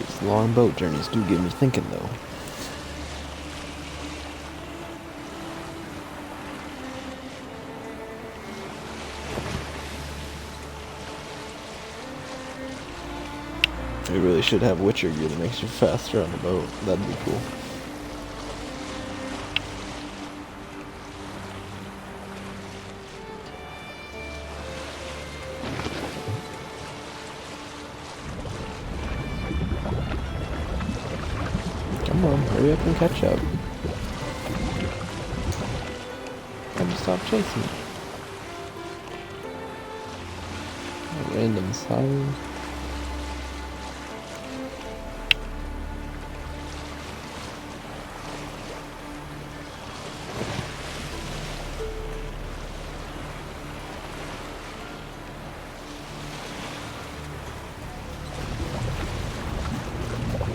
These long boat journeys do get me thinking, though. We really should have Witcher gear that makes you faster on the boat. That'd be cool. Come on, hurry up and catch up. Gotta stop chasing me. A random siren.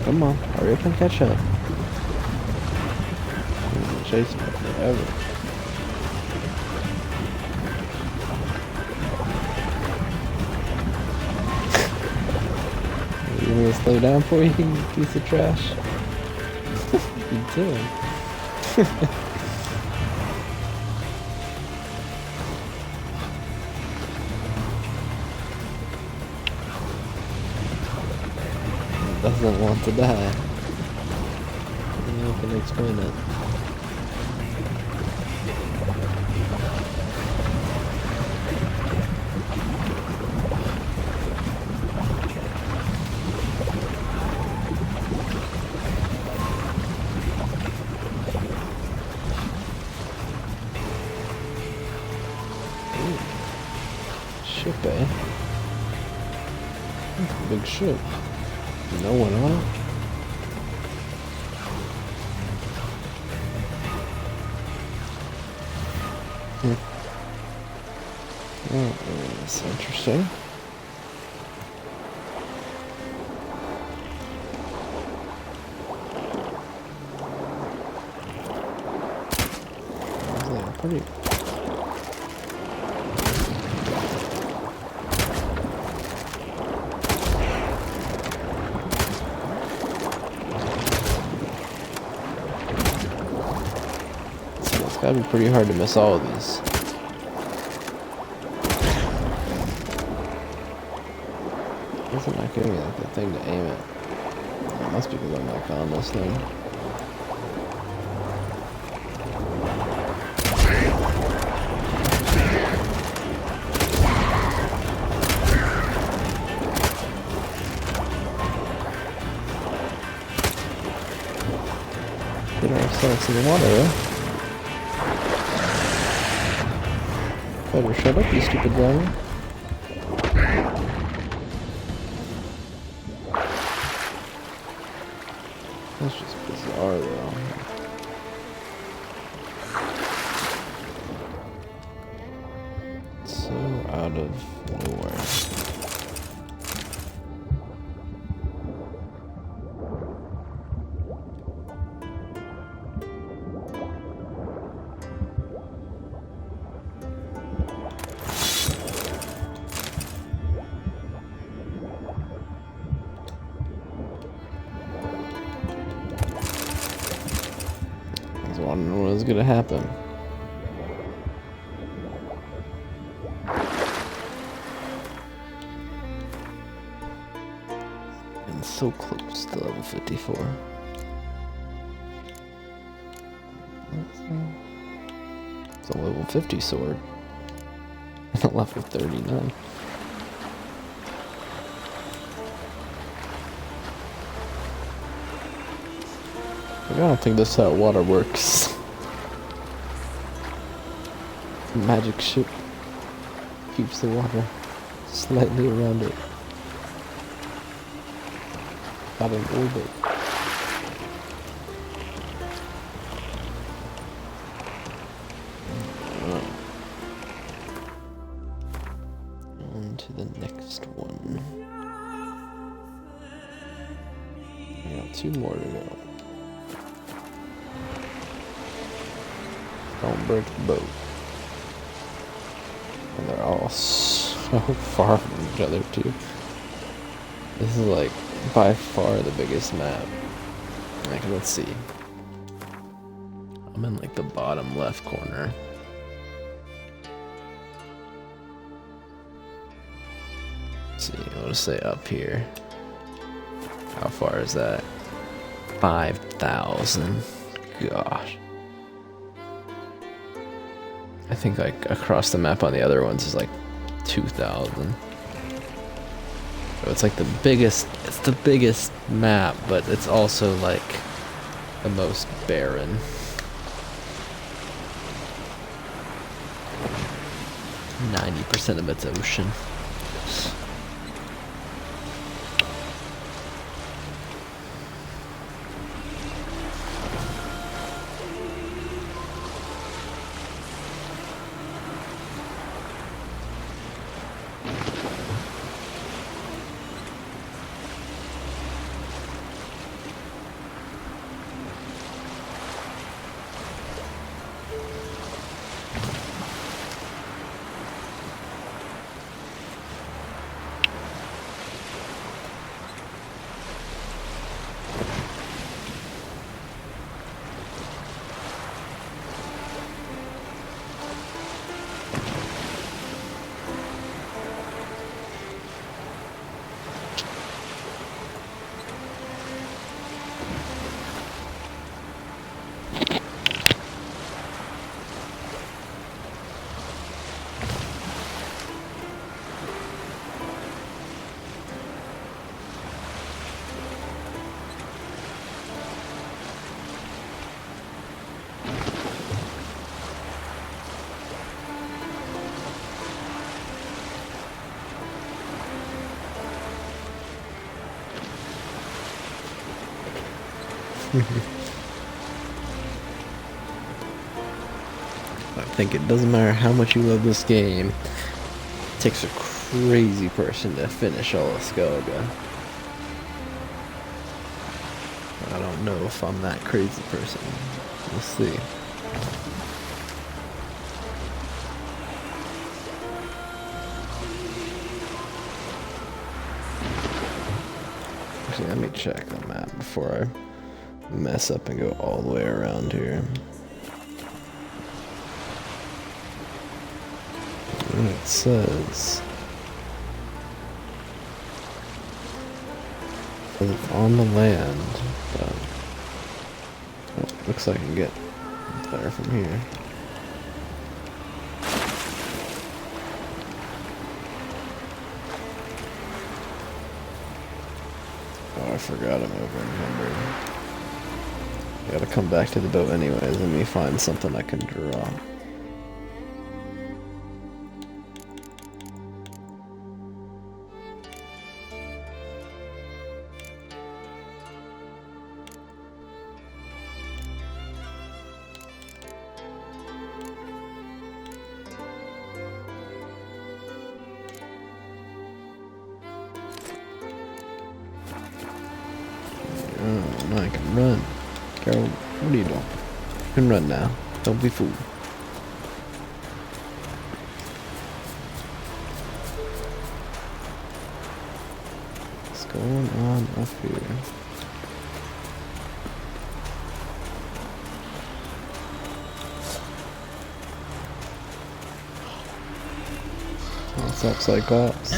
Come on, hurry up and catch up. You've been chasing me forever. You want me to slow down for you, you piece of trash? You doing? Doesn't want to die. You can explain it. Ooh. Ship, eh? That's a big ship. No one on it? Oh, that's interesting. That's pretty. It's gotta be pretty hard to miss all of these. Why is it not giving me like the thing to aim at? It must be because I'm like on this thing. Get ourselves in the water, eh? Better shut up, you stupid driver. That's just bizarre, though. So out of nowhere. I was wondering what was gonna happen. And so close to level 54. It's a level 50 sword. And a level 39. I don't think this is how water works. Magic ship keeps the water slightly around it. Out of orbit. On to the next one. We got 2 more to go. Don't break the boat. And they're all so far from each other too. This is like by far the biggest map. Like, let's see. I'm in like the bottom left corner. Let's see, I'll just say up here. How far is that? 5,000. Gosh. I think like across the map on the other ones is like 2,000. So it's like the biggest, it's the biggest map, but it's also like the most barren. %of it's ocean. I think it doesn't matter how much you love this game, it takes a crazy person to finish all of Skellige. I don't know if I'm that crazy person. We'll see. Actually, let me check the map before I mess up and go all the way around here. It says it's on the land, but looks like I can get there from here. Oh, I forgot I'm over encumbered. I gotta come back to the boat anyways. Let me find something I can draw. Oh, no, I can run. Carol, what are you doing? You can run now. Don't be fooled. What's going on up here? What's up, Cyclops?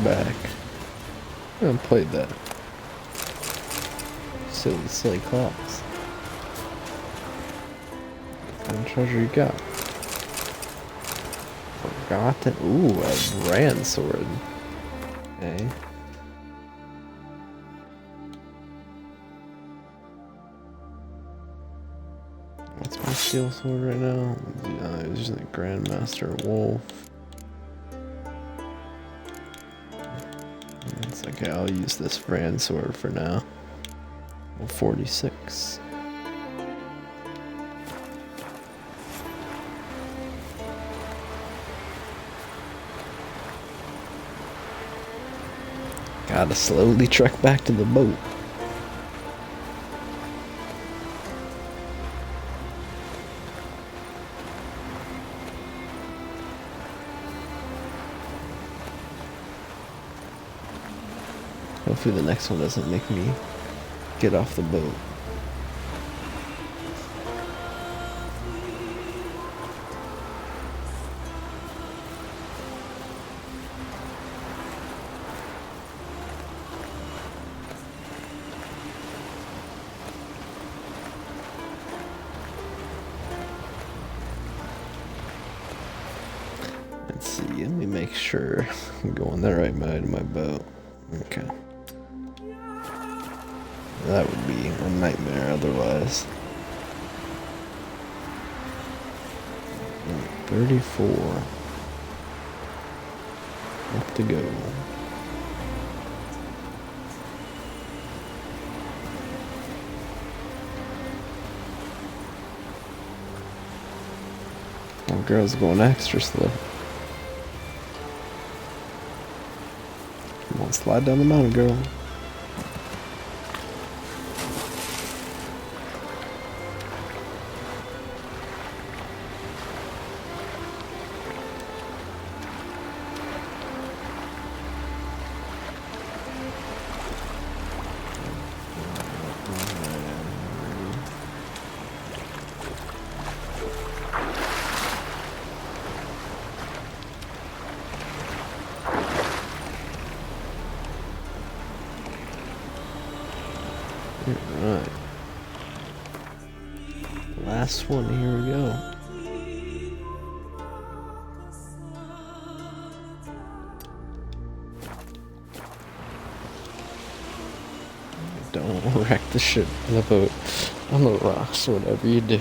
Back. I haven't played that. Silly Cyclops. What kind of treasure you got? Forgotten. Ooh, a brand sword. Okay. What's my steel sword right now? It's just a Grandmaster Wolf. It's okay, I'll use this brand sword for now. 46. Gotta slowly trek back to the boat. Hopefully the next one doesn't make me get off the boat. Let's see, let me make sure I'm going the right way to my boat. Okay. That would be a nightmare otherwise. 34. Up to go. Oh, girl's going extra slow. Come on, slide down the mountain, girl. Alright. Last one, here we go. Don't wreck the shit on the boat, on the rocks, whatever you do.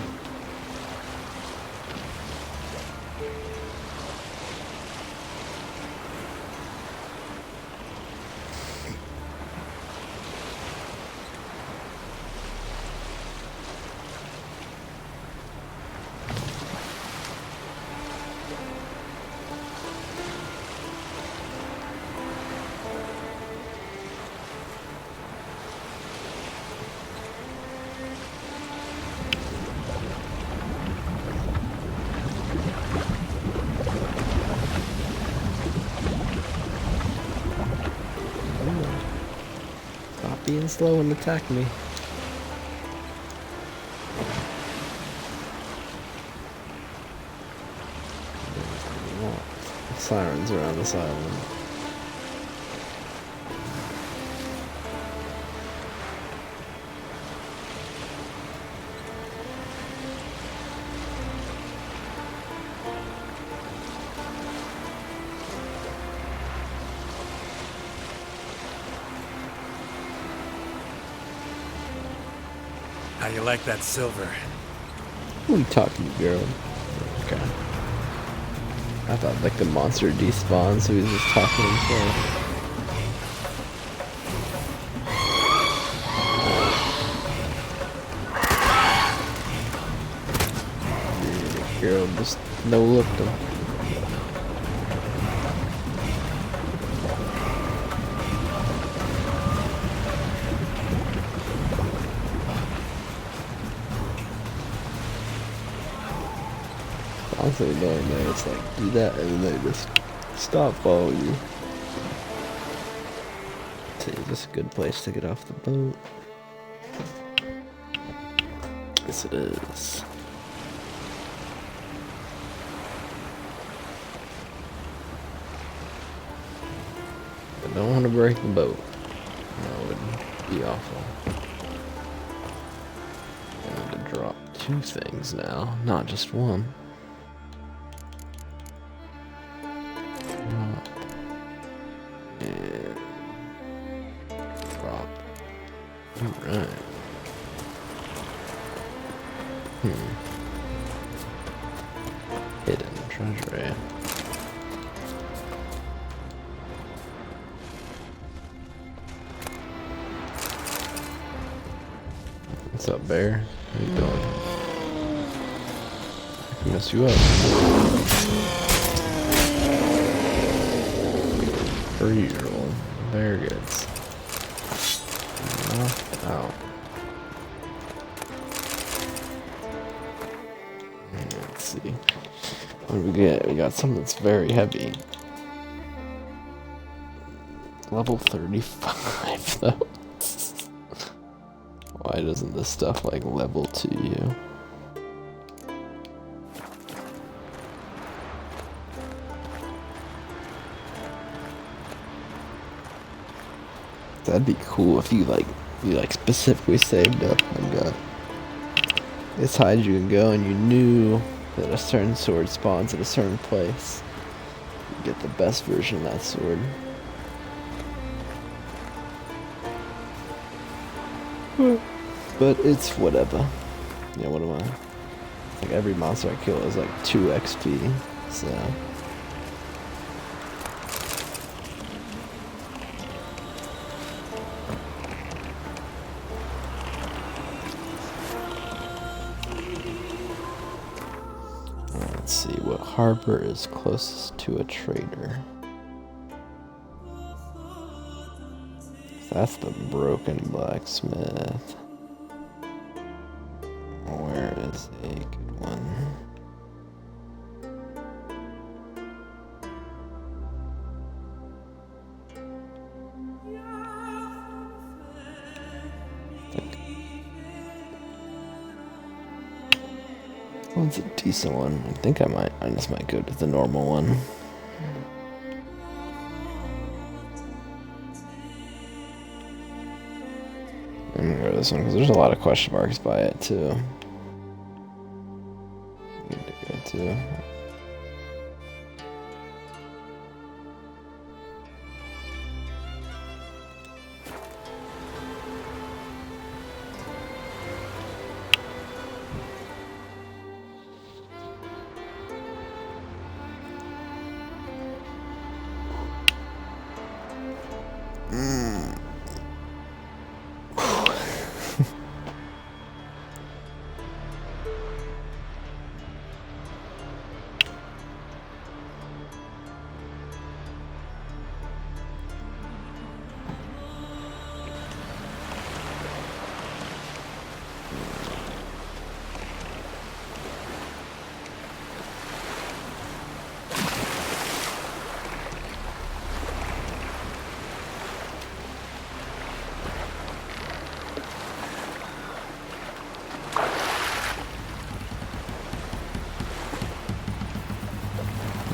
Stop being slow and attack me. Sirens around this island. How you like that silver? What are you talking to, girl? Okay. I thought like the monster despawned, so he was just talking to himself. Yeah, girl, just no looked him. Honestly, knowing that it's like do that and then they just stop following you. See, is this a good place to get off the boat? Yes, it is. I don't want to break the boat. That would be awful. I need to drop 2 things now, not just one. And drop. Alright. Hidden treasure. What's up, bear? How you doing? I can mess you up. Per usual. Very good. Knocked out. Let's see. What do we get? We got something that's very heavy. Level 35 though. Why doesn't this stuff like level to you? That'd be cool if you specifically saved up and got as high as you can go, and you knew that a certain sword spawns at a certain place. You get the best version of that sword. But it's whatever. Yeah, what am I? Like every monster I kill is like 2 XP, so. Let's see, what harbor is closest to a trader? That's the Broken Blacksmith. Where is a good one? One's a decent one. I think I just might go to the normal one. I'm gonna go to this one because there's a lot of question marks by it too. Need to go to.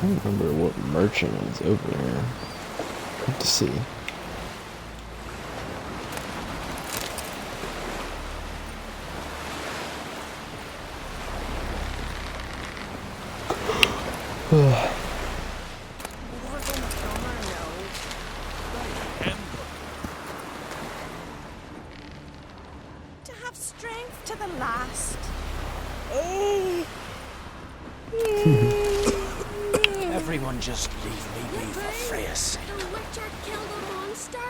I don't remember what merchant is over here. Good to see. To have strength to the last. Everyone just leave me be for Freya's sake. The Witcher killed a monster.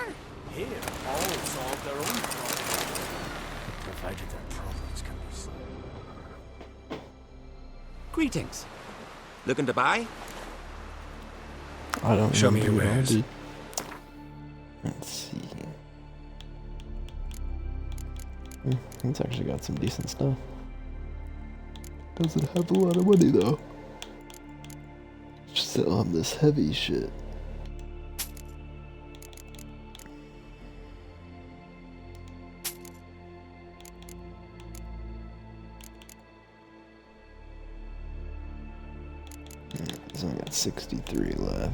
Here, all solve their own problems. Provided their problems can be solved. Greetings. Looking to buy? I don't Show me your remember wares. all the- Let's see. It's actually got some decent stuff. Doesn't have a lot of money though. Still on this heavy shit. It's only got 63 left.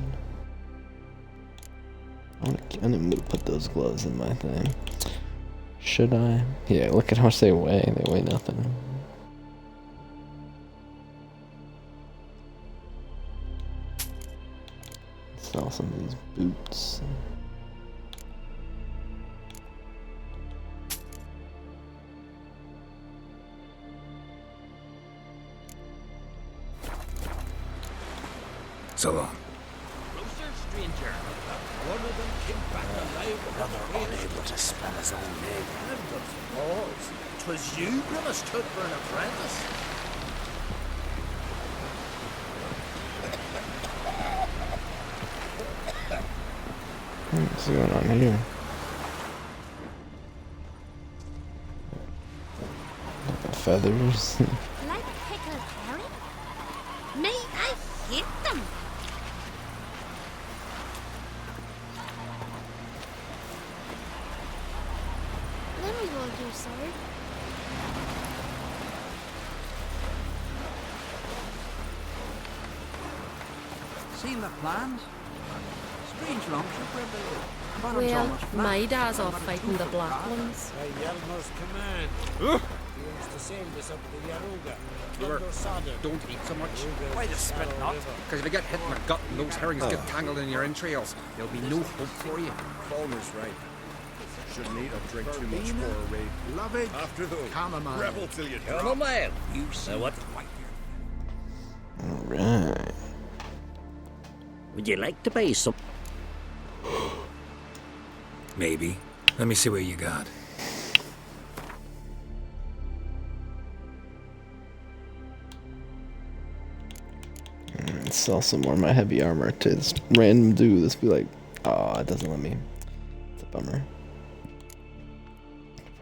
I'm gonna put those gloves in my thing. Should I? Yeah, look at how much they weigh. They weigh nothing. Sell some of these boots. So long. Closer, stranger. One of them came back alive. Brother unable to spell his own name. Was. 'Twas you Grimace took for an apprentice. What's going on here? Feathers. Like pickled herring? May I hit them? Let me hold your sword. Seen the plans? Strange lumps of rebellion. Well, my dad's off fighting the Black Ones. By Yelmer's command. He wants to send us up the Yaruga. Don't eat so much. Why the spit not? Because if you get hit in the gut and those herrings get tangled in your entrails, there'll be no hope for you. Falmer's right. Shouldn't eat or drink too much for a raid. Love it. After those. Chamomile. Rebel till you drop. Chamomile. You see what? Alright. Would you like to buy some? Maybe. Let me see what you got. Sell some more of my heavy armor to this random dude. This be like, oh, it doesn't let me. It's a bummer.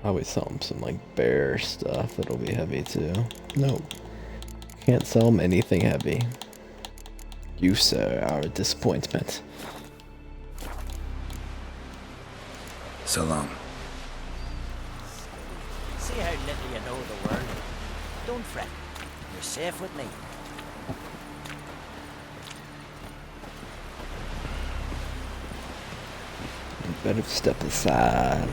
Probably sell him some like bear stuff that'll be heavy too. Nope. Can't sell him anything heavy. You, sir, are a disappointment. So long. See how little you know of the world. Don't fret. You're safe with me. You better step aside.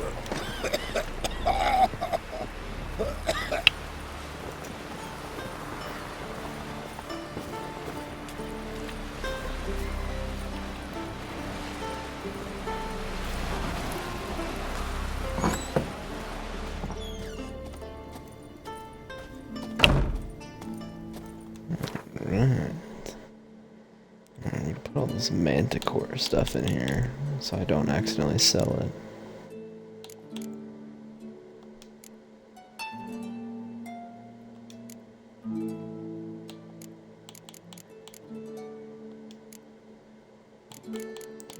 Put all this manticore stuff in here so I don't accidentally sell it.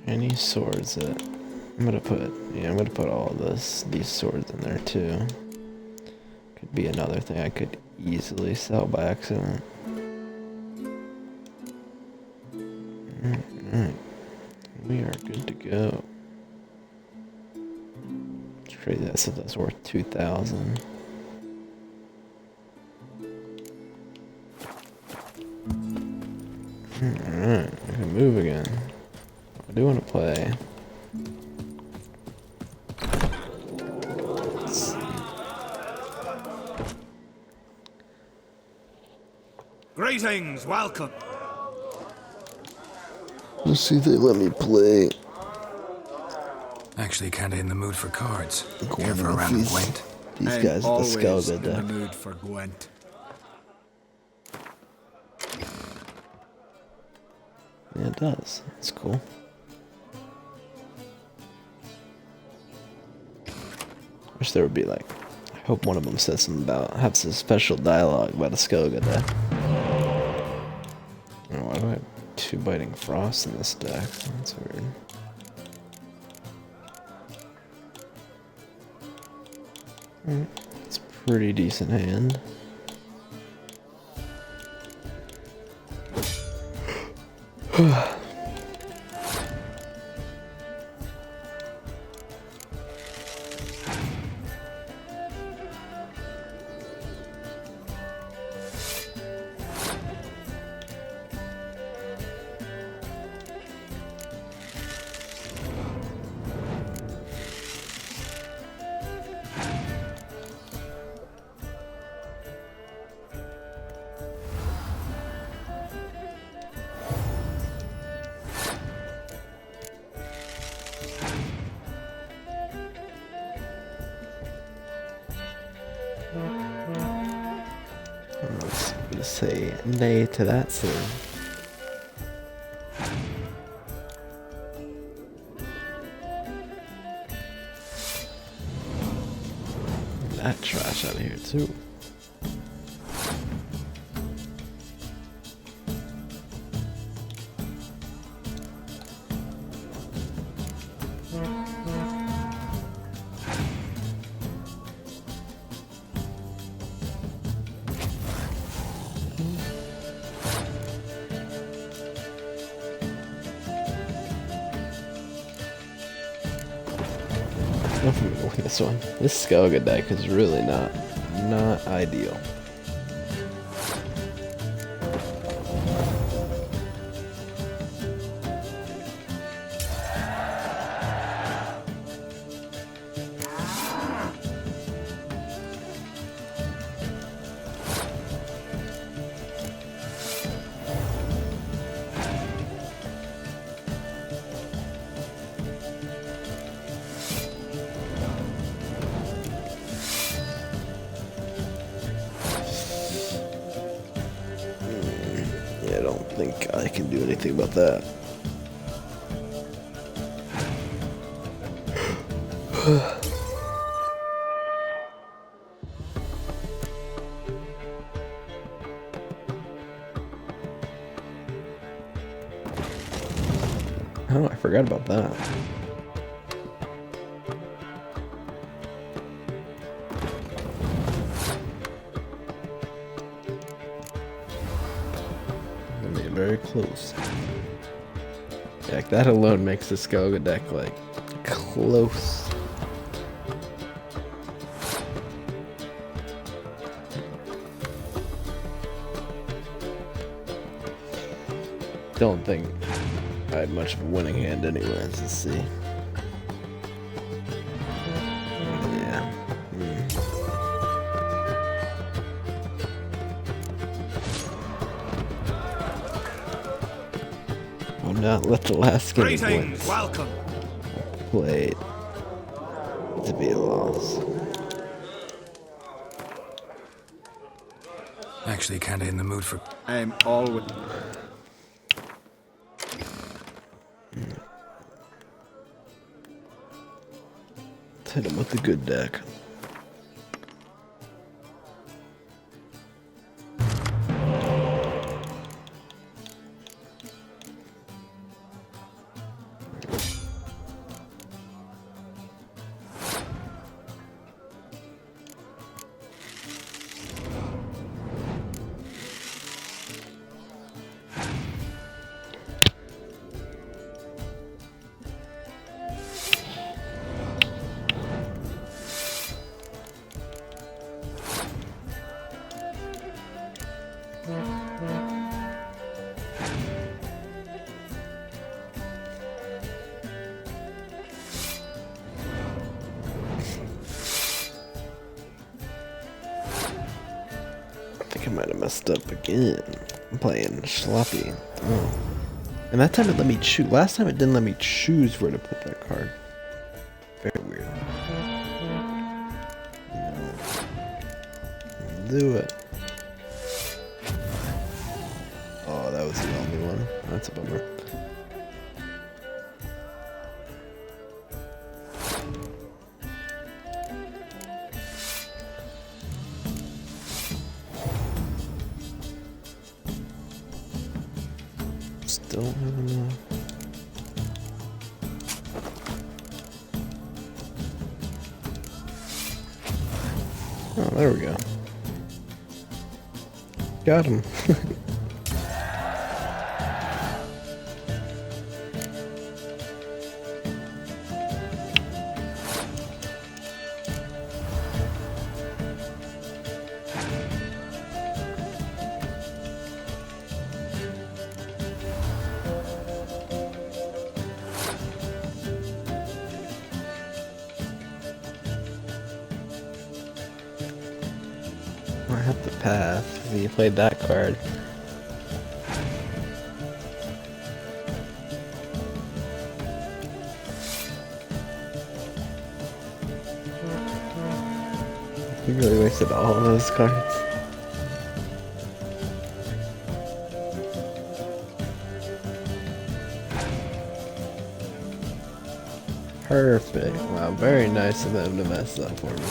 Any swords that I'm gonna put all these swords in there too. Could be another thing I could easily sell by accident. Alright. We are good to go. Let's trade that so that's worth 2,000. Alright, I can move again. I do want to play. Greetings, welcome. Let's see if they let me play. Actually, kinda in the mood for cards. Care for a round of Gwent? These guys at the Skellige in the deck. mood for Gwent. Yeah, it does. It's cool. Wish there would be like, I hope one of them says something about, have some special dialogue about a Skellige deck. Oh, why do I have 2 Biting Frost in this deck? That's weird. It's a pretty decent hand. Let's say nay to that soon. That trash out of here too. with this one. This Skellige deck is really not ideal. Yeah, I don't think I can do anything about that. Oh, I forgot about that. Very close. Yeah, like that alone makes the Skellige deck like close. Don't think I had much of a winning hand anyways. Let's see. Yeah. Not let the last game Greetings, welcome. Played to be a loss. Actually, kinda in the mood for. I'm always. Hit him with the good deck. I think I might have messed up again. I'm playing sloppy. Oh. And that time it let me choose. Last time it didn't let me choose where to put that card. Very weird. No. Do it. Oh, that was the only one. That's a bummer. Still don't have enough. Oh, there we go. Got him. I have to pass. You played that card. You really wasted all of those cards. Perfect. Wow, very nice of them to mess up for me.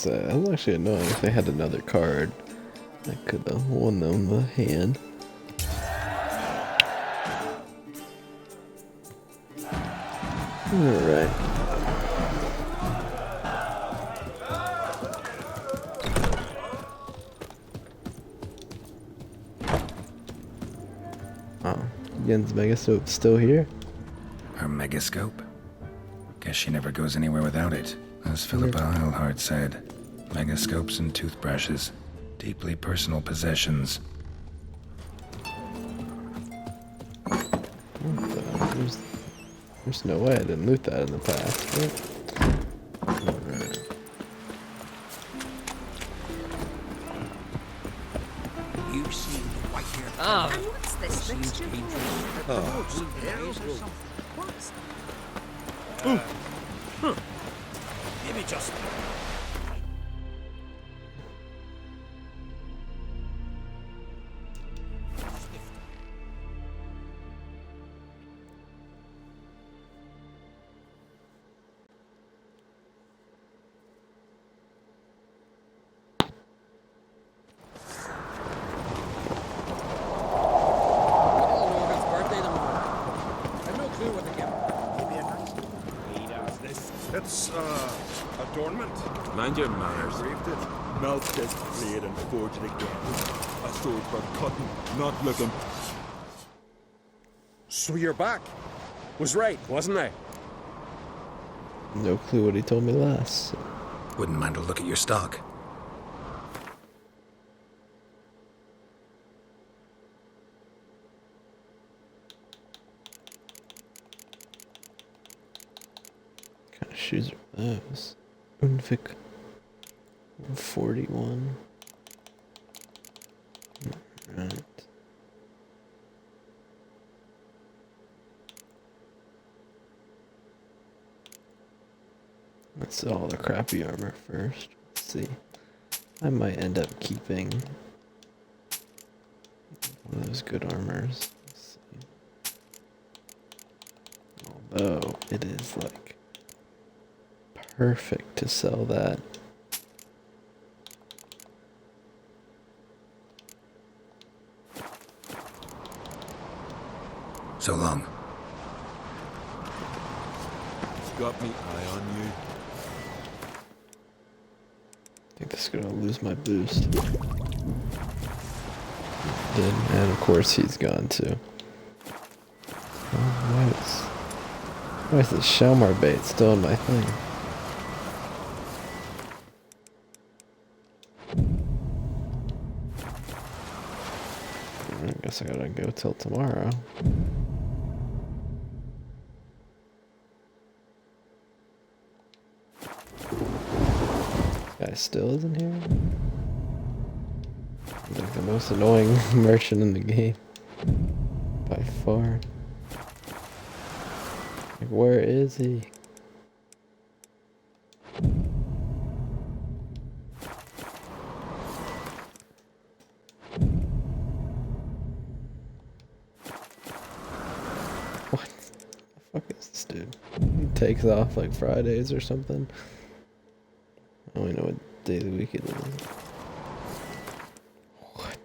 That was actually annoying. If they had another card, I could have won them the hand. Alright. Oh, Yen's Megascope's still here? Her Megascope? Guess she never goes anywhere without it. As Philippa Eilhart said, Megascopes and toothbrushes. Deeply personal possessions. There's no way I didn't loot that in the past. Right? Alright. You see white hair. Ah, and what's this mixture Maybe just. It's, adornment. Mind your manners. Mouth gets blade and forge it again. A sword for cutting, not looking. So you're back. Was right, wasn't I? No clue what he told me last. Wouldn't mind a look at your stock. What kind of shoes are those? Unfik 41. Right. Let's sell all the crappy armor first. Let's see. I might end up keeping one of those good armors. Let's see. Although it is like perfect to sell that. So long. Got me eye on you. I think this is gonna lose my boost. Did, and of course he's gone too. Why is the Shalmar bait still in my thing? I guess I gotta go till tomorrow. Guy still isn't here? He's like the most annoying merchant in the game. By far. Like, where is he? What the fuck is this dude? He takes off like Fridays or something. I don't even know what day of the week it is. What?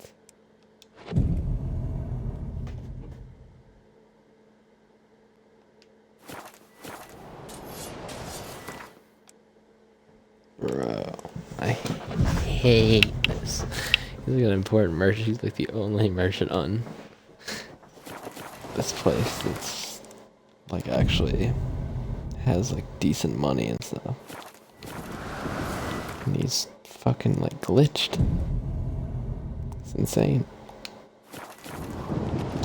Bro, I hate this. He's like an important merchant. He's like the only merchant on this place that's like actually has like decent money and stuff. And he's fucking like glitched. It's insane.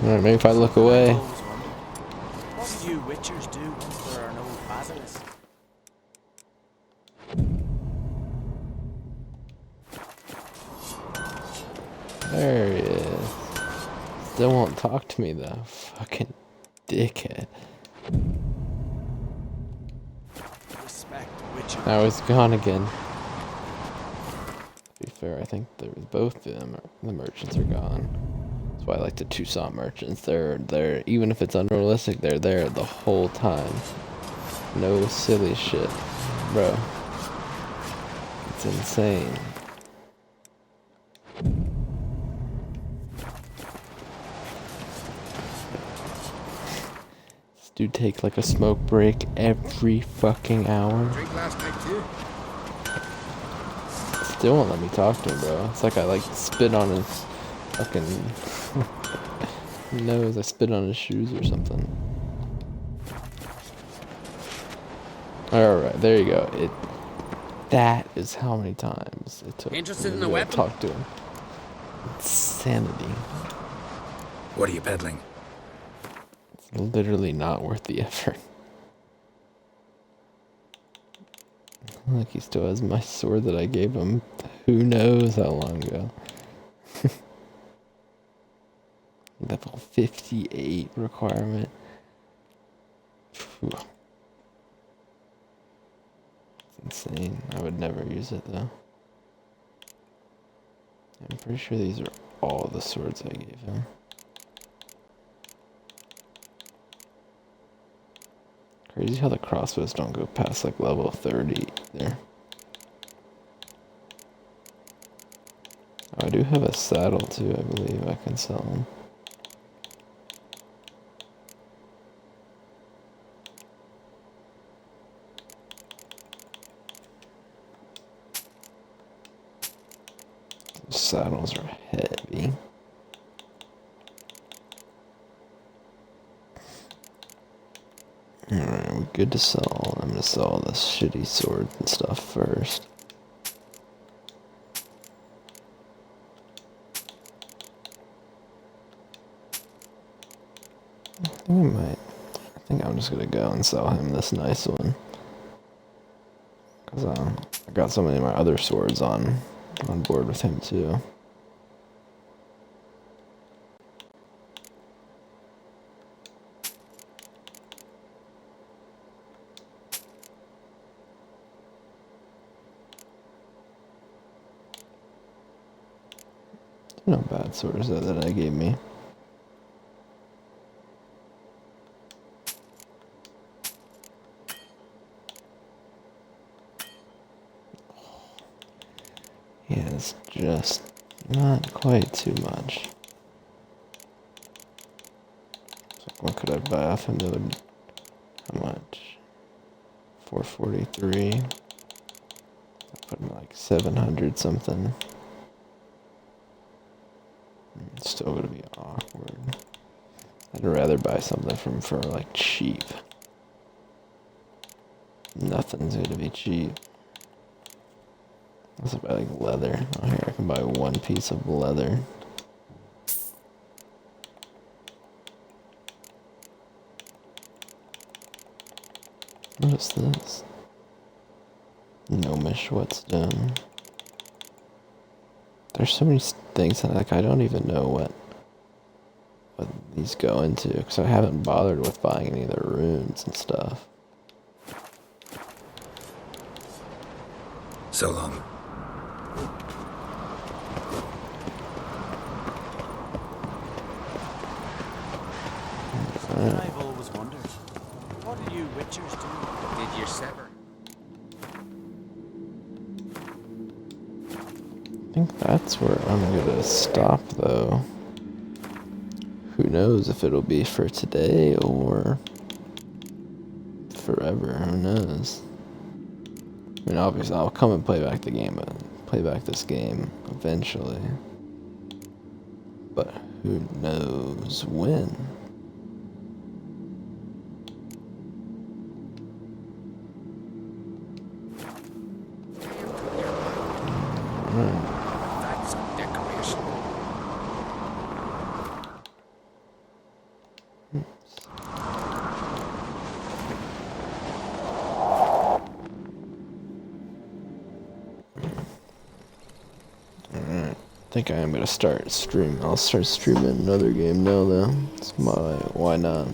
Alright, maybe if I look away. What do you witchers do when there are no basilisks? There he is. Still won't talk to me though. Fucking dickhead. Respect witchers. Now he's gone again. To be fair, I think both of them, the merchants are gone. That's why I like the Toussaint merchants. They're there, even if it's unrealistic, they're there the whole time. No silly shit, bro. It's insane. This do take like a smoke break every fucking hour. Drink last night too? Still won't let me talk to him, bro. It's like I like spit on his fucking nose. I spit on his shoes or something. Alright, there you go. That is how many times it took Interested me in a to weapon? talk to him. Insanity. What are you peddling? It's literally not worth the effort. Like he still has my sword that I gave him who knows how long ago. Level 58 requirement. Phew. It's insane. I would never use it though. I'm pretty sure these are all the swords I gave him. Crazy how the crossbows don't go past like level 30 there. Oh, I do have a saddle too, I believe I can sell them. The saddles are heavy. Alright, we're good to sell. I'm gonna sell all this shitty sword and stuff first. I think I'm just gonna go and sell him this nice one. Cause I got so many of my other swords on board with him too. No bad swords that I gave me. Yeah, it's just not quite too much. So what could I buy off him that would, how much? 443. I put him like 700 something. It's still gonna be awkward. I'd rather buy something from for like cheap. Nothing's gonna be cheap. Unless I buy like leather. Oh, here I can buy one piece of leather. What is this? Gnomish whetstone. There's so many things that like I don't even know what these go into because I haven't bothered with buying any of the runes and stuff. So long. I've always wondered, what do you witchers do? Did you sever? I think that's where I'm gonna stop though. Who knows if it'll be for today or forever, who knows. I mean obviously I'll come and play back the game, play back this game eventually. But who knows when. That's decoration. Alright, I think I am gonna start streaming. I'll start streaming another game now though. It's why not?